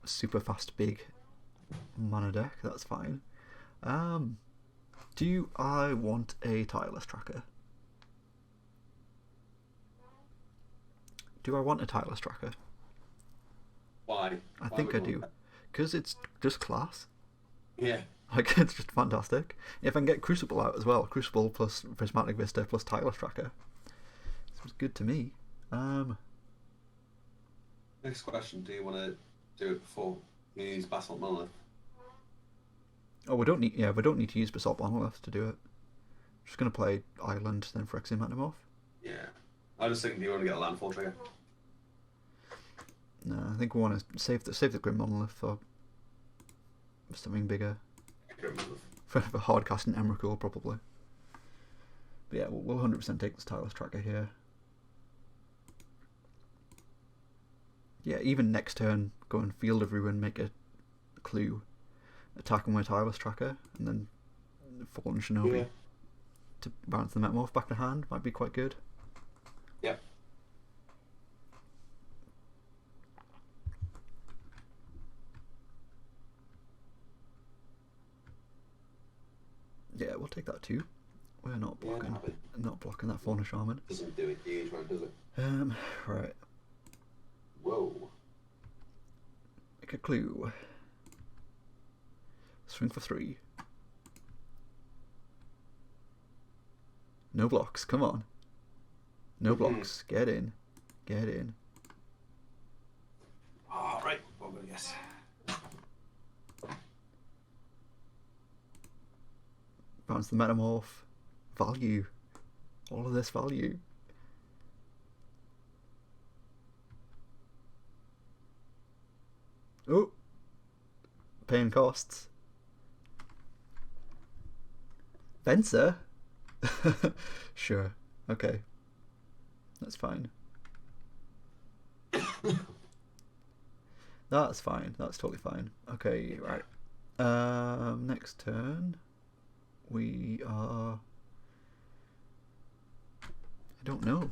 super fast big mana deck. That's fine. Do I want a Tireless Tracker? Do I want a Tireless Tracker? Why? I think I do. Because it's just class. Yeah. Like, it's just fantastic. If I can get Crucible out as well, Crucible plus Prismatic Vista plus Tireless Tracker. Sounds good to me. Next question: do you want to do it before you use Basalt Monolith? Oh, we don't need to use Basalt Monolith to do it. Just gonna play Island, then Phyrexian Metamorph. Yeah. I was thinking, do you want to get a landfall trigger? No, I think we want to save the Grim Monolith for something bigger. For hard casting Emrakul, probably. But yeah, we'll 100% take this Tireless Tracker here. Yeah, even next turn, go and Field of Ruin, make a clue, attack on my Tireless Tracker, and then Fallen Shinobi to bounce the Metamorph back to hand might be quite good. Yep. Yeah, we'll take that too. We're not blocking. Not blocking that Fauna Shaman. Doesn't do it huge one, does it? Right. Whoa. Make a clue. Swing for 3. No blocks, come on. No blocks. Get in. Get in. Alright, what will I guess? Bounce the Metamorph. Value. All of this value. Oh! Paying costs. Venser? Sure. Okay. That's fine. That's fine. That's totally fine. Okay, right. Next turn, we are. I don't know.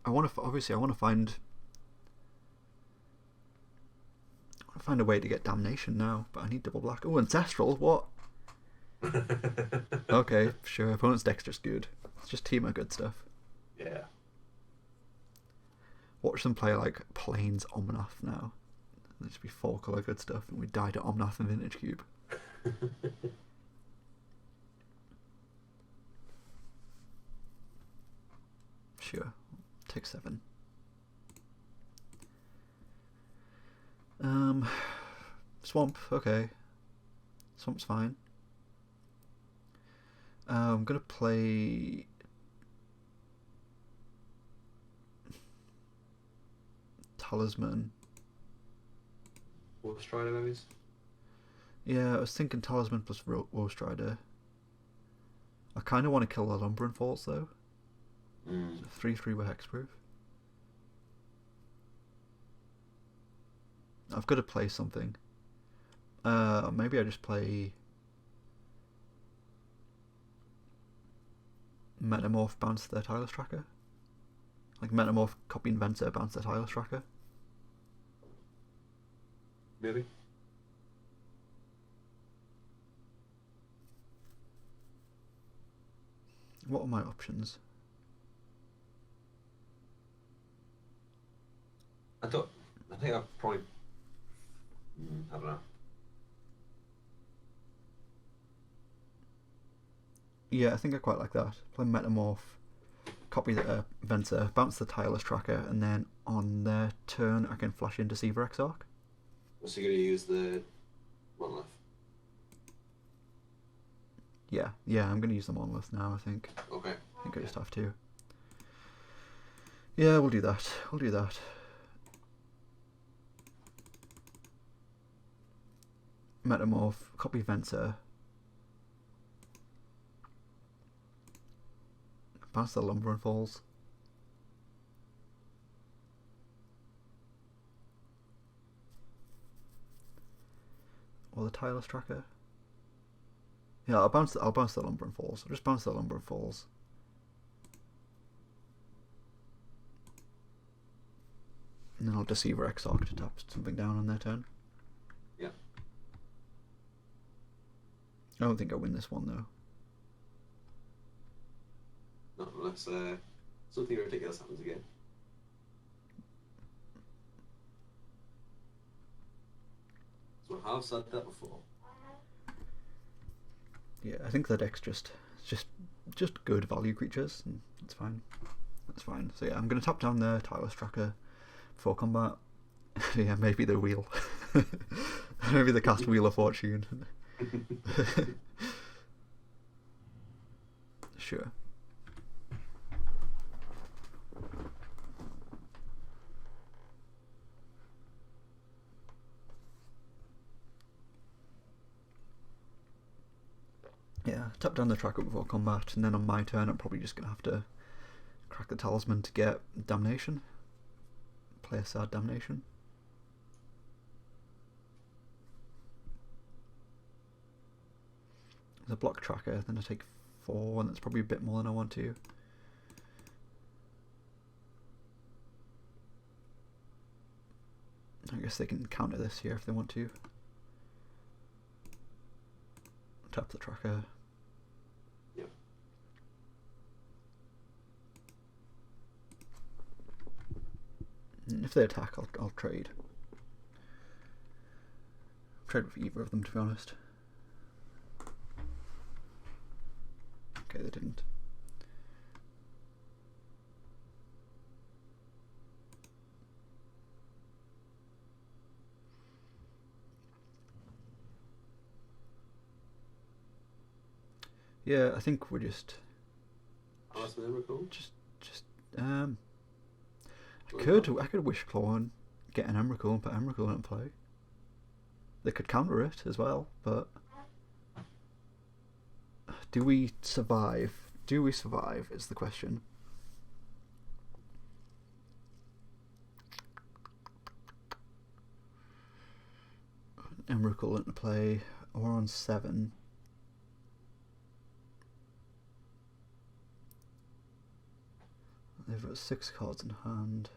I want to obviously. I want to find a way to get Damnation now, but I need double black. Oh, Ancestral. What? Okay, sure. Opponent's deck's just good. It's just team of good stuff. Yeah. Watch them play like Plains Omnath now. There'll just be 4-color good stuff, and we die to Omnath and Vintage Cube. Sure. Take 7. Swamp, okay. Swamp's fine. I'm gonna play Talisman. Wolf Strider, maybe? Yeah, I was thinking Talisman plus Woe Strider. I kind of want to kill the Lumbering Faults though. 3/3 with Hexproof. I've got to play something. Maybe I just play Metamorph, bounce their Tireless Tracker. Like Metamorph, copy Inventor, bounce their Tireless Tracker. Maybe. What are my options? I don't. I think I probably. I don't know. Yeah, I think I quite like that. Play Metamorph, copy the Venter, bounce the Tireless Tracker, and then on their turn I can flash in Deceiver Exarch. So you're going to use the monolith? Yeah, I'm going to use the Monolith now, I think. Okay. I think I just have to. Yeah, we'll do that. Metamorph, copy Venter. Bounce the Lumber and Falls. Or the Tireless Tracker. Yeah, I'll bounce the Lumber and Falls. I'll just bounce the Lumber and Falls. And then I'll Deceiver Exarch to tap something down on their turn. Yeah. I don't think I win this one though. Not unless something ridiculous happens again. So I've said that before. Yeah, I think the deck's just good value creatures, and it's fine. That's fine. So yeah, I'm gonna tap down the Tireless Tracker before combat. Yeah, maybe the wheel. Maybe the cast Wheel of Fortune. Sure. Yeah, tap down the tracker before combat, and then on my turn I'm probably just going to have to crack the Talisman to get Damnation. Play a Sad Damnation. There's a block tracker, then I take 4, and that's probably a bit more than I want to. I guess they can counter this here if they want to. Tap the tracker. Yep. And if they attack, I'll trade. Trade with either of them, to be honest. Okay, they didn't. Yeah, I think we're just I could Wish Claw and get an Emrakul and put Emrakul in play. They could counter it as well, but do we survive? Do we survive is the question. Emrakul into play, or on 7. They've got 6 cards in hand.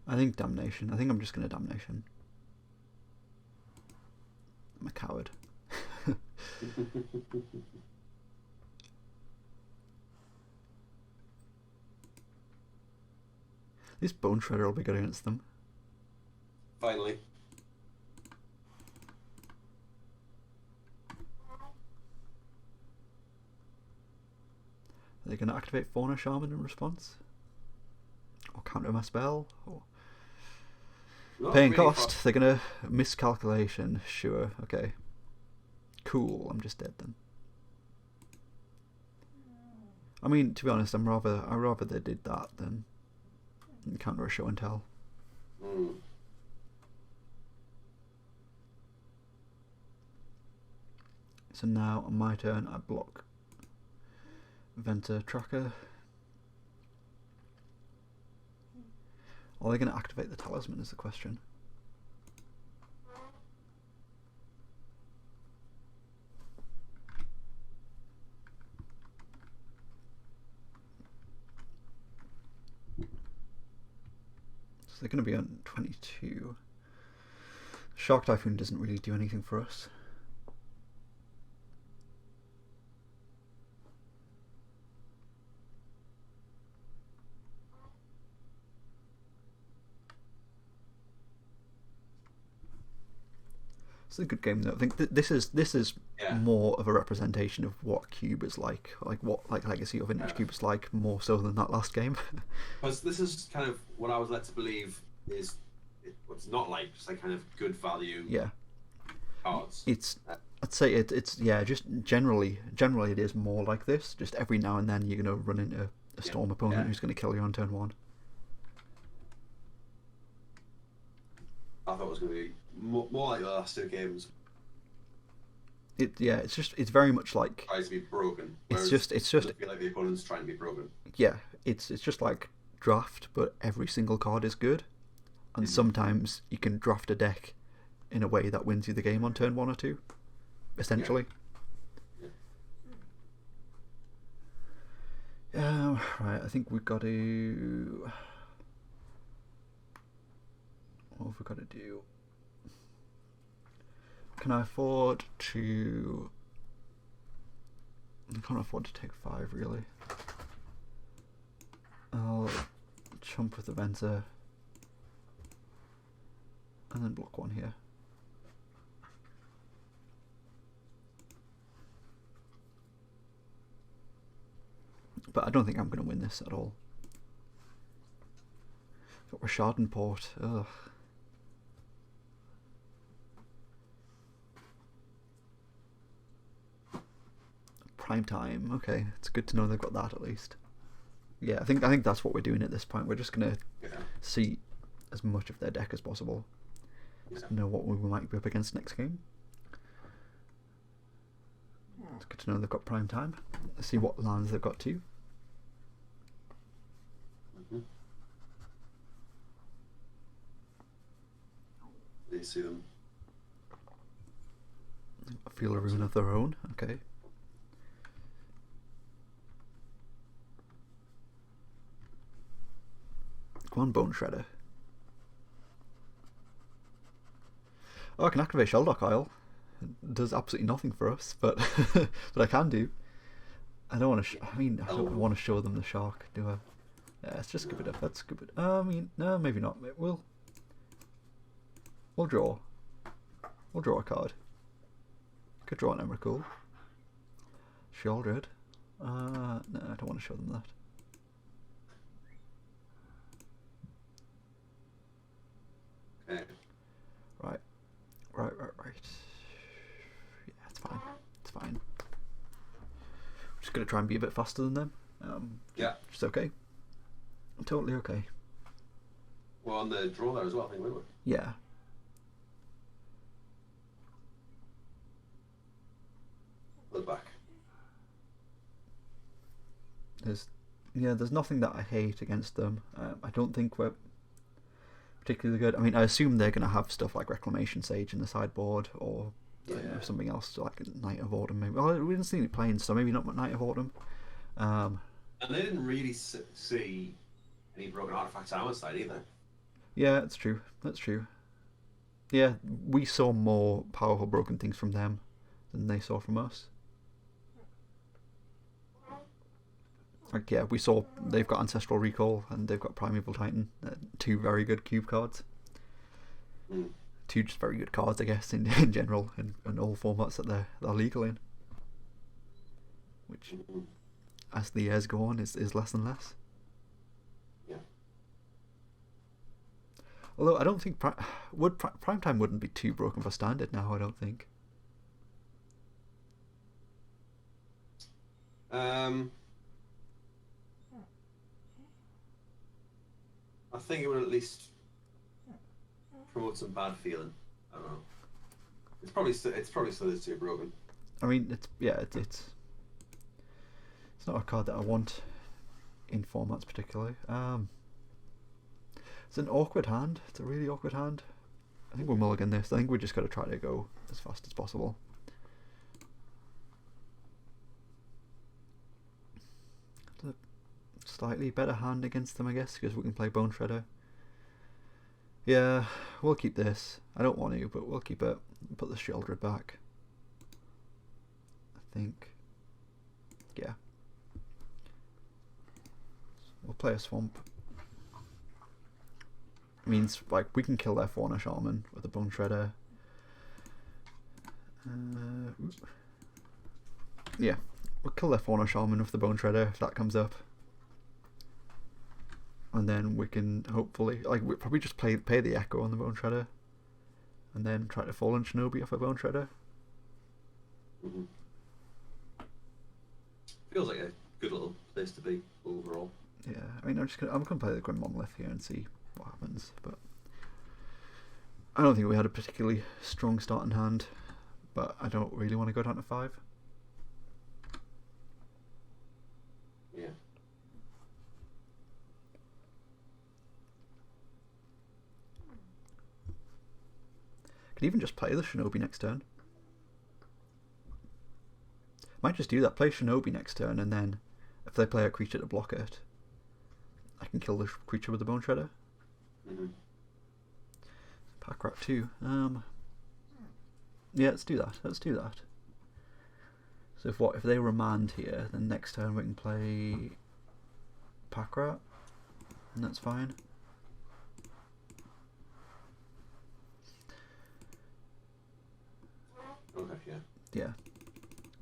I think Damnation. I think I'm just going to Damnation. I'm a coward. This Bone Shredder will be good against them. Finally. Are they going to activate Fauna Shaman in response? Or counter my spell? Or paying really cost? They're going to miscalculation. Sure, okay. Cool, I'm just dead then. I mean, to be honest, I'd rather they did that than counter a show and tell. So now on my turn I block Venter Tracker. Are they going to activate the Talisman is the question. So they're going to be on 22. Shark Typhoon doesn't really do anything for us. It's a good game though. I think this is more of a representation of what Cube is like what Legacy of Vintage Cube is like, more so than that last game. Because this is kind of what I was led to believe is what's not like, just like kind of good value. Yeah. Cards. I'd say it's just generally it is more like this. Just every now and then you're gonna run into a Storm opponent who's gonna kill you on turn 1. I thought it was gonna be more like the last 2 games. It's very much like tries to be broken. It's just I feel like the opponent's trying to be broken. Yeah, it's just like draft, but every single card is good, and sometimes you can draft a deck in a way that wins you the game on turn 1 or 2, essentially. Right, I think we've got to. What have we got to do? Can I afford to? I can't afford to take 5 really. I'll chump with the Venter and then block 1 here. But I don't think I'm going to win this at all. Got Rashad Port. Ugh. Prime time. Okay, it's good to know they've got that at least. Yeah, I think that's what we're doing at this point. We're just gonna see as much of their deck as possible. Just know what we might be up against next game. It's good to know they've got prime time. Let's see what lands they've got too. You see them. Feel a rune of their own. Okay. Go on, Bone Shredder. Oh, I can activate Shelldock Isle. It does absolutely nothing for us, but but I can do. I don't want to. I don't want to show them the shark, do I? Yeah, let's just skip it up. Let's skip it. No, maybe not. We'll draw. We'll draw a card. Could draw an Emrakul. Sheoldred. No, I don't want to show them that. Right. Yeah, it's fine. It's fine. I'm just going to try and be a bit faster than them. Just okay. Totally okay. Well, on the draw there as well, I think, won't we? Yeah. Look back. There's nothing that I hate against them. I don't think we're particularly good. I mean, I assume they're going to have stuff like Reclamation Sage in the sideboard, or something else like Night of Autumn. Maybe. Well, we didn't see any planes, so maybe not Night of Autumn. And they didn't really see any broken artifacts on our side either. Yeah, that's true. That's true. Yeah, we saw more powerful broken things from them than they saw from us. Like, yeah, we saw they've got Ancestral Recall and they've got Primeval Titan. 2 very good cube cards. 2 just very good cards, I guess, in general, in all formats that they're legal in. Which, as the years go on, is less and less. Yeah. Although I don't think Primetime wouldn't be too broken for Standard now, I don't think. I think it would at least promote some bad feeling. I don't know. It's probably still is too broken. I mean, it's not a card that I want in formats particularly. It's an awkward hand. It's a really awkward hand. I think we'll mulligan this. I think we just got to try to go as fast as possible. It's a slightly better hand against them, I guess, because we can play Bone Shredder. Yeah, we'll keep this. I don't want to, but we'll keep it. Put the Sheoldred back. I think. Yeah. We'll play a swamp. It means like we can kill their Fauna Shaman with a Bone Shredder. Yeah, we'll kill their Fauna Shaman with the Bone Shredder if that comes up. And then we can hopefully, like, we'll probably just pay the Echo on the Bone Shredder. And then try to Fallen Shinobi off a Bone Shredder. Mm-hmm. Feels like a good little place to be overall. Yeah, I mean, I'm gonna play the Grim Monolith here and see what happens, but I don't think we had a particularly strong starting hand, but I don't really want to go down to 5. Yeah. Could even just play the Shinobi next turn. Might just do that, play Shinobi next turn, and then if they play a creature to block it, I can kill the creature with the Bone Shredder. Mm-hmm. Pack Rat 2. Yeah, let's do that. Let's do that. So if they remand here, then next turn we can play Pack Rat, and that's fine. Okay, yeah. Yeah.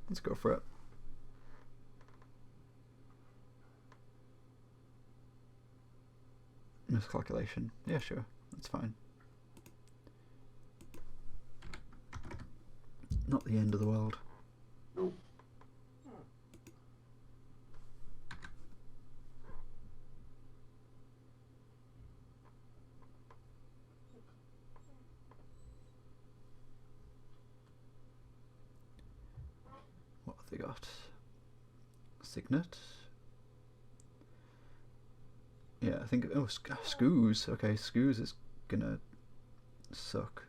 Let's go for it. Miscalculation. Yeah, sure. That's fine. Not the end of the world. No. What have they got? Signet? Yeah, I think... Oh, Scoos. Okay, Scoos is gonna suck.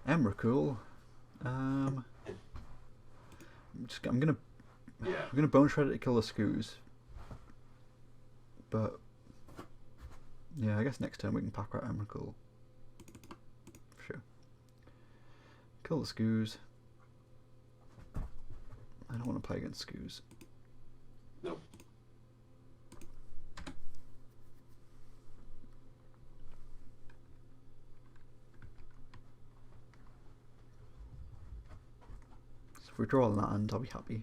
Emrakul. I'm gonna Bone Shredder to kill the Scoos. But yeah, I guess next turn we can Pack Rat Emrakul. Sure. Kill the Scoos. I don't want to play against Scoos. No. So if we draw a land, I'll be happy.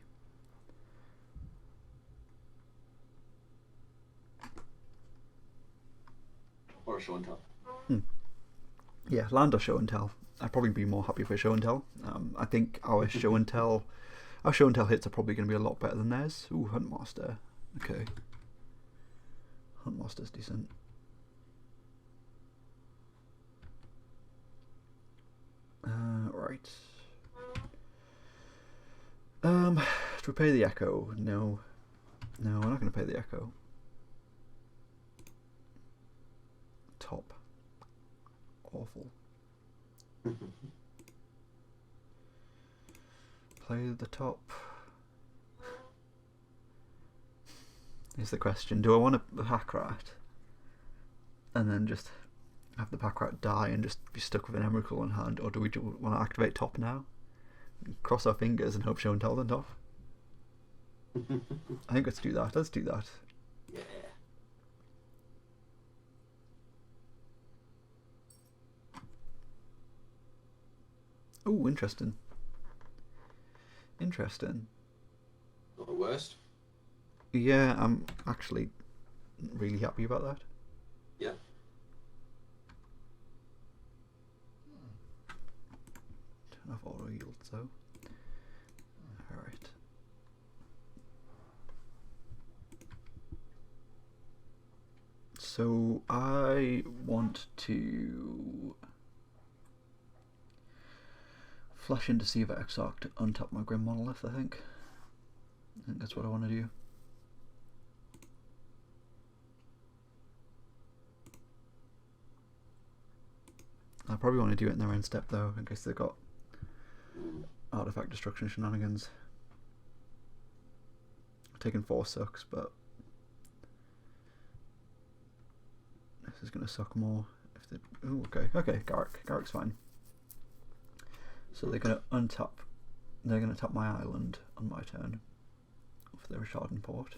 Or a show and tell. Yeah, land or show and tell. I'd probably be more happy for show and tell. I think our show and tell hits are probably going to be a lot better than theirs. Ooh, Huntmaster. Okay. Huntmaster's decent. Right. To repay the Echo. No. No, we're not going to pay the Echo. Top. Awful. Play the top. Is the question. Do I want a Pack Rat and then just have the Pack Rat die and just be stuck with an Emrakul in hand, or do we want to activate top now? Cross our fingers and hope show and tell then top? I think let's do that. Let's do that. Yeah. Oh, interesting. Interesting. Not the worst. Yeah, I'm actually really happy about that. Yeah. Turn off auto yield, so. Alright. So I want to flash in Deceiver Exarch to untap my Grim Monolith, I think. I think that's what I want to do. I probably want to do it in their end step though, in case they've got artifact destruction shenanigans. Taking 4 sucks, but this is going to suck more. If they... Oh, okay. Okay, Garrick's fine. So they're going to untap. They're going to tap my island on my turn for their Richardon port.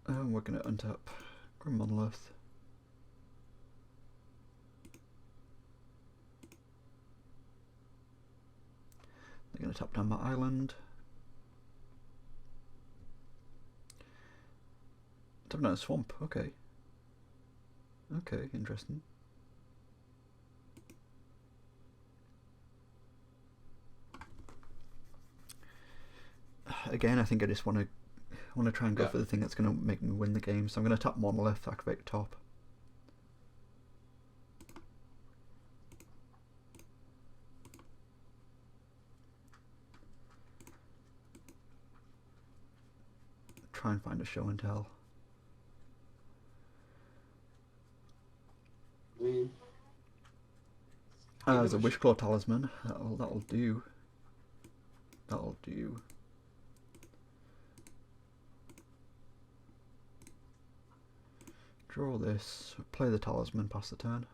And we're going to untap Grim Monolith. They're going to tap down my island. Tap down a swamp, okay. Okay, interesting. Again, I think I just want to try and go for the thing that's going to make me win the game. So I'm going to tap Monolith, activate top. Try and find a show and tell. There's a Wishclaw Talisman. That'll do. That'll do. Draw this. Play the Talisman. Pass the turn.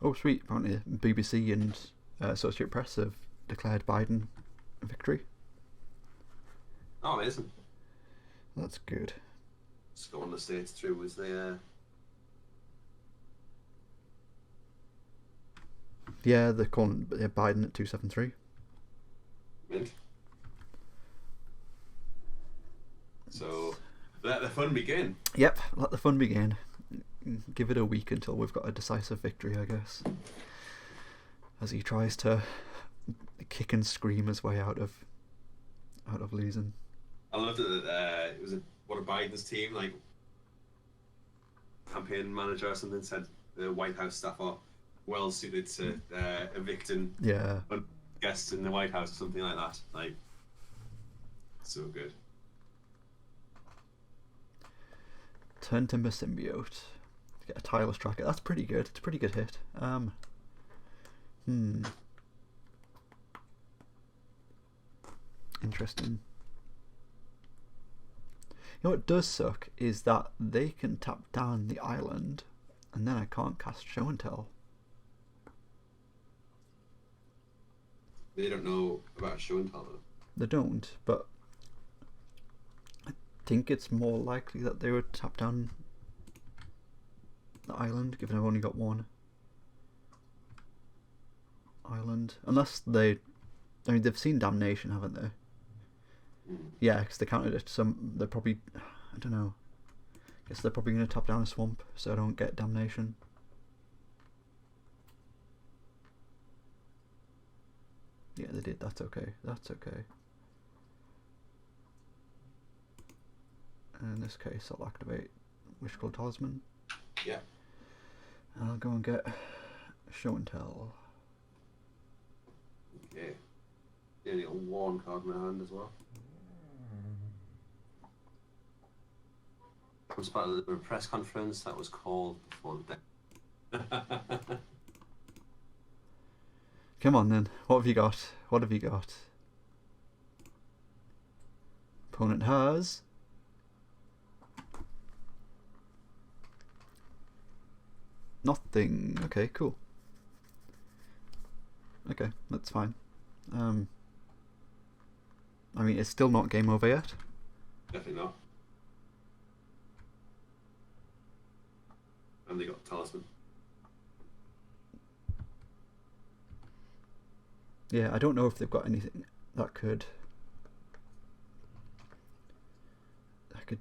Oh, sweet. Apparently BBC and Associated Press have declared Biden a victory. Oh, amazing. That's good. Just going the States through was the... Yeah, they're calling Biden at 273. Mint. So, let the fun begin. Yep, let the fun begin. Give it a week until we've got a decisive victory, I guess. As he tries to kick and scream his way out of losing. I loved it that it was one of Biden's team, like campaign manager or something, said the White House staff are well suited to evicting guests in the White House or something like that. Like, so good. Turn Timber Symbiote. Get a Tireless Tracker. That's pretty good. It's a pretty good hit. Interesting. You know what does suck is that they can tap down the island and then I can't cast Show and Tell. They don't know about Show and Tell though. They don't, but I think it's more likely that they would tap down the island, given I've only got one island. Unless they... I mean, they've seen Damnation, haven't they? Yeah, because they counted it. They're probably... I don't know. I guess they're probably going to tap down a swamp, so I don't get Damnation. Yeah, they did. That's okay. That's okay. In this case, I'll activate Wishclaw Talisman. Yeah. And I'll go and get Show and Tell. Okay. Yeah, only got one card in my hand as well. I was part of the press conference that was called before the day. Come on then. What have you got? What have you got? Opponent has... nothing. Okay, cool. Okay, that's fine. I mean, it's still not game over yet. Definitely not. And they got Talisman. Yeah, I don't know if they've got anything that could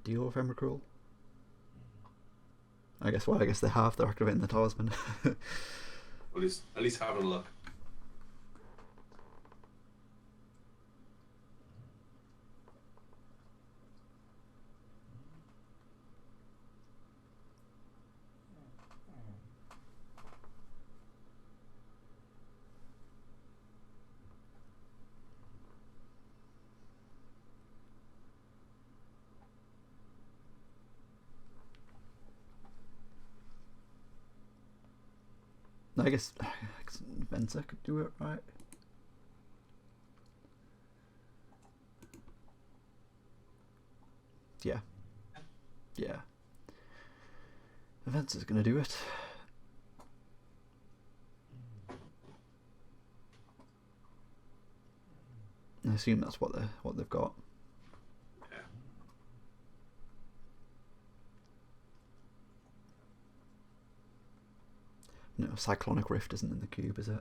deal with Emrakul. I guess they have. They're activating the Talisman. At least having a look. I guess Venser could do it, right? Yeah. Yeah. Venser's gonna do it. I assume that's what they've got. Yeah. No, Cyclonic Rift isn't in the cube, is it?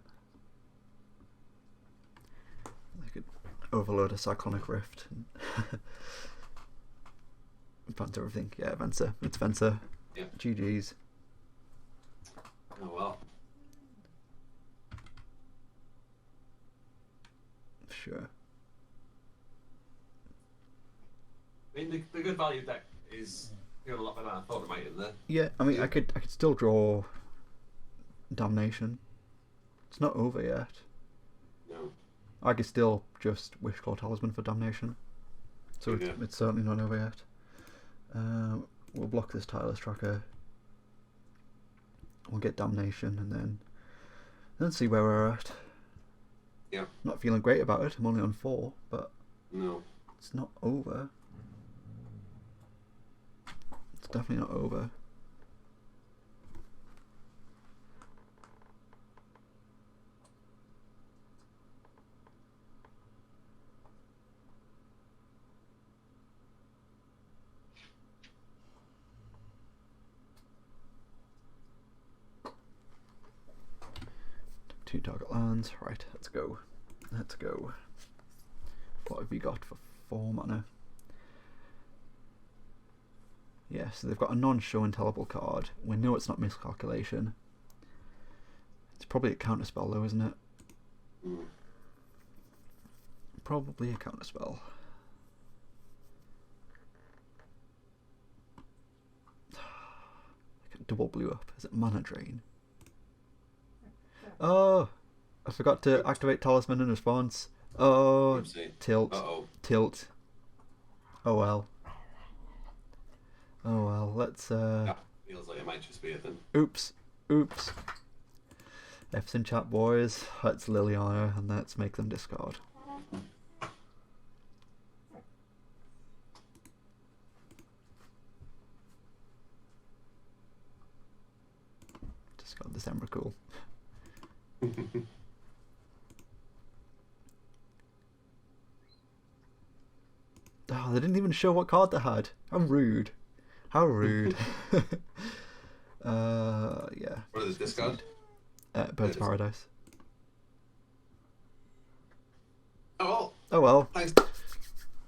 I could overload a Cyclonic Rift and plant everything. Yeah, Venser. It's Venser. Yeah. GG's. Oh well. Sure. I mean, the good value deck is a lot better than I thought it might in there. Yeah, I mean, I could still draw Damnation. It's not over yet. No. I could still just Wishclaw Talisman for Damnation. So Yeah. it's certainly not over yet. We'll block this Tireless Tracker. We'll get Damnation and then see where we're at. Yeah. Not feeling great about it. I'm only on 4, but No. it's not over. It's definitely not over. Two target lands. Right, let's go. Let's go. What have we got for 4 mana? Yeah, so they've got a non-show and tellable card. We know it's not Miscalculation. It's probably a counterspell though, isn't it? Mm. Probably a counterspell. Double blue up. Is it Mana Drain? Oh! I forgot to activate Talisman in response. Oh, Oopsie. tilt. Uh-oh. Tilt. Oh well. Oh well, let's That feels like it might just be a thing. oops. Oops. F's in chat, boys. Let's Liliana and let's make them discard. Discard this Emrakul. Oh, they didn't even show what card they had. How rude. How rude. Yeah. What is this discard? Bird's Paradise. Oh well. Oh well. Thanks. Good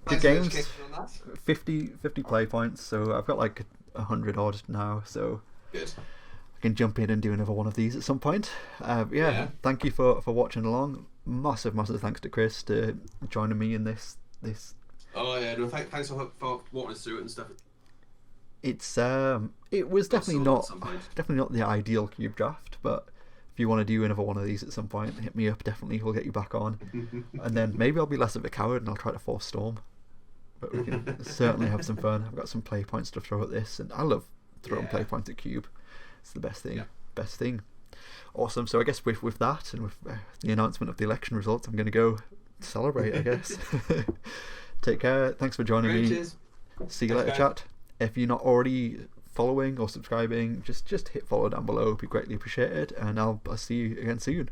Thanks for games. education on that. 50 play points, so I've got like 100 odd now, so Good. I can jump in and do another one of these at some point. Yeah. Thank you for watching along. Massive thanks to Chris to joining me in this. Oh yeah, no, thanks for walking us through it and stuff. It's it was definitely not the ideal cube draft, but if you want to do another one of these at some point, hit me up. Definitely, we'll get you back on, and then maybe I'll be less of a coward and I'll try to force Storm. But we can certainly have some fun. I've got some play points to throw at this, and I love throwing play points at cube. It's the best thing. Yeah. Best thing. Awesome. So I guess with that and with the announcement of the election results, I'm going to go celebrate, I guess. Take care. Thanks for joining me. Cheers. See you later, chat. If you're not already following or subscribing, just hit follow down below. It'd be greatly appreciated, and I'll see you again soon.